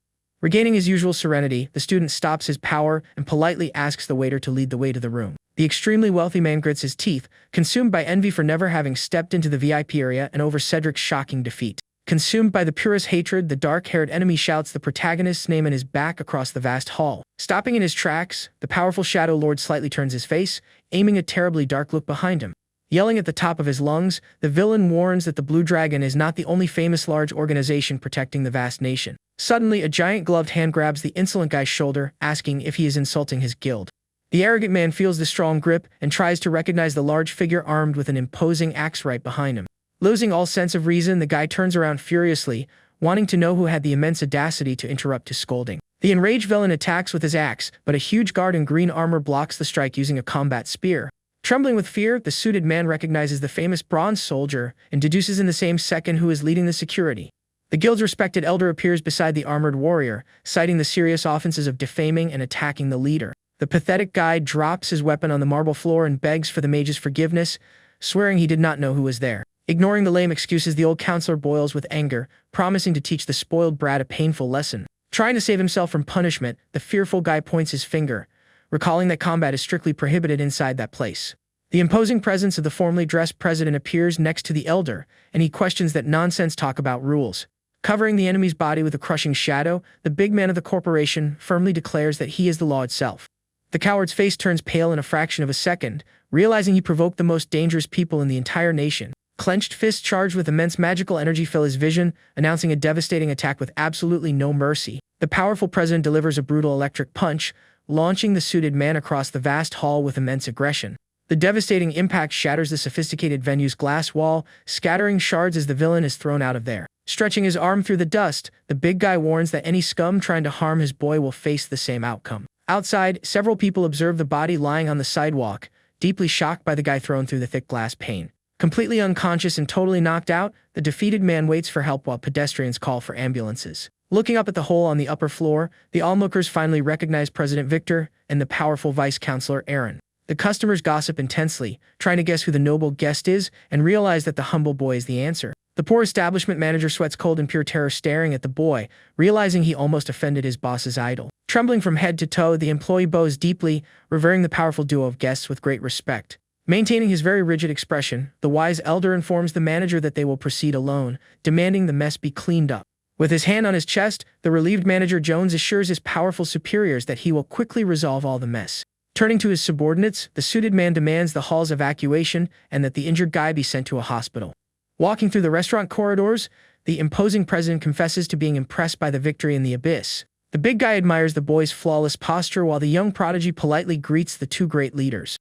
Regaining his usual serenity, the student stops his power and politely asks the waiter to lead the way to the room. The extremely wealthy man grits his teeth, consumed by envy for never having stepped into the VIP area and over Cedric's shocking defeat. Consumed by the purest hatred, the dark-haired enemy shouts the protagonist's name in his back across the vast hall. Stopping in his tracks, the powerful Shadow Lord slightly turns his face, aiming a terribly dark look behind him. Yelling at the top of his lungs, the villain warns that the Blue Dragon is not the only famous large organization protecting the vast nation. Suddenly, a giant gloved hand grabs the insolent guy's shoulder, asking if he is insulting his guild. The arrogant man feels the strong grip and tries to recognize the large figure armed with an imposing axe right behind him. Losing all sense of reason, the guy turns around furiously, wanting to know who had the immense audacity to interrupt his scolding. The enraged villain attacks with his axe, but a huge guard in green armor blocks the strike using a combat spear. Trembling with fear, the suited man recognizes the famous bronze soldier and deduces in the same second who is leading the security. The guild's respected elder appears beside the armored warrior, citing the serious offenses of defaming and attacking the leader. The pathetic guy drops his weapon on the marble floor and begs for the mage's forgiveness, swearing he did not know who was there. Ignoring the lame excuses, the old counselor boils with anger, promising to teach the spoiled brat a painful lesson. Trying to save himself from punishment, the fearful guy points his finger, recalling that combat is strictly prohibited inside that place. The imposing presence of the formally dressed president appears next to the elder, and he questions that nonsense talk about rules. Covering the enemy's body with a crushing shadow, the big man of the corporation firmly declares that he is the law itself. The coward's face turns pale in a fraction of a second, realizing he provoked the most dangerous people in the entire nation. Clenched fists charged with immense magical energy fill his vision, announcing a devastating attack with absolutely no mercy. The powerful president delivers a brutal electric punch, launching the suited man across the vast hall with immense aggression. The devastating impact shatters the sophisticated venue's glass wall, scattering shards as the villain is thrown out of there. Stretching his arm through the dust, the big guy warns that any scum trying to harm his boy will face the same outcome. Outside, several people observe the body lying on the sidewalk, deeply shocked by the guy thrown through the thick glass pane. Completely unconscious and totally knocked out, the defeated man waits for help while pedestrians call for ambulances. Looking up at the hole on the upper floor, the onlookers finally recognize President Victor and the powerful Vice Chancellor Aaron. The customers gossip intensely, trying to guess who the noble guest is, and realize that the humble boy is the answer. The poor establishment manager sweats cold in pure terror, staring at the boy, realizing he almost offended his boss's idol. Trembling from head to toe, the employee bows deeply, revering the powerful duo of guests with great respect. Maintaining his very rigid expression, the wise elder informs the manager that they will proceed alone, demanding the mess be cleaned up. With his hand on his chest, the relieved manager Jones assures his powerful superiors that he will quickly resolve all the mess. Turning to his subordinates, the suited man demands the hall's evacuation and that the injured guy be sent to a hospital. Walking through the restaurant corridors, the imposing president confesses to being impressed by the victory in the abyss. The big guy admires the boy's flawless posture while the young prodigy politely greets the two great leaders.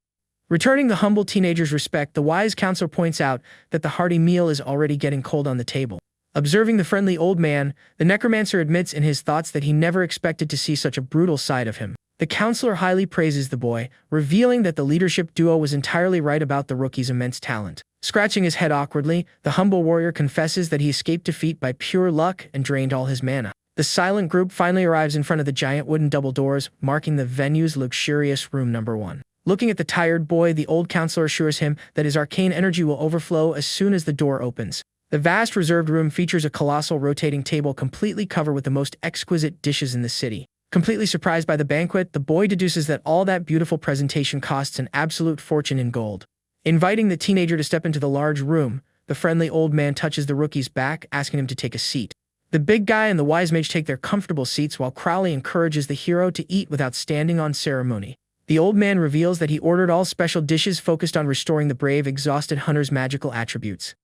Returning the humble teenager's respect, the wise counselor points out that the hearty meal is already getting cold on the table. Observing the friendly old man, the necromancer admits in his thoughts that he never expected to see such a brutal side of him. The counselor highly praises the boy, revealing that the leadership duo was entirely right about the rookie's immense talent. Scratching his head awkwardly, the humble warrior confesses that he escaped defeat by pure luck and drained all his mana. The silent group finally arrives in front of the giant wooden double doors, marking the venue's luxurious room number 1. Looking at the tired boy, the old counselor assures him that his arcane energy will overflow as soon as the door opens. The vast reserved room features a colossal rotating table completely covered with the most exquisite dishes in the city. Completely surprised by the banquet, the boy deduces that all that beautiful presentation costs an absolute fortune in gold. Inviting the teenager to step into the large room, the friendly old man touches the rookie's back, asking him to take a seat. The big guy and the wise mage take their comfortable seats while Crowley encourages the hero to eat without standing on ceremony. The old man reveals that he ordered all special dishes focused on restoring the brave, exhausted hunter's magical attributes.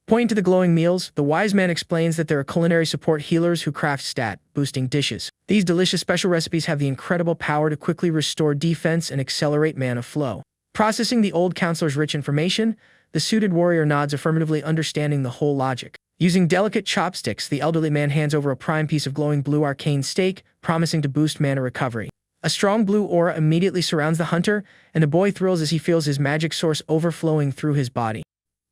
Pointing to the glowing meals, the wise man explains that there are culinary support healers who craft stat-boosting dishes. These delicious special recipes have the incredible power to quickly restore defense and accelerate mana flow. Processing the old counselor's rich information, the suited warrior nods affirmatively, understanding the whole logic. Using delicate chopsticks, the elderly man hands over a prime piece of glowing blue arcane steak, promising to boost mana recovery. A strong blue aura immediately surrounds the hunter, and the boy thrills as he feels his magic source overflowing through his body.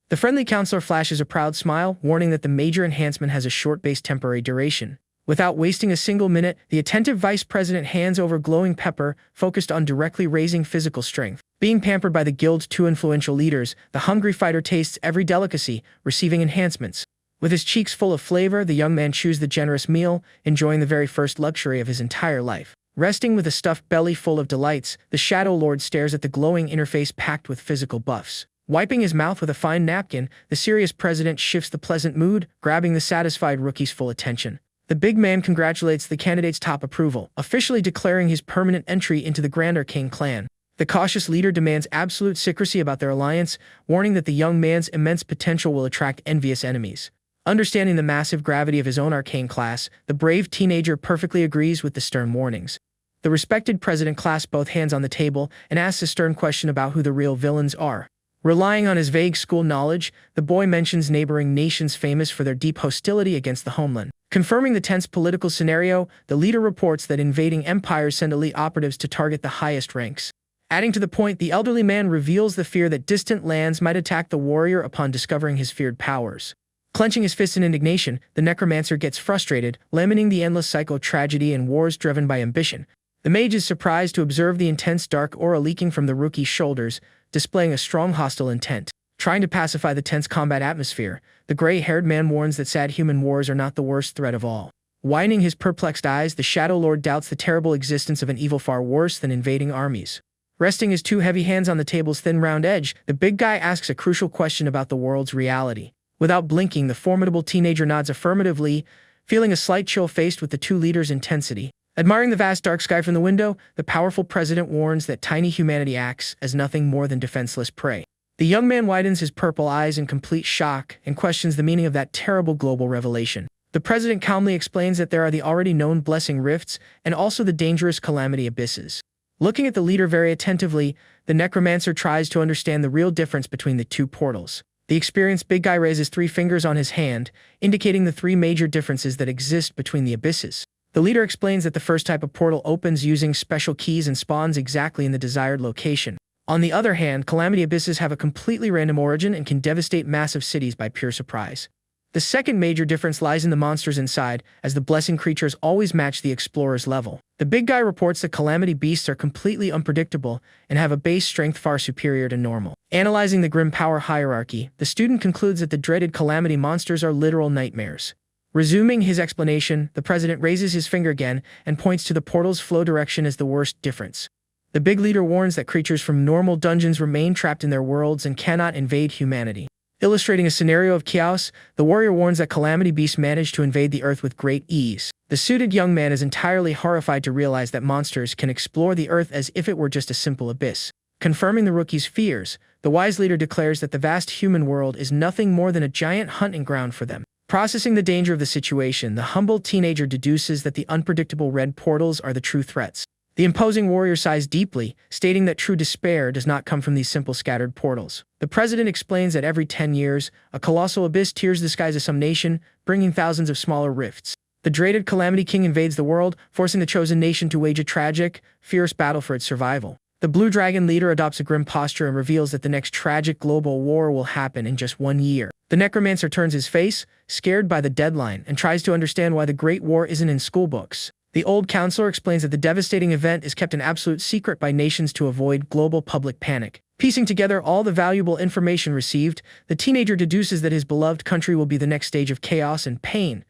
The friendly counselor flashes a proud smile, warning that the major enhancement has a short-based temporary duration. Without wasting a single minute, the attentive vice president hands over glowing pepper, focused on directly raising physical strength. Being pampered by the guild's 2 influential leaders, the hungry fighter tastes every delicacy, receiving enhancements. With his cheeks full of flavor, the young man chews the generous meal, enjoying the very first luxury of his entire life. Resting with a stuffed belly full of delights, the Shadow Lord stares at the glowing interface packed with physical buffs. Wiping his mouth with a fine napkin, the serious president shifts the pleasant mood, grabbing the satisfied rookie's full attention. The big man congratulates the candidate's top approval, officially declaring his permanent entry into the Grand Arcane clan. The cautious leader demands absolute secrecy about their alliance, warning that the young man's immense potential will attract envious enemies. Understanding the massive gravity of his own arcane class, the brave teenager perfectly agrees with the stern warnings. The respected president clasps both hands on the table and asks a stern question about who the real villains are. Relying on his vague school knowledge, the boy mentions neighboring nations famous for their deep hostility against the homeland. Confirming the tense political scenario, the leader reports that invading empires send elite operatives to target the highest ranks. Adding to the point, the elderly man reveals the fear that distant lands might attack the warrior upon discovering his feared powers. Clenching his fists in indignation, the necromancer gets frustrated, lamenting the endless cycle of tragedy and wars driven by ambition. The mage is surprised to observe the intense dark aura leaking from the rookie's shoulders, displaying a strong hostile intent. Trying to pacify the tense combat atmosphere, the gray-haired man warns that sad human wars are not the worst threat of all. Widening his perplexed eyes, the Shadow Lord doubts the terrible existence of an evil far worse than invading armies. Resting his 2 heavy hands on the table's thin round edge, the big guy asks a crucial question about the world's reality. Without blinking, the formidable teenager nods affirmatively, feeling a slight chill faced with the 2 leaders' intensity. Admiring the vast dark sky from the window, the powerful president warns that tiny humanity acts as nothing more than defenseless prey. The young man widens his purple eyes in complete shock and questions the meaning of that terrible global revelation. The president calmly explains that there are the already known blessing rifts and also the dangerous calamity abysses. Looking at the leader very attentively, the necromancer tries to understand the real difference between the 2 portals. The experienced big guy raises 3 fingers on his hand, indicating the 3 major differences that exist between the abysses. The leader explains that the first type of portal opens using special keys and spawns exactly in the desired location. On the other hand, calamity abysses have a completely random origin and can devastate massive cities by pure surprise. The second major difference lies in the monsters inside, as the blessing creatures always match the explorer's level. The big guy reports that calamity beasts are completely unpredictable and have a base strength far superior to normal. Analyzing the grim power hierarchy, the student concludes that the dreaded calamity monsters are literal nightmares. Resuming his explanation, the president raises his finger again and points to the portal's flow direction as the worst difference. The big leader warns that creatures from normal dungeons remain trapped in their worlds and cannot invade humanity. Illustrating a scenario of chaos, the warrior warns that calamity beasts manage to invade the earth with great ease. The suited young man is entirely horrified to realize that monsters can explore the earth as if it were just a simple abyss. Confirming the rookie's fears, the wise leader declares that the vast human world is nothing more than a giant hunting ground for them. Processing the danger of the situation, the humble teenager deduces that the unpredictable red portals are the true threats. The imposing warrior sighs deeply, stating that true despair does not come from these simple scattered portals. The president explains that every 10 years, a colossal abyss tears the skies of some nation, bringing thousands of smaller rifts. The dreaded Calamity King invades the world, forcing the chosen nation to wage a tragic, fierce battle for its survival. The Blue Dragon leader adopts a grim posture and reveals that the next tragic global war will happen in just 1 year. The necromancer turns his face, scared by the deadline, and tries to understand why the Great War isn't in schoolbooks. The old counselor explains that the devastating event is kept an absolute secret by nations to avoid global public panic. Piecing together all the valuable information received, the teenager deduces that his beloved country will be the next stage of chaos and pain.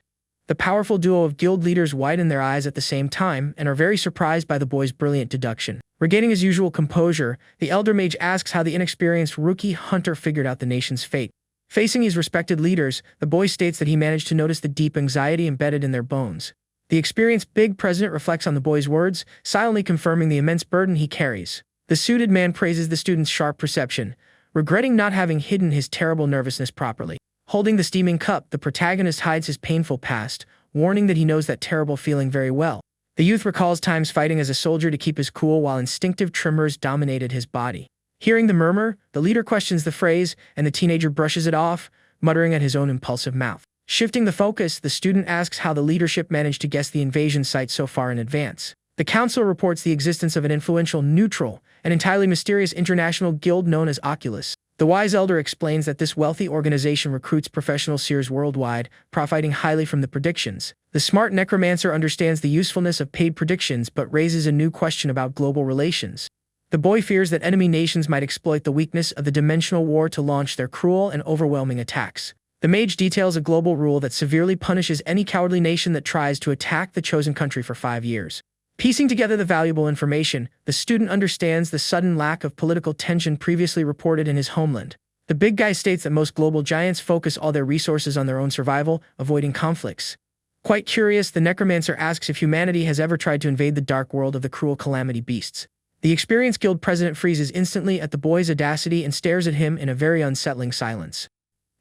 The powerful duo of guild leaders widen their eyes at the same time and are very surprised by the boy's brilliant deduction. Regaining his usual composure, the elder mage asks how the inexperienced rookie hunter figured out the nation's fate. Facing his respected leaders, the boy states that he managed to notice the deep anxiety embedded in their bones. The experienced big president reflects on the boy's words, silently confirming the immense burden he carries. The suited man praises the student's sharp perception, regretting not having hidden his terrible nervousness properly. Holding the steaming cup, the protagonist hides his painful past, warning that he knows that terrible feeling very well. The youth recalls times fighting as a soldier to keep his cool while instinctive tremors dominated his body. Hearing the murmur, the leader questions the phrase, and the teenager brushes it off, muttering at his own impulsive mouth. Shifting the focus, the student asks how the leadership managed to guess the invasion site so far in advance. The council reports the existence of an influential neutral and entirely mysterious international guild known as Oculus. The wise elder explains that this wealthy organization recruits professional seers worldwide, profiting highly from the predictions. The smart necromancer understands the usefulness of paid predictions but raises a new question about global relations. The boy fears that enemy nations might exploit the weakness of the dimensional war to launch their cruel and overwhelming attacks. The mage details a global rule that severely punishes any cowardly nation that tries to attack the chosen country for 5 years. Piecing together the valuable information, the student understands the sudden lack of political tension previously reported in his homeland. The big guy states that most global giants focus all their resources on their own survival, avoiding conflicts. Quite curious, the necromancer asks if humanity has ever tried to invade the dark world of the cruel calamity beasts. The experienced guild president freezes instantly at the boy's audacity and stares at him in a very unsettling silence.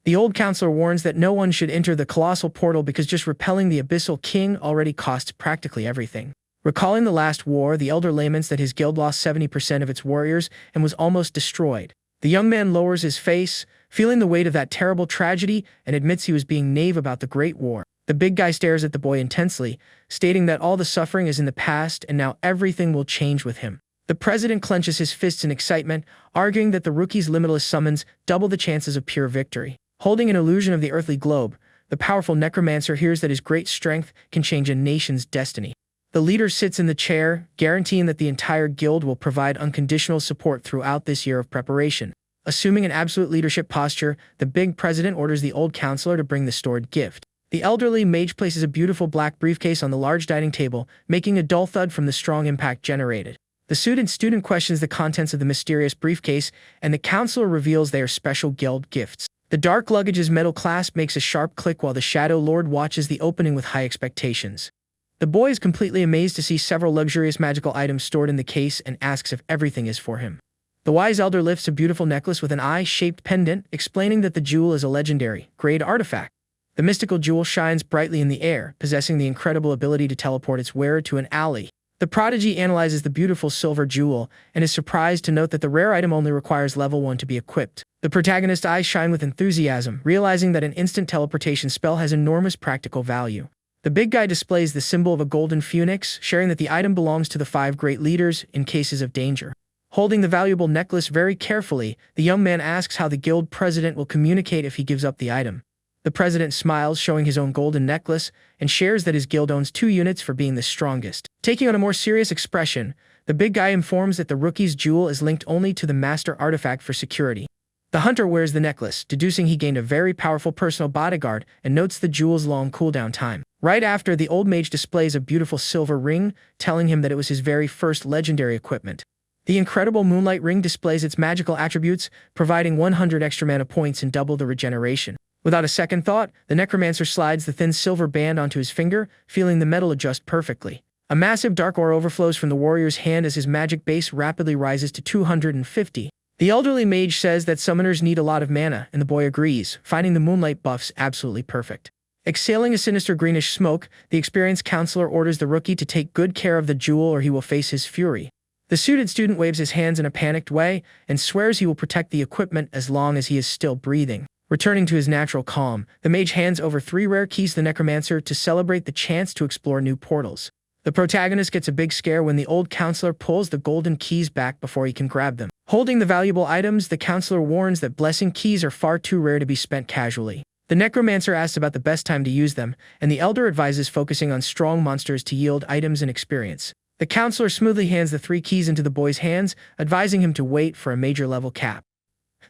The old counselor warns that no one should enter the colossal portal because just repelling the abyssal king already costs practically everything. Recalling the last war, the elder laments that his guild lost 70% of its warriors and was almost destroyed. The young man lowers his face, feeling the weight of that terrible tragedy, and admits he was being naive about the Great War. The big guy stares at the boy intensely, stating that all the suffering is in the past and now everything will change with him. The president clenches his fists in excitement, arguing that the rookie's limitless summons double the chances of pure victory. Holding an illusion of the earthly globe, the powerful necromancer hears that his great strength can change a nation's destiny. The leader sits in the chair, guaranteeing that the entire guild will provide unconditional support throughout this year of preparation. Assuming an absolute leadership posture, the big president orders the old counselor to bring the stored gift. The elderly mage places a beautiful black briefcase on the large dining table, making a dull thud from the strong impact generated. The suited student questions the contents of the mysterious briefcase, and the counselor reveals they are special guild gifts. The dark luggage's metal clasp makes a sharp click while the Shadow Lord watches the opening with high expectations. The boy is completely amazed to see several luxurious magical items stored in the case and asks if everything is for him. The wise elder lifts a beautiful necklace with an eye-shaped pendant, explaining that the jewel is a legendary, grade artifact. The mystical jewel shines brightly in the air, possessing the incredible ability to teleport its wearer to an alley. The prodigy analyzes the beautiful silver jewel and is surprised to note that the rare item only requires level 1 to be equipped. The protagonist's eyes shine with enthusiasm, realizing that an instant teleportation spell has enormous practical value. The big guy displays the symbol of a golden phoenix, sharing that the item belongs to the 5 great leaders in cases of danger. Holding the valuable necklace very carefully, the young man asks how the guild president will communicate if he gives up the item. The president smiles, showing his own golden necklace, and shares that his guild owns 2 units for being the strongest. Taking on a more serious expression, the big guy informs that the rookie's jewel is linked only to the master artifact for security. The hunter wears the necklace, deducing he gained a very powerful personal bodyguard, and notes the jewel's long cooldown time. Right after, the old mage displays a beautiful silver ring, telling him that it was his very first legendary equipment. The incredible moonlight ring displays its magical attributes, providing 100 extra mana points and double the regeneration. Without a second thought, the necromancer slides the thin silver band onto his finger, feeling the metal adjust perfectly. A massive dark aura overflows from the warrior's hand as his magic base rapidly rises to 250. The elderly mage says that summoners need a lot of mana, and the boy agrees, finding the moonlight buffs absolutely perfect. Exhaling a sinister greenish smoke, the experienced counselor orders the rookie to take good care of the jewel or he will face his fury. The suited student waves his hands in a panicked way and swears he will protect the equipment as long as he is still breathing. Returning to his natural calm, the mage hands over 3 rare keys to the necromancer to celebrate the chance to explore new portals. The protagonist gets a big scare when the old counselor pulls the golden keys back before he can grab them. Holding the valuable items, the counselor warns that blessing keys are far too rare to be spent casually. The necromancer asks about the best time to use them, and the elder advises focusing on strong monsters to yield items and experience. The counselor smoothly hands the 3 keys into the boy's hands, advising him to wait for a major level cap.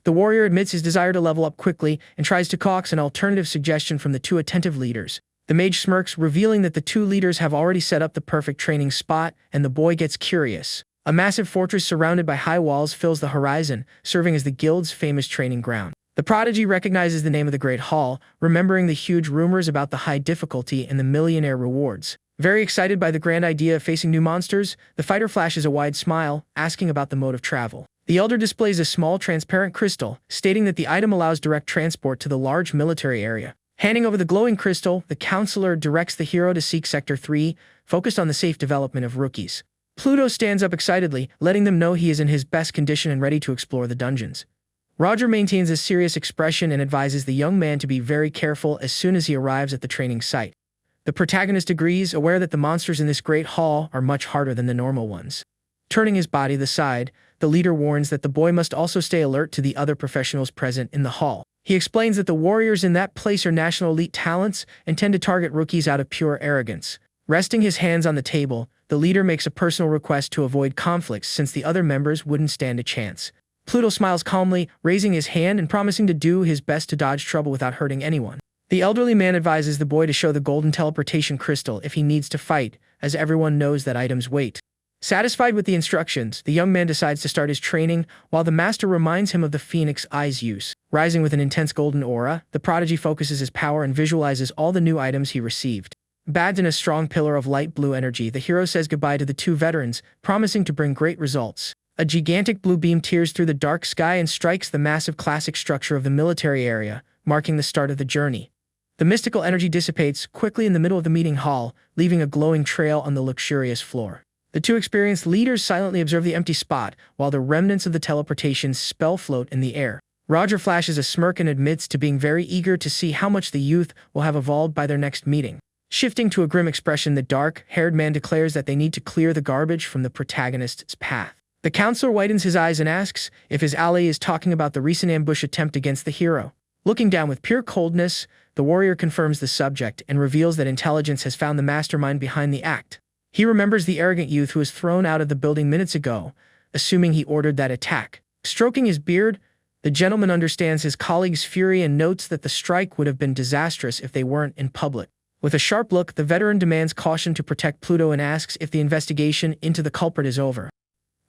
The warrior admits his desire to level up quickly and tries to coax an alternative suggestion from the 2 attentive leaders. The mage smirks, revealing that the 2 leaders have already set up the perfect training spot, and the boy gets curious. A massive fortress surrounded by high walls fills the horizon, serving as the guild's famous training ground. The prodigy recognizes the name of the Great Hall, remembering the huge rumors about the high difficulty and the millionaire rewards. Very excited by the grand idea of facing new monsters, the fighter flashes a wide smile, asking about the mode of travel. The elder displays a small transparent crystal, stating that the item allows direct transport to the large military area. Handing over the glowing crystal, the counselor directs the hero to seek Sector 3, focused on the safe development of rookies. Pluto stands up excitedly, letting them know he is in his best condition and ready to explore the dungeons. Roger maintains a serious expression and advises the young man to be very careful as soon as he arrives at the training site. The protagonist agrees, aware that the monsters in this great hall are much harder than the normal ones. Turning his body to the side, the leader warns that the boy must also stay alert to the other professionals present in the hall. He explains that the warriors in that place are national elite talents and tend to target rookies out of pure arrogance. Resting his hands on the table, the leader makes a personal request to avoid conflicts since the other members wouldn't stand a chance. Pluto smiles calmly, raising his hand and promising to do his best to dodge trouble without hurting anyone. The elderly man advises the boy to show the golden teleportation crystal if he needs to fight, as everyone knows that item's weight. Satisfied with the instructions, the young man decides to start his training, while the master reminds him of the Phoenix Eye's use. Rising with an intense golden aura, the prodigy focuses his power and visualizes all the new items he received. Bathed in a strong pillar of light blue energy, the hero says goodbye to the 2 veterans, promising to bring great results. A gigantic blue beam tears through the dark sky and strikes the massive classic structure of the military area, marking the start of the journey. The mystical energy dissipates quickly in the middle of the meeting hall, leaving a glowing trail on the luxurious floor. The 2 experienced leaders silently observe the empty spot, while the remnants of the teleportation spell float in the air. Roger flashes a smirk and admits to being very eager to see how much the youth will have evolved by their next meeting. Shifting to a grim expression, the dark-haired man declares that they need to clear the garbage from the protagonist's path. The counselor widens his eyes and asks if his ally is talking about the recent ambush attempt against the hero. Looking down with pure coldness, the warrior confirms the subject and reveals that intelligence has found the mastermind behind the act. He remembers the arrogant youth who was thrown out of the building minutes ago, assuming he ordered that attack. Stroking his beard, the gentleman understands his colleague's fury and notes that the strike would have been disastrous if they weren't in public. With a sharp look, the veteran demands caution to protect Pluto and asks if the investigation into the culprit is over.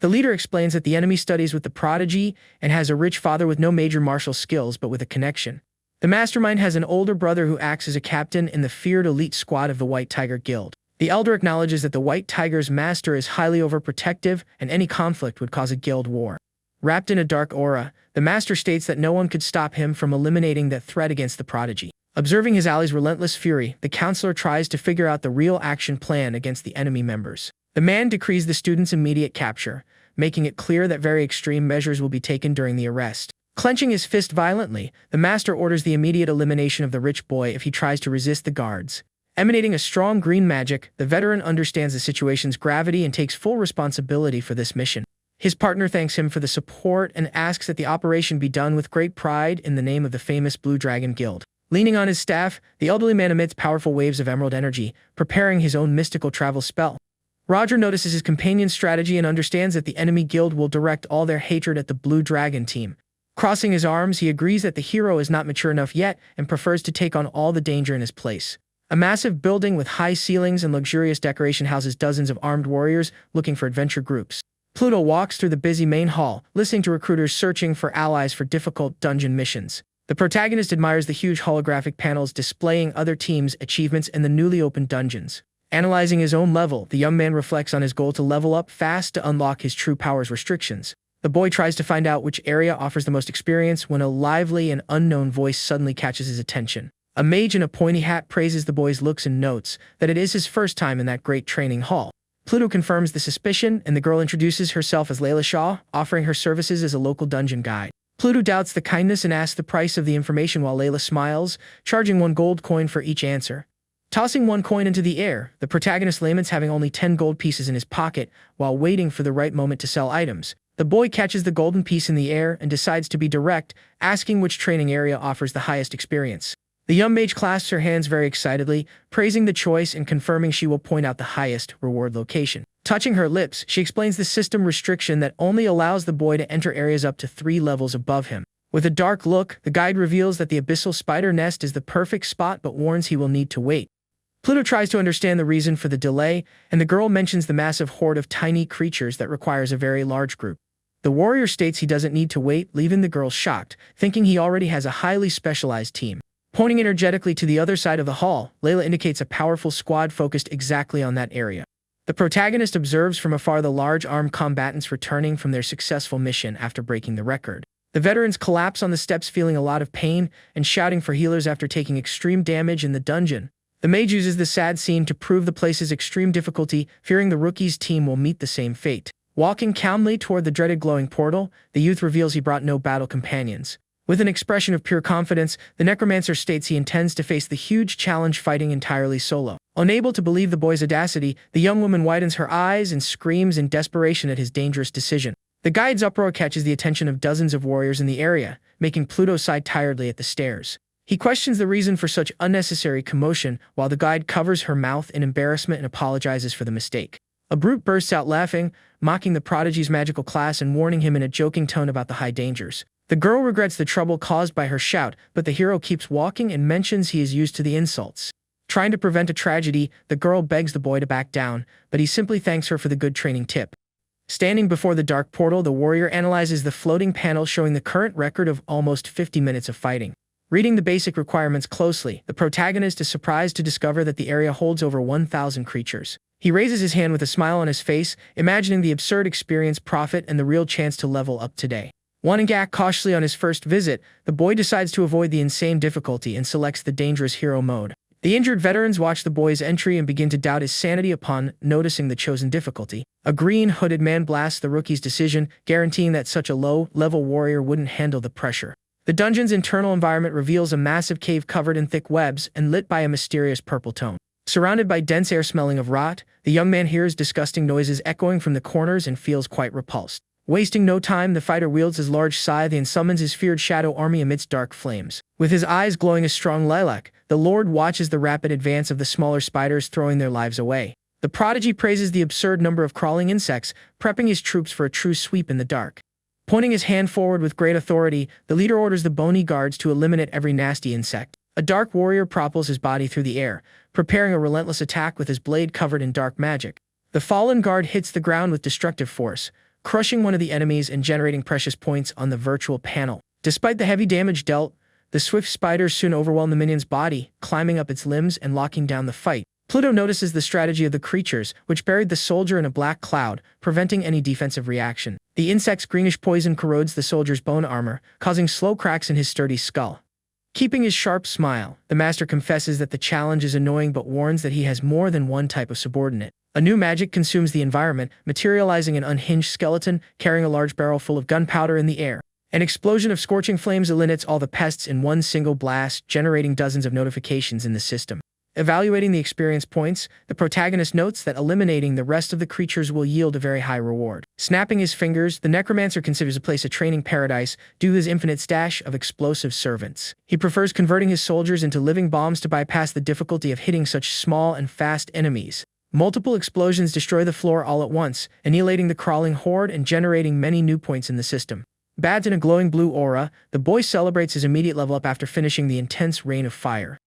The leader explains that the enemy studies with the prodigy and has a rich father with no major martial skills but with a connection. The mastermind has an older brother who acts as a captain in the feared elite squad of the White Tiger Guild. The elder acknowledges that the White Tiger's master is highly overprotective and any conflict would cause a guild war. Wrapped in a dark aura, the master states that no one could stop him from eliminating that threat against the prodigy. Observing his ally's relentless fury, the counselor tries to figure out the real action plan against the enemy members. The man decrees the student's immediate capture, making it clear that very extreme measures will be taken during the arrest. Clenching his fist violently, the master orders the immediate elimination of the rich boy if he tries to resist the guards. Emanating a strong green magic, the veteran understands the situation's gravity and takes full responsibility for this mission. His partner thanks him for the support and asks that the operation be done with great pride in the name of the famous Blue Dragon Guild. Leaning on his staff, the elderly man emits powerful waves of emerald energy, preparing his own mystical travel spell. Roger notices his companion's strategy and understands that the enemy guild will direct all their hatred at the Blue Dragon team. Crossing his arms, he agrees that the hero is not mature enough yet and prefers to take on all the danger in his place. A massive building with high ceilings and luxurious decoration houses dozens of armed warriors looking for adventure groups. Pluto walks through the busy main hall, listening to recruiters searching for allies for difficult dungeon missions. The protagonist admires the huge holographic panels displaying other teams' achievements in the newly opened dungeons. Analyzing his own level, the young man reflects on his goal to level up fast to unlock his true powers restrictions. The boy tries to find out which area offers the most experience when a lively and unknown voice suddenly catches his attention. A mage in a pointy hat praises the boy's looks and notes that it is his first time in that great training hall. Pluto confirms the suspicion, and the girl introduces herself as Layla Shaw, offering her services as a local dungeon guide. Pluto doubts the kindness and asks the price of the information while Layla smiles, charging 1 gold coin for each answer. Tossing 1 coin into the air, the protagonist laments having only 10 gold pieces in his pocket while waiting for the right moment to sell items. The boy catches the golden piece in the air and decides to be direct, asking which training area offers the highest experience. The young mage clasps her hands very excitedly, praising the choice and confirming she will point out the highest reward location. Touching her lips, she explains the system restriction that only allows the boy to enter areas up to 3 levels above him. With a dark look, the guide reveals that the abyssal spider nest is the perfect spot but warns he will need to wait. Pluto tries to understand the reason for the delay, and the girl mentions the massive horde of tiny creatures that requires a very large group. The warrior states he doesn't need to wait, leaving the girl shocked, thinking he already has a highly specialized team. Pointing energetically to the other side of the hall, Layla indicates a powerful squad focused exactly on that area. The protagonist observes from afar the large armed combatants returning from their successful mission after breaking the record. The veterans collapse on the steps feeling a lot of pain and shouting for healers after taking extreme damage in the dungeon. The mage uses the sad scene to prove the place's extreme difficulty, fearing the rookie's team will meet the same fate. Walking calmly toward the dreaded glowing portal, the youth reveals he brought no battle companions. With an expression of pure confidence, the necromancer states he intends to face the huge challenge fighting entirely solo. Unable to believe the boy's audacity, the young woman widens her eyes and screams in desperation at his dangerous decision. The guide's uproar catches the attention of dozens of warriors in the area, making Pluto sigh tiredly at the stairs. He questions the reason for such unnecessary commotion while the guide covers her mouth in embarrassment and apologizes for the mistake. A brute bursts out laughing, mocking the prodigy's magical class and warning him in a joking tone about the high dangers. The girl regrets the trouble caused by her shout, but the hero keeps walking and mentions he is used to the insults. Trying to prevent a tragedy, the girl begs the boy to back down, but he simply thanks her for the good training tip. Standing before the dark portal, the warrior analyzes the floating panel showing the current record of almost 50 minutes of fighting. Reading the basic requirements closely, the protagonist is surprised to discover that the area holds over 1,000 creatures. He raises his hand with a smile on his face, imagining the absurd experience, profit, and the real chance to level up today. Wanting to act cautiously on his first visit, the boy decides to avoid the insane difficulty and selects the dangerous hero mode. The injured veterans watch the boy's entry and begin to doubt his sanity upon noticing the chosen difficulty. A green hooded man blasts the rookie's decision, guaranteeing that such a low-level warrior wouldn't handle the pressure. The dungeon's internal environment reveals a massive cave covered in thick webs and lit by a mysterious purple tone. Surrounded by dense air smelling of rot, the young man hears disgusting noises echoing from the corners and feels quite repulsed. Wasting no time, the fighter wields his large scythe and summons his feared shadow army amidst dark flames. With his eyes glowing a strong lilac, the lord watches the rapid advance of the smaller spiders throwing their lives away. The prodigy praises the absurd number of crawling insects, prepping his troops for a true sweep in the dark. Pointing his hand forward with great authority, the leader orders the bony guards to eliminate every nasty insect. A dark warrior propels his body through the air, preparing a relentless attack with his blade covered in dark magic. The fallen guard hits the ground with destructive force, crushing one of the enemies and generating precious points on the virtual panel. Despite the heavy damage dealt, the swift spiders soon overwhelm the minion's body, climbing up its limbs and locking down the fight. Pluto notices the strategy of the creatures, which buried the soldier in a black cloud, preventing any defensive reaction. The insect's greenish poison corrodes the soldier's bone armor, causing slow cracks in his sturdy skull. Keeping his sharp smile, the master confesses that the challenge is annoying but warns that he has more than one type of subordinate. A new magic consumes the environment, materializing an unhinged skeleton carrying a large barrel full of gunpowder in the air. An explosion of scorching flames eliminates all the pests in one single blast, generating dozens of notifications in the system. Evaluating the experience points, the protagonist notes that eliminating the rest of the creatures will yield a very high reward. Snapping his fingers, the necromancer considers the place a training paradise due to his infinite stash of explosive servants. He prefers converting his soldiers into living bombs to bypass the difficulty of hitting such small and fast enemies. Multiple explosions destroy the floor all at once, annihilating the crawling horde and generating many new points in the system. Bathed in a glowing blue aura, the boy celebrates his immediate level up after finishing the intense rain of fire.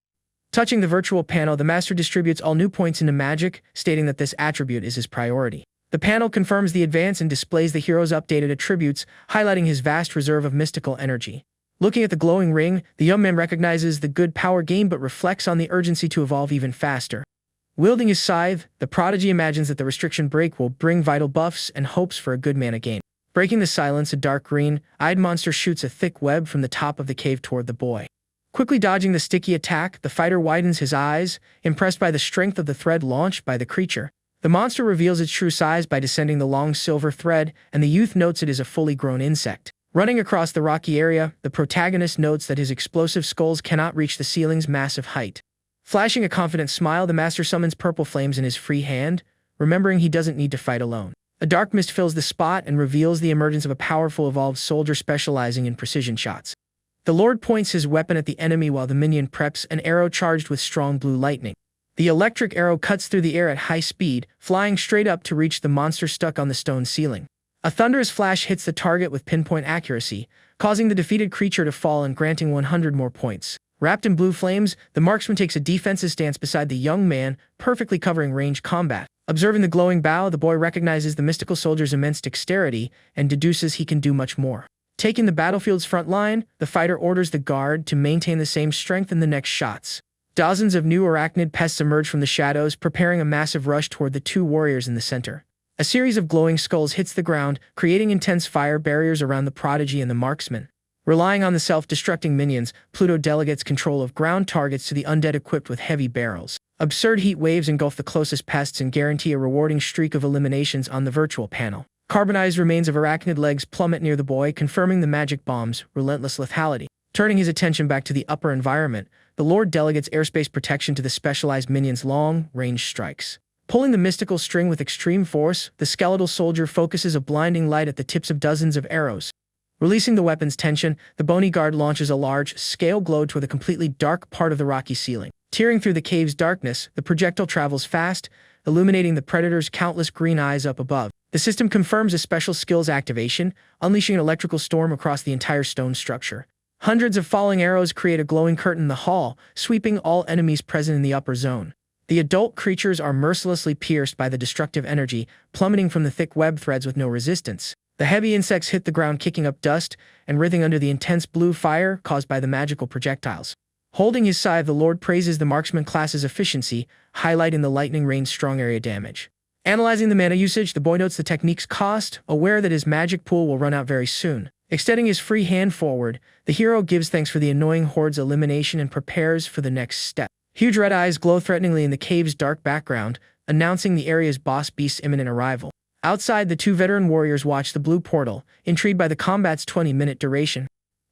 Touching the virtual panel, the master distributes all new points into magic, stating that this attribute is his priority. The panel confirms the advance and displays the hero's updated attributes, highlighting his vast reserve of mystical energy. Looking at the glowing ring, the young man recognizes the good power gain but reflects on the urgency to evolve even faster. Wielding his scythe, the prodigy imagines that the restriction break will bring vital buffs and hopes for a good mana gain. Breaking the silence, a dark green-eyed monster shoots a thick web from the top of the cave toward the boy. Quickly dodging the sticky attack, the fighter widens his eyes, impressed by the strength of the thread launched by the creature. The monster reveals its true size by descending the long silver thread, and the youth notes it is a fully grown insect. Running across the rocky area, the protagonist notes that his explosive skulls cannot reach the ceiling's massive height. Flashing a confident smile, the master summons purple flames in his free hand, remembering he doesn't need to fight alone. A dark mist fills the spot and reveals the emergence of a powerful evolved soldier specializing in precision shots. The Lord points his weapon at the enemy while the minion preps an arrow charged with strong blue lightning. The electric arrow cuts through the air at high speed, flying straight up to reach the monster stuck on the stone ceiling. A thunderous flash hits the target with pinpoint accuracy, causing the defeated creature to fall and granting 100 more points. Wrapped in blue flames, the marksman takes a defensive stance beside the young man, perfectly covering ranged combat. Observing the glowing bow, the boy recognizes the mystical soldier's immense dexterity and deduces he can do much more. Taking the battlefield's front line, the fighter orders the guard to maintain the same strength in the next shots. Dozens of new arachnid pests emerge from the shadows, preparing a massive rush toward the two warriors in the center. A series of glowing skulls hits the ground, creating intense fire barriers around the prodigy and the marksman. Relying on the self-destructing minions, Pluto delegates control of ground targets to the undead equipped with heavy barrels. Absurd heat waves engulf the closest pests and guarantee a rewarding streak of eliminations on the virtual panel. Carbonized remains of arachnid legs plummet near the boy, confirming the magic bomb's relentless lethality. Turning his attention back to the upper environment, the Lord delegates airspace protection to the specialized minions' long-range strikes. Pulling the mystical string with extreme force, the skeletal soldier focuses a blinding light at the tips of dozens of arrows. Releasing the weapon's tension, the bony guard launches a large-scale glow toward the completely dark part of the rocky ceiling. Tearing through the cave's darkness, the projectile travels fast, illuminating the predator's countless green eyes up above. The system confirms a special skill's activation, unleashing an electrical storm across the entire stone structure. Hundreds of falling arrows create a glowing curtain in the hall, sweeping all enemies present in the upper zone. The adult creatures are mercilessly pierced by the destructive energy, plummeting from the thick web threads with no resistance. The heavy insects hit the ground, kicking up dust and writhing under the intense blue fire caused by the magical projectiles. Holding his scythe, the Lord praises the marksman class's efficiency, highlighting the lightning rain's strong area damage. Analyzing the mana usage, the boy notes the technique's cost, aware that his magic pool will run out very soon. Extending his free hand forward, the hero gives thanks for the annoying horde's elimination and prepares for the next step. Huge red eyes glow threateningly in the cave's dark background, announcing the area's boss beast's imminent arrival. Outside, the two veteran warriors watch the blue portal, intrigued by the combat's 20-minute duration.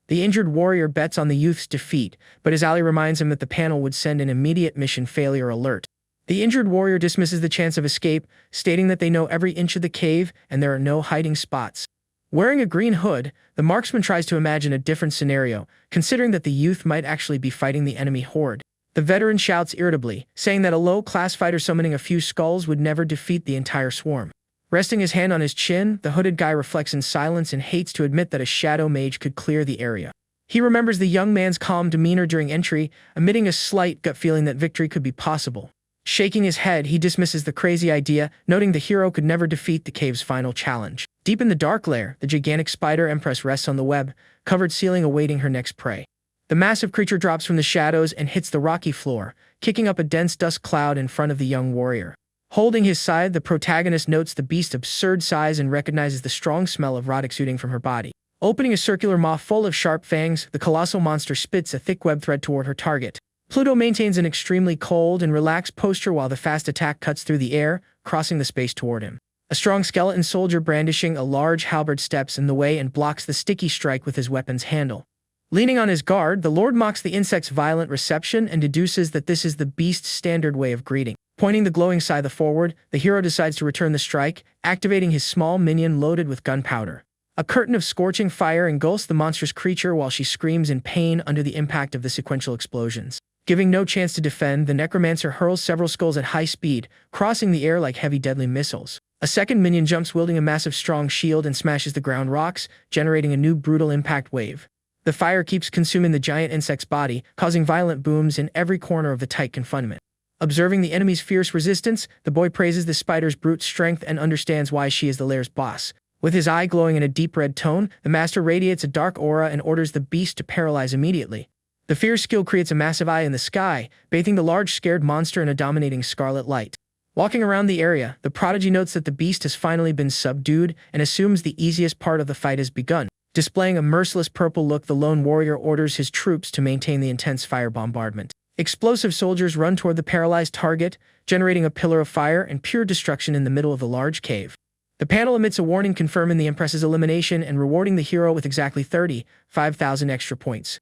The injured warrior bets on the youth's defeat, but his ally reminds him that the panel would send an immediate mission failure alert. The injured warrior dismisses the chance of escape, stating that they know every inch of the cave and there are no hiding spots. Wearing a green hood, the marksman tries to imagine a different scenario, considering that the youth might actually be fighting the enemy horde. The veteran shouts irritably, saying that a low-class fighter summoning a few skulls would never defeat the entire swarm. Resting his hand on his chin, the hooded guy reflects in silence and hates to admit that a shadow mage could clear the area. He remembers the young man's calm demeanor during entry, emitting a slight gut feeling that victory could be possible. Shaking his head, he dismisses the crazy idea, noting the hero could never defeat the cave's final challenge. Deep in the dark lair, the gigantic spider empress rests on the web-covered ceiling awaiting her next prey. The massive creature drops from the shadows and hits the rocky floor, kicking up a dense dust cloud in front of the young warrior. Holding his scythe, the protagonist notes the beast's absurd size and recognizes the strong smell of rot exuding from her body. Opening a circular maw full of sharp fangs, the colossal monster spits a thick web thread toward her target. Pluto maintains an extremely cold and relaxed posture while the fast attack cuts through the air, crossing the space toward him. A strong skeleton soldier brandishing a large halberd steps in the way and blocks the sticky strike with his weapon's handle. Leaning on his guard, the Lord mocks the insect's violent reception and deduces that this is the beast's standard way of greeting. Pointing the glowing scythe forward, the hero decides to return the strike, activating his small minion loaded with gunpowder. A curtain of scorching fire engulfs the monstrous creature while she screams in pain under the impact of the sequential explosions. Giving no chance to defend, the necromancer hurls several skulls at high speed, crossing the air like heavy deadly missiles. A second minion jumps wielding a massive strong shield and smashes the ground rocks, generating a new brutal impact wave. The fire keeps consuming the giant insect's body, causing violent booms in every corner of the tight confinement. Observing the enemy's fierce resistance, the boy praises the spider's brute strength and understands why she is the lair's boss. With his eye glowing in a deep red tone, the master radiates a dark aura and orders the beast to paralyze immediately. The fierce skill creates a massive eye in the sky, bathing the large scared monster in a dominating scarlet light. Walking around the area, the prodigy notes that the beast has finally been subdued and assumes the easiest part of the fight has begun. Displaying a merciless purple look, the lone warrior orders his troops to maintain the intense fire bombardment. Explosive soldiers run toward the paralyzed target, generating a pillar of fire and pure destruction in the middle of the large cave. The panel emits a warning confirming the Empress's elimination and rewarding the hero with exactly 35,000 extra points.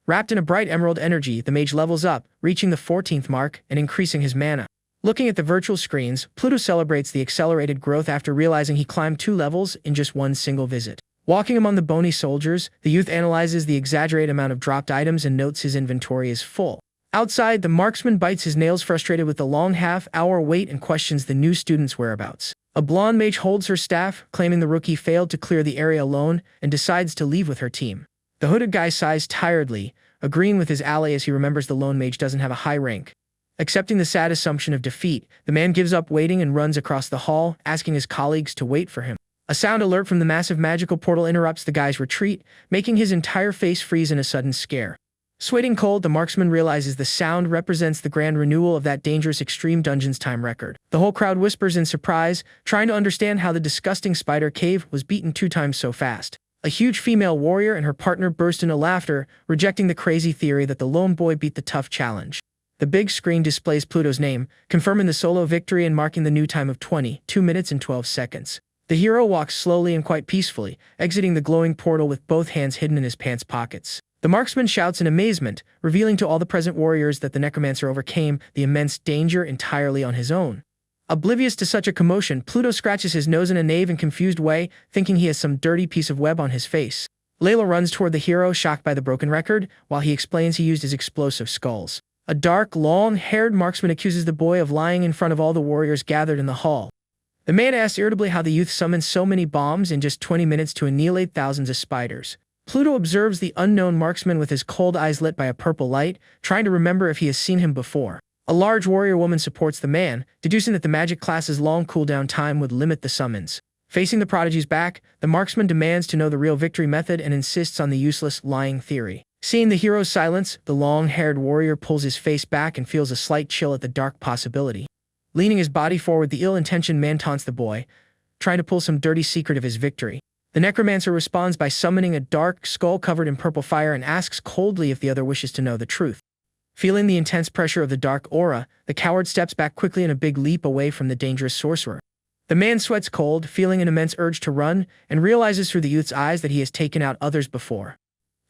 Wrapped in a bright emerald energy, the mage levels up, reaching the 14th mark and increasing his mana. Looking at the virtual screens, Pluto celebrates the accelerated growth after realizing he climbed 2 levels in just one single visit. Walking among the bony soldiers, the youth analyzes the exaggerated amount of dropped items and notes his inventory is full. Outside, the marksman bites his nails, frustrated with the long half-hour wait, and questions the new student's whereabouts. A blonde mage holds her staff, claiming the rookie failed to clear the area alone, and decides to leave with her team. The hooded guy sighs tiredly, agreeing with his ally as he remembers the lone mage doesn't have a high rank. Accepting the sad assumption of defeat, the man gives up waiting and runs across the hall, asking his colleagues to wait for him. A sound alert from the massive magical portal interrupts the guy's retreat, making his entire face freeze in a sudden scare. Sweating cold, the marksman realizes the sound represents the grand renewal of that dangerous Extreme Dungeons time record. The whole crowd whispers in surprise, trying to understand how the disgusting spider cave was beaten 2 times so fast. A huge female warrior and her partner burst into laughter, rejecting the crazy theory that the lone boy beat the tough challenge. The big screen displays Pluto's name, confirming the solo victory and marking the new time of 22 minutes and 12 seconds. The hero walks slowly and quite peacefully, exiting the glowing portal with both hands hidden in his pants pockets. The marksman shouts in amazement, revealing to all the present warriors that the necromancer overcame the immense danger entirely on his own. Oblivious to such a commotion, Pluto scratches his nose in a naive and confused way, thinking he has some dirty piece of web on his face. Layla runs toward the hero, shocked by the broken record, while he explains he used his explosive skulls. A dark, long-haired marksman accuses the boy of lying in front of all the warriors gathered in the hall. The man asks irritably how the youth summoned so many bombs in just 20 minutes to annihilate thousands of spiders. Pluto observes the unknown marksman with his cold eyes lit by a purple light, trying to remember if he has seen him before. A large warrior woman supports the man, deducing that the magic class's long cooldown time would limit the summons. Facing the prodigy's back, the marksman demands to know the real victory method and insists on the useless lying theory. Seeing the hero's silence, the long-haired warrior pulls his face back and feels a slight chill at the dark possibility. Leaning his body forward, the ill-intentioned man taunts the boy, trying to pull some dirty secret of his victory. The necromancer responds by summoning a dark skull covered in purple fire and asks coldly if the other wishes to know the truth. Feeling the intense pressure of the dark aura, the coward steps back quickly in a big leap away from the dangerous sorcerer. The man sweats cold, feeling an immense urge to run, and realizes through the youth's eyes that he has taken out others before.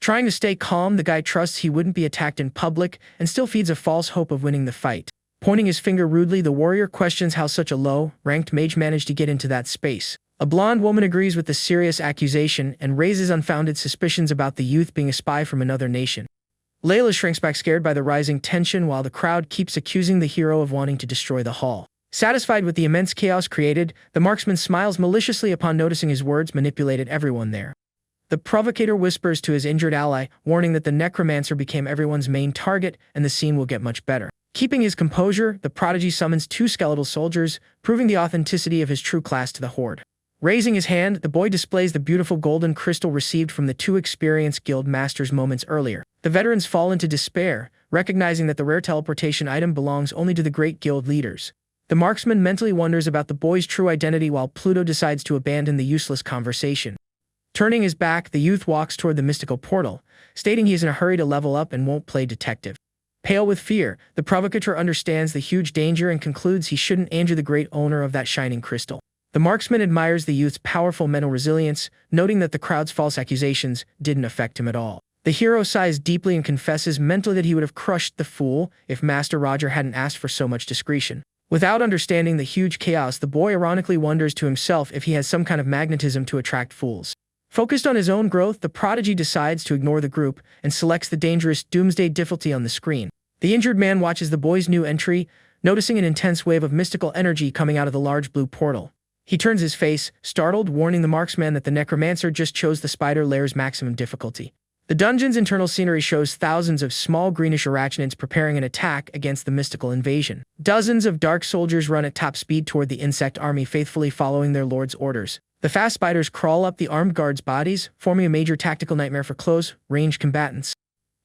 Trying to stay calm, the guy trusts he wouldn't be attacked in public and still feeds a false hope of winning the fight. Pointing his finger rudely, the warrior questions how such a low-ranked mage managed to get into that space. A blonde woman agrees with the serious accusation and raises unfounded suspicions about the youth being a spy from another nation. Layla shrinks back, scared by the rising tension, while the crowd keeps accusing the hero of wanting to destroy the hall. Satisfied with the immense chaos created, the marksman smiles maliciously upon noticing his words manipulated everyone there. The provocator whispers to his injured ally, warning that the necromancer became everyone's main target and the scene will get much better. Keeping his composure, the prodigy summons 2 skeletal soldiers, proving the authenticity of his true class to the horde. Raising his hand, the boy displays the beautiful golden crystal received from the 2 experienced guild masters moments earlier. The veterans fall into despair, recognizing that the rare teleportation item belongs only to the great guild leaders. The marksman mentally wonders about the boy's true identity while Pluto decides to abandon the useless conversation. Turning his back, the youth walks toward the mystical portal, stating he is in a hurry to level up and won't play detective. Pale with fear, the provocateur understands the huge danger and concludes he shouldn't injure the great owner of that shining crystal. The marksman admires the youth's powerful mental resilience, noting that the crowd's false accusations didn't affect him at all. The hero sighs deeply and confesses mentally that he would have crushed the fool if Master Roger hadn't asked for so much discretion. Without understanding the huge chaos, the boy ironically wonders to himself if he has some kind of magnetism to attract fools. Focused on his own growth, the prodigy decides to ignore the group and selects the dangerous Doomsday difficulty on the screen. The injured man watches the boy's new entry, noticing an intense wave of mystical energy coming out of the large blue portal. He turns his face, startled, warning the marksman that the necromancer just chose the spider lair's maximum difficulty. The dungeon's internal scenery shows thousands of small greenish arachnids preparing an attack against the mystical invasion. Dozens of dark soldiers run at top speed toward the insect army, faithfully following their lord's orders. The fast spiders crawl up the armed guards' bodies, forming a major tactical nightmare for close-range combatants.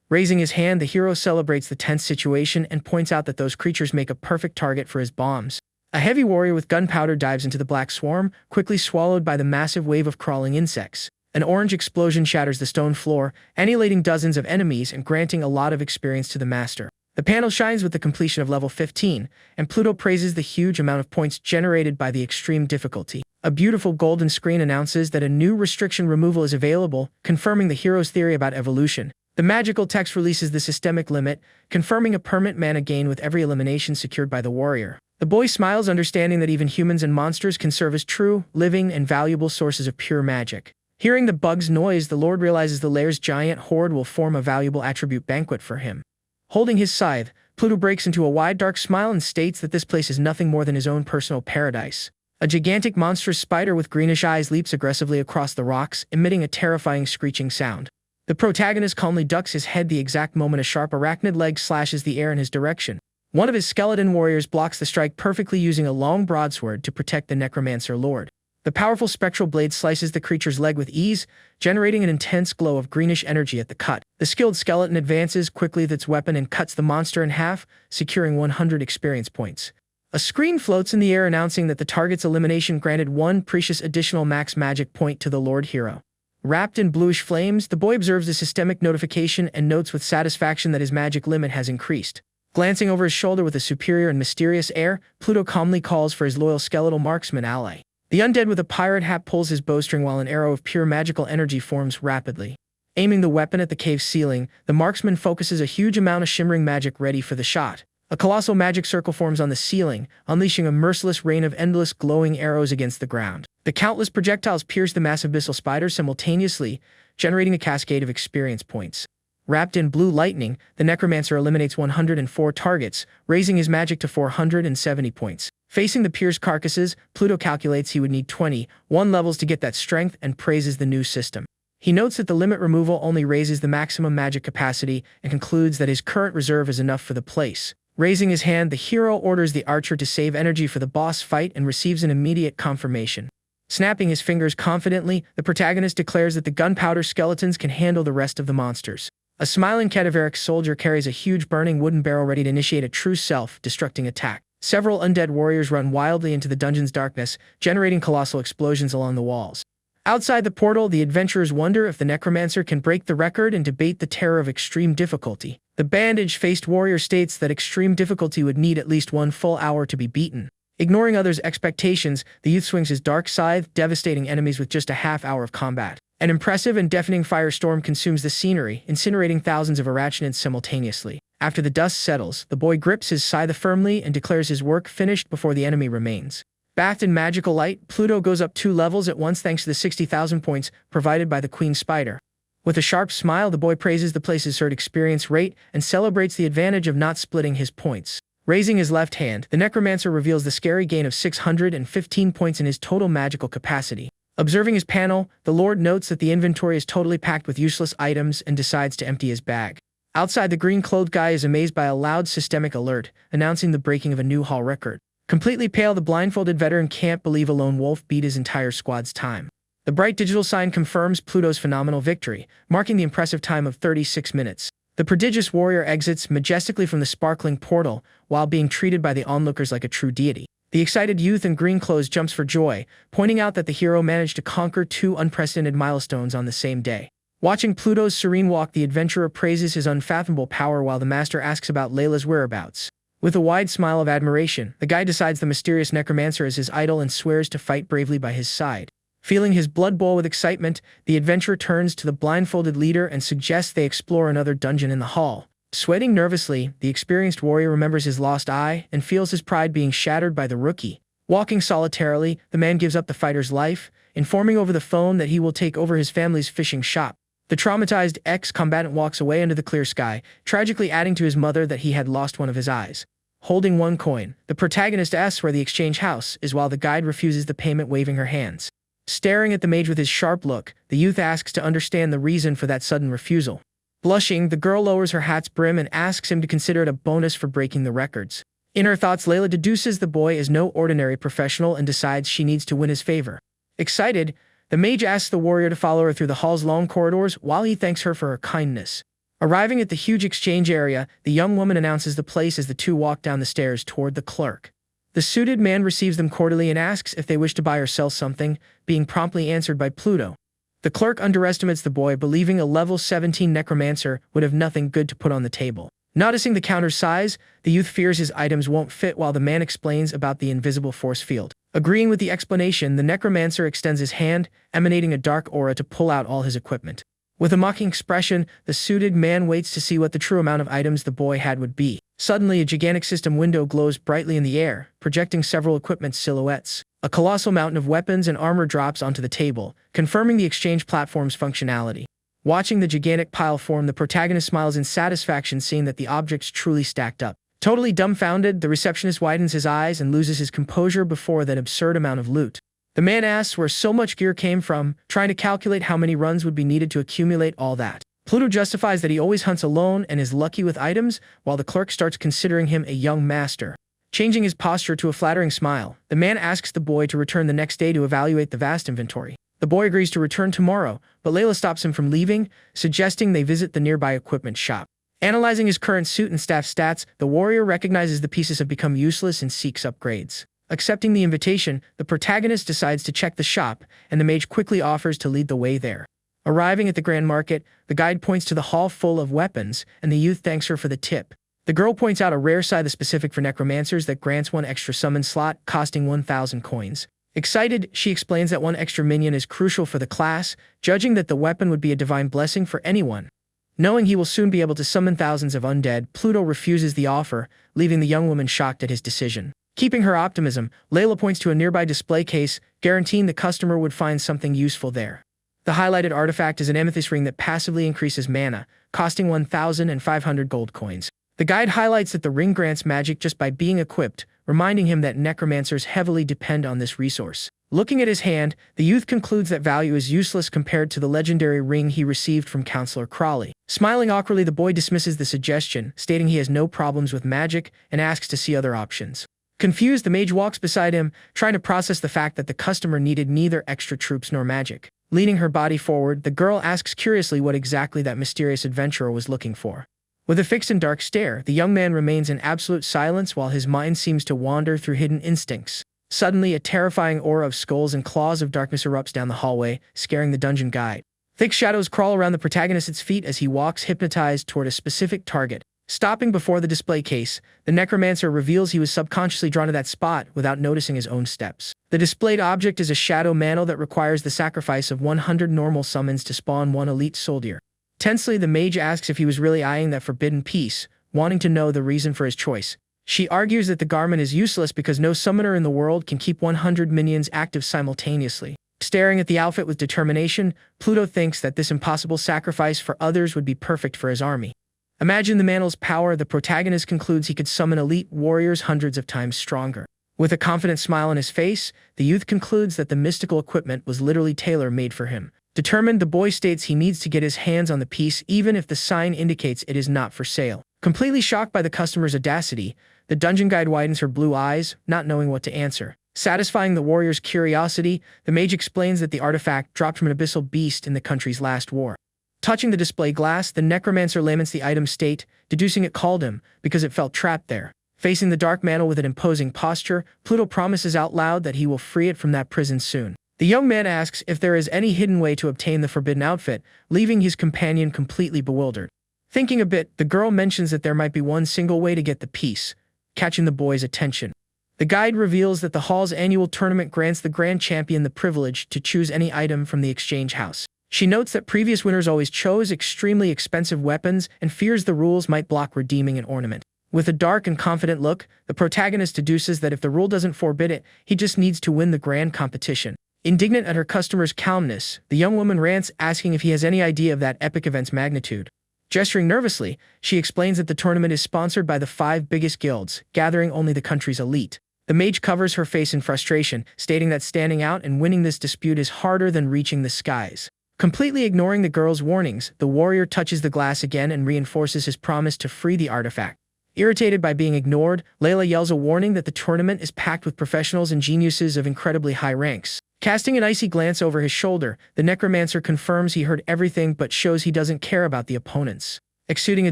Raising his hand, the hero celebrates the tense situation and points out that those creatures make a perfect target for his bombs. A heavy warrior with gunpowder dives into the black swarm, quickly swallowed by the massive wave of crawling insects. An orange explosion shatters the stone floor, annihilating dozens of enemies and granting a lot of experience to the master. The panel shines with the completion of level 15, and Pluto praises the huge amount of points generated by the extreme difficulty. A beautiful golden screen announces that a new restriction removal is available, confirming the hero's theory about evolution. The magical text releases the systemic limit, confirming a permanent mana gain with every elimination secured by the warrior. The boy smiles, understanding that even humans and monsters can serve as true, living, and valuable sources of pure magic. Hearing the bug's noise, the Lord realizes the lair's giant horde will form a valuable attribute banquet for him. Holding his scythe, Pluto breaks into a wide, dark smile and states that this place is nothing more than his own personal paradise. A gigantic monstrous spider with greenish eyes leaps aggressively across the rocks, emitting a terrifying screeching sound. The protagonist calmly ducks his head the exact moment a sharp arachnid leg slashes the air in his direction. One of his skeleton warriors blocks the strike perfectly, using a long broadsword to protect the necromancer lord. The powerful spectral blade slices the creature's leg with ease, generating an intense glow of greenish energy at the cut. The skilled skeleton advances quickly with its weapon and cuts the monster in half, securing 100 experience points. A screen floats in the air announcing that the target's elimination granted 1 precious additional max magic point to the Lord Hero. Wrapped in bluish flames, the boy observes the systemic notification and notes with satisfaction that his magic limit has increased. Glancing over his shoulder with a superior and mysterious air, Pluto calmly calls for his loyal skeletal marksman ally. The undead with a pirate hat pulls his bowstring while an arrow of pure magical energy forms rapidly. Aiming the weapon at the cave's ceiling, the marksman focuses a huge amount of shimmering magic ready for the shot. A colossal magic circle forms on the ceiling, unleashing a merciless rain of endless glowing arrows against the ground. The countless projectiles pierce the massive abyssal spider simultaneously, generating a cascade of experience points. Wrapped in blue lightning, the necromancer eliminates 104 targets, raising his magic to 470 points. Facing the pierced carcasses, Pluto calculates he would need 21 levels to get that strength and praises the new system. He notes that the limit removal only raises the maximum magic capacity and concludes that his current reserve is enough for the place. Raising his hand, the hero orders the archer to save energy for the boss fight and receives an immediate confirmation. Snapping his fingers confidently, the protagonist declares that the gunpowder skeletons can handle the rest of the monsters. A smiling cadaveric soldier carries a huge burning wooden barrel ready to initiate a true self-destructing attack. Several undead warriors run wildly into the dungeon's darkness, generating colossal explosions along the walls. Outside the portal, the adventurers wonder if the necromancer can break the record and debate the terror of extreme difficulty. The bandage-faced warrior states that extreme difficulty would need at least 1 full hour to be beaten. Ignoring others' expectations, the youth swings his dark scythe, devastating enemies with just a half hour of combat. An impressive and deafening firestorm consumes the scenery, incinerating thousands of arachnids simultaneously. After the dust settles, the boy grips his scythe firmly and declares his work finished before the enemy remains. Bathed in magical light, Pluto goes up 2 levels at once thanks to the 60,000 points provided by the Queen Spider. With a sharp smile, the boy praises the place's herd experience rate and celebrates the advantage of not splitting his points. Raising his left hand, the necromancer reveals the scary gain of 615 points in his total magical capacity. Observing his panel, the Lord notes that the inventory is totally packed with useless items and decides to empty his bag. Outside, the green-clothed guy is amazed by a loud systemic alert, announcing the breaking of a new hall record. Completely pale, the blindfolded veteran can't believe a lone wolf beat his entire squad's time. The bright digital sign confirms Pluto's phenomenal victory, marking the impressive time of 36 minutes. The prodigious warrior exits majestically from the sparkling portal, while being treated by the onlookers like a true deity. The excited youth in green clothes jumps for joy, pointing out that the hero managed to conquer 2 unprecedented milestones on the same day. Watching Pluto's serene walk, the adventurer praises his unfathomable power while the master asks about Layla's whereabouts. With a wide smile of admiration, the guy decides the mysterious necromancer is his idol and swears to fight bravely by his side. Feeling his blood boil with excitement, the adventurer turns to the blindfolded leader and suggests they explore another dungeon in the hall. Sweating nervously, the experienced warrior remembers his lost eye and feels his pride being shattered by the rookie. Walking solitarily, the man gives up the fighter's life, informing over the phone that he will take over his family's fishing shop. The traumatized ex-combatant walks away under the clear sky, tragically adding to his mother that he had lost one of his eyes. Holding 1 coin, the protagonist asks where the exchange house is while the guide refuses the payment, waving her hands. Staring at the mage with his sharp look, the youth asks to understand the reason for that sudden refusal. Blushing, the girl lowers her hat's brim and asks him to consider it a bonus for breaking the records. In her thoughts, Layla deduces the boy is no ordinary professional and decides she needs to win his favor. Excited, the mage asks the warrior to follow her through the hall's long corridors while he thanks her for her kindness. Arriving at the huge exchange area, the young woman announces the place as the two walk down the stairs toward the clerk. The suited man receives them cordially and asks if they wish to buy or sell something, being promptly answered by Pluto. The clerk underestimates the boy, believing a level 17 necromancer would have nothing good to put on the table. Noticing the counter's size, the youth fears his items won't fit while the man explains about the invisible force field. Agreeing with the explanation, the necromancer extends his hand, emanating a dark aura to pull out all his equipment. With a mocking expression, the suited man waits to see what the true amount of items the boy had would be. Suddenly, a gigantic system window glows brightly in the air, projecting several equipment silhouettes. A colossal mountain of weapons and armor drops onto the table, confirming the exchange platform's functionality. Watching the gigantic pile form, the protagonist smiles in satisfaction, seeing that the objects truly stacked up. Totally dumbfounded, the receptionist widens his eyes and loses his composure before that absurd amount of loot. The man asks where so much gear came from, trying to calculate how many runs would be needed to accumulate all that. Pluto justifies that he always hunts alone and is lucky with items, while the clerk starts considering him a young master. Changing his posture to a flattering smile, the man asks the boy to return the next day to evaluate the vast inventory. The boy agrees to return tomorrow, but Layla stops him from leaving, suggesting they visit the nearby equipment shop. Analyzing his current suit and staff stats, the warrior recognizes the pieces have become useless and seeks upgrades. Accepting the invitation, the protagonist decides to check the shop, and the mage quickly offers to lead the way there. Arriving at the Grand Market, the guide points to the hall full of weapons, and the youth thanks her for the tip. The girl points out a rare scythe specific for necromancers that grants one extra summon slot, costing 1,000 coins. Excited, she explains that one extra minion is crucial for the class, judging that the weapon would be a divine blessing for anyone. Knowing he will soon be able to summon thousands of undead, Pluto refuses the offer, leaving the young woman shocked at his decision. Keeping her optimism, Layla points to a nearby display case, guaranteeing the customer would find something useful there. The highlighted artifact is an amethyst ring that passively increases mana, costing 1,500 gold coins. The guide highlights that the ring grants magic just by being equipped, reminding him that necromancers heavily depend on this resource. Looking at his hand, the youth concludes that value is useless compared to the legendary ring he received from Counselor Crawley. Smiling awkwardly, the boy dismisses the suggestion, stating he has no problems with magic and asks to see other options. Confused, the mage walks beside him, trying to process the fact that the customer needed neither extra troops nor magic. Leaning her body forward, the girl asks curiously what exactly that mysterious adventurer was looking for. With a fixed and dark stare, the young man remains in absolute silence while his mind seems to wander through hidden instincts. Suddenly, a terrifying aura of skulls and claws of darkness erupts down the hallway, scaring the dungeon guide. Thick shadows crawl around the protagonist's feet as he walks hypnotized toward a specific target. Stopping before the display case, the necromancer reveals he was subconsciously drawn to that spot without noticing his own steps. The displayed object is a shadow mantle that requires the sacrifice of 100 normal summons to spawn one elite soldier. Tensely, the mage asks if he was really eyeing that forbidden piece, wanting to know the reason for his choice. She argues that the garment is useless because no summoner in the world can keep 100 minions active simultaneously. Staring at the outfit with determination, Pluto thinks that this impossible sacrifice for others would be perfect for his army. Imagine the mantle's power, the protagonist concludes he could summon elite warriors hundreds of times stronger. With a confident smile on his face, the youth concludes that the mystical equipment was literally tailor-made for him. Determined, the boy states he needs to get his hands on the piece even if the sign indicates it is not for sale. Completely shocked by the customer's audacity, the dungeon guide widens her blue eyes, not knowing what to answer. Satisfying the warrior's curiosity, the mage explains that the artifact dropped from an abyssal beast in the country's last war. Touching the display glass, the necromancer laments the item's state, deducing it called him because it felt trapped there. Facing the dark mantle with an imposing posture, Pluto promises out loud that he will free it from that prison soon. The young man asks if there is any hidden way to obtain the forbidden outfit, leaving his companion completely bewildered. Thinking a bit, the girl mentions that there might be one single way to get the piece, catching the boy's attention. The guide reveals that the hall's annual tournament grants the grand champion the privilege to choose any item from the exchange house. She notes that previous winners always chose extremely expensive weapons and fears the rules might block redeeming an ornament. With a dark and confident look, the protagonist deduces that if the rule doesn't forbid it, he just needs to win the grand competition. Indignant at her customer's calmness, the young woman rants, asking if he has any idea of that epic event's magnitude. Gesturing nervously, she explains that the tournament is sponsored by the 5 biggest guilds, gathering only the country's elite. The mage covers her face in frustration, stating that standing out and winning this dispute is harder than reaching the skies. Completely ignoring the girl's warnings, the warrior touches the glass again and reinforces his promise to free the artifact. Irritated by being ignored, Layla yells a warning that the tournament is packed with professionals and geniuses of incredibly high ranks. Casting an icy glance over his shoulder, the necromancer confirms he heard everything but shows he doesn't care about the opponents. Exuding a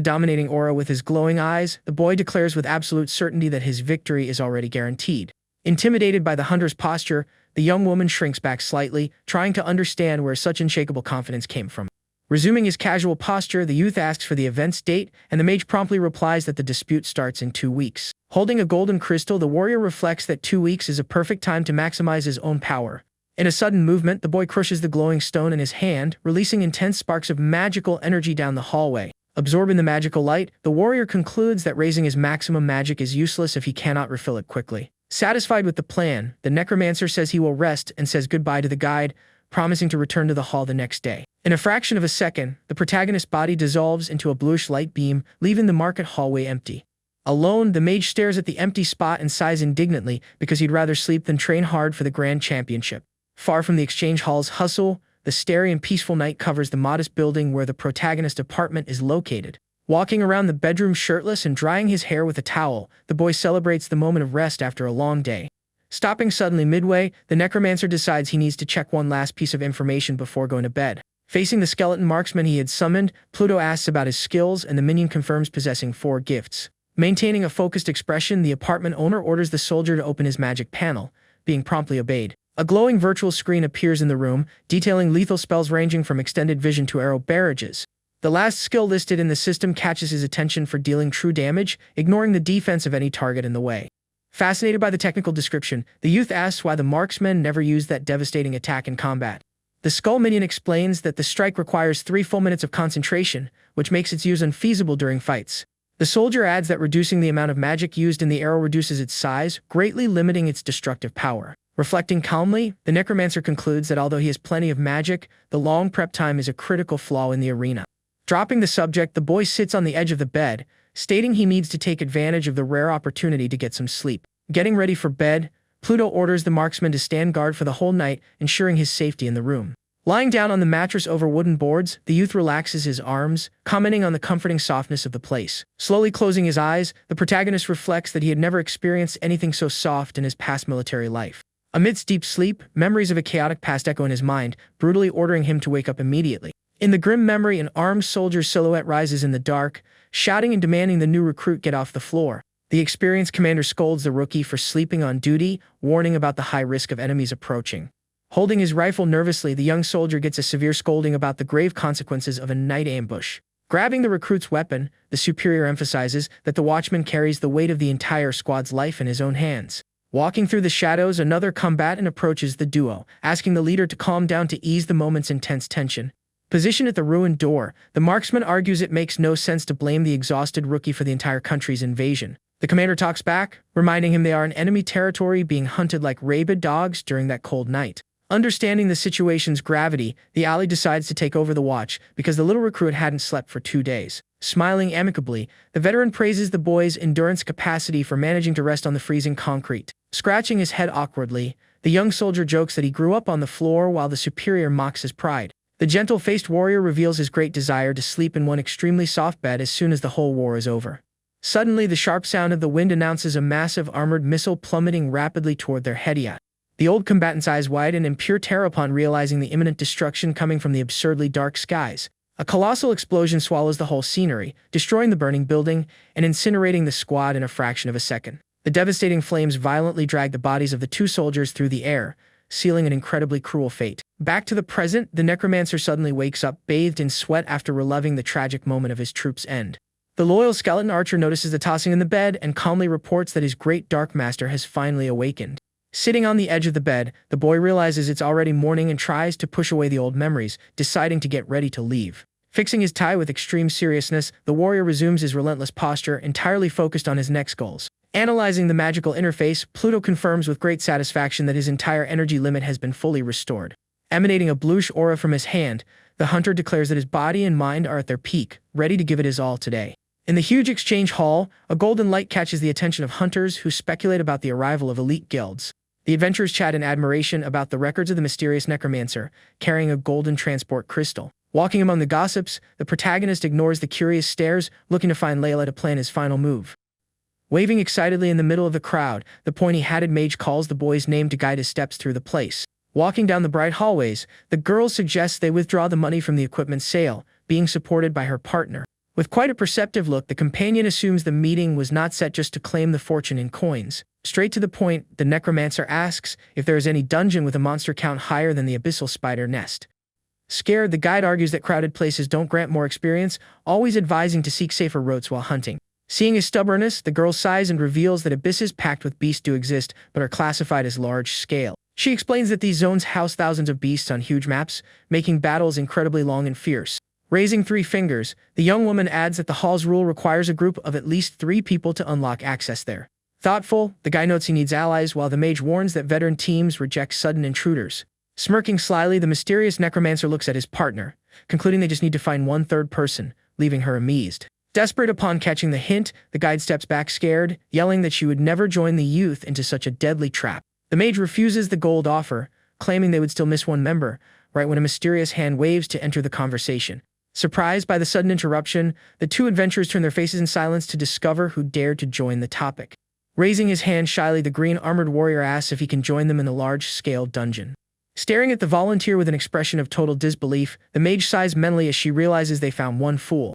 dominating aura with his glowing eyes, the boy declares with absolute certainty that his victory is already guaranteed. Intimidated by the hunter's posture, the young woman shrinks back slightly, trying to understand where such unshakable confidence came from. Resuming his casual posture, the youth asks for the event's date, and the mage promptly replies that the dispute starts in 2 weeks. Holding a golden crystal, the warrior reflects that 2 weeks is a perfect time to maximize his own power. In a sudden movement, the boy crushes the glowing stone in his hand, releasing intense sparks of magical energy down the hallway. Absorbing the magical light, the warrior concludes that raising his maximum magic is useless if he cannot refill it quickly. Satisfied with the plan, the necromancer says he will rest and says goodbye to the guide, promising to return to the hall the next day. In a fraction of a second, the protagonist's body dissolves into a bluish light beam, leaving the market hallway empty. Alone, the mage stares at the empty spot and sighs indignantly because he'd rather sleep than train hard for the grand championship. Far from the exchange hall's hustle, the starry and peaceful night covers the modest building where the protagonist's apartment is located. Walking around the bedroom shirtless and drying his hair with a towel, the boy celebrates the moment of rest after a long day. Stopping suddenly midway, the necromancer decides he needs to check one last piece of information before going to bed. Facing the skeleton marksman he had summoned, Pluto asks about his skills and the minion confirms possessing 4 gifts. Maintaining a focused expression, the apartment owner orders the soldier to open his magic panel, being promptly obeyed. A glowing virtual screen appears in the room, detailing lethal spells ranging from extended vision to arrow barrages. The last skill listed in the system catches his attention for dealing true damage, ignoring the defense of any target in the way. Fascinated by the technical description, the youth asks why the marksman never used that devastating attack in combat. The skull minion explains that the strike requires 3 full minutes of concentration, which makes its use unfeasible during fights. The soldier adds that reducing the amount of magic used in the arrow reduces its size, greatly limiting its destructive power. Reflecting calmly, the necromancer concludes that although he has plenty of magic, the long prep time is a critical flaw in the arena. Dropping the subject, the boy sits on the edge of the bed, stating he needs to take advantage of the rare opportunity to get some sleep. Getting ready for bed, Pluto orders the marksman to stand guard for the whole night, ensuring his safety in the room. Lying down on the mattress over wooden boards, the youth relaxes his arms, commenting on the comforting softness of the place. Slowly closing his eyes, the protagonist reflects that he had never experienced anything so soft in his past military life. Amidst deep sleep, memories of a chaotic past echo in his mind, brutally ordering him to wake up immediately. In the grim memory, an armed soldier's silhouette rises in the dark, shouting and demanding the new recruit get off the floor. The experienced commander scolds the rookie for sleeping on duty, warning about the high risk of enemies approaching. Holding his rifle nervously, the young soldier gets a severe scolding about the grave consequences of a night ambush. Grabbing the recruit's weapon, the superior emphasizes that the watchman carries the weight of the entire squad's life in his own hands. Walking through the shadows, another combatant approaches the duo, asking the leader to calm down to ease the moment's intense tension. Positioned at the ruined door, the marksman argues it makes no sense to blame the exhausted rookie for the entire country's invasion. The commander talks back, reminding him they are in enemy territory being hunted like rabid dogs during that cold night. Understanding the situation's gravity, the ally decides to take over the watch because the little recruit hadn't slept for 2 days. Smiling amicably, the veteran praises the boy's endurance capacity for managing to rest on the freezing concrete. Scratching his head awkwardly, the young soldier jokes that he grew up on the floor while the superior mocks his pride. The gentle-faced warrior reveals his great desire to sleep in one extremely soft bed as soon as the whole war is over. Suddenly, the sharp sound of the wind announces a massive armored missile plummeting rapidly toward their hedia. The old combatant's eyes widen in pure terror upon realizing the imminent destruction coming from the absurdly dark skies. A colossal explosion swallows the whole scenery, destroying the burning building and incinerating the squad in a fraction of a second. The devastating flames violently drag the bodies of the 2 soldiers through the air, sealing an incredibly cruel fate. Back to the present, the necromancer suddenly wakes up, bathed in sweat after reliving the tragic moment of his troop's end. The loyal skeleton archer notices the tossing in the bed and calmly reports that his great dark master has finally awakened. Sitting on the edge of the bed, the boy realizes it's already morning and tries to push away the old memories, deciding to get ready to leave. Fixing his tie with extreme seriousness, the warrior resumes his relentless posture, entirely focused on his next goals. Analyzing the magical interface, Pluto confirms with great satisfaction that his entire energy limit has been fully restored. Emanating a bluish aura from his hand, the hunter declares that his body and mind are at their peak, ready to give it his all today. In the huge exchange hall, a golden light catches the attention of hunters who speculate about the arrival of elite guilds. The adventurers chat in admiration about the records of the mysterious necromancer, carrying a golden transport crystal. Walking among the gossips, the protagonist ignores the curious stares, looking to find Layla to plan his final move. Waving excitedly in the middle of the crowd, the pointy-hatted mage calls the boy's name to guide his steps through the place. Walking down the bright hallways, the girl suggests they withdraw the money from the equipment sale, being supported by her partner. With quite a perceptive look, the companion assumes the meeting was not set just to claim the fortune in coins. Straight to the point, the necromancer asks if there is any dungeon with a monster count higher than the abyssal spider nest. Scared, the guide argues that crowded places don't grant more experience, always advising to seek safer routes while hunting. Seeing his stubbornness, the girl sighs and reveals that abysses packed with beasts do exist, but are classified as large-scale. She explains that these zones house thousands of beasts on huge maps, making battles incredibly long and fierce. Raising 3 fingers, the young woman adds that the hall's rule requires a group of at least 3 people to unlock access there. Thoughtful, the guy notes he needs allies, while the mage warns that veteran teams reject sudden intruders. Smirking slyly, the mysterious necromancer looks at his partner, concluding they just need to find one third person, leaving her amazed. Desperate upon catching the hint, the guide steps back scared, yelling that she would never join the youth into such a deadly trap. The mage refuses the gold offer, claiming they would still miss one member, right when a mysterious hand waves to enter the conversation. Surprised by the sudden interruption, the 2 adventurers turn their faces in silence to discover who dared to join the topic. Raising his hand shyly, the green-armored warrior asks if he can join them in the large-scale dungeon. Staring at the volunteer with an expression of total disbelief, the mage sighs mentally as she realizes they found one fool.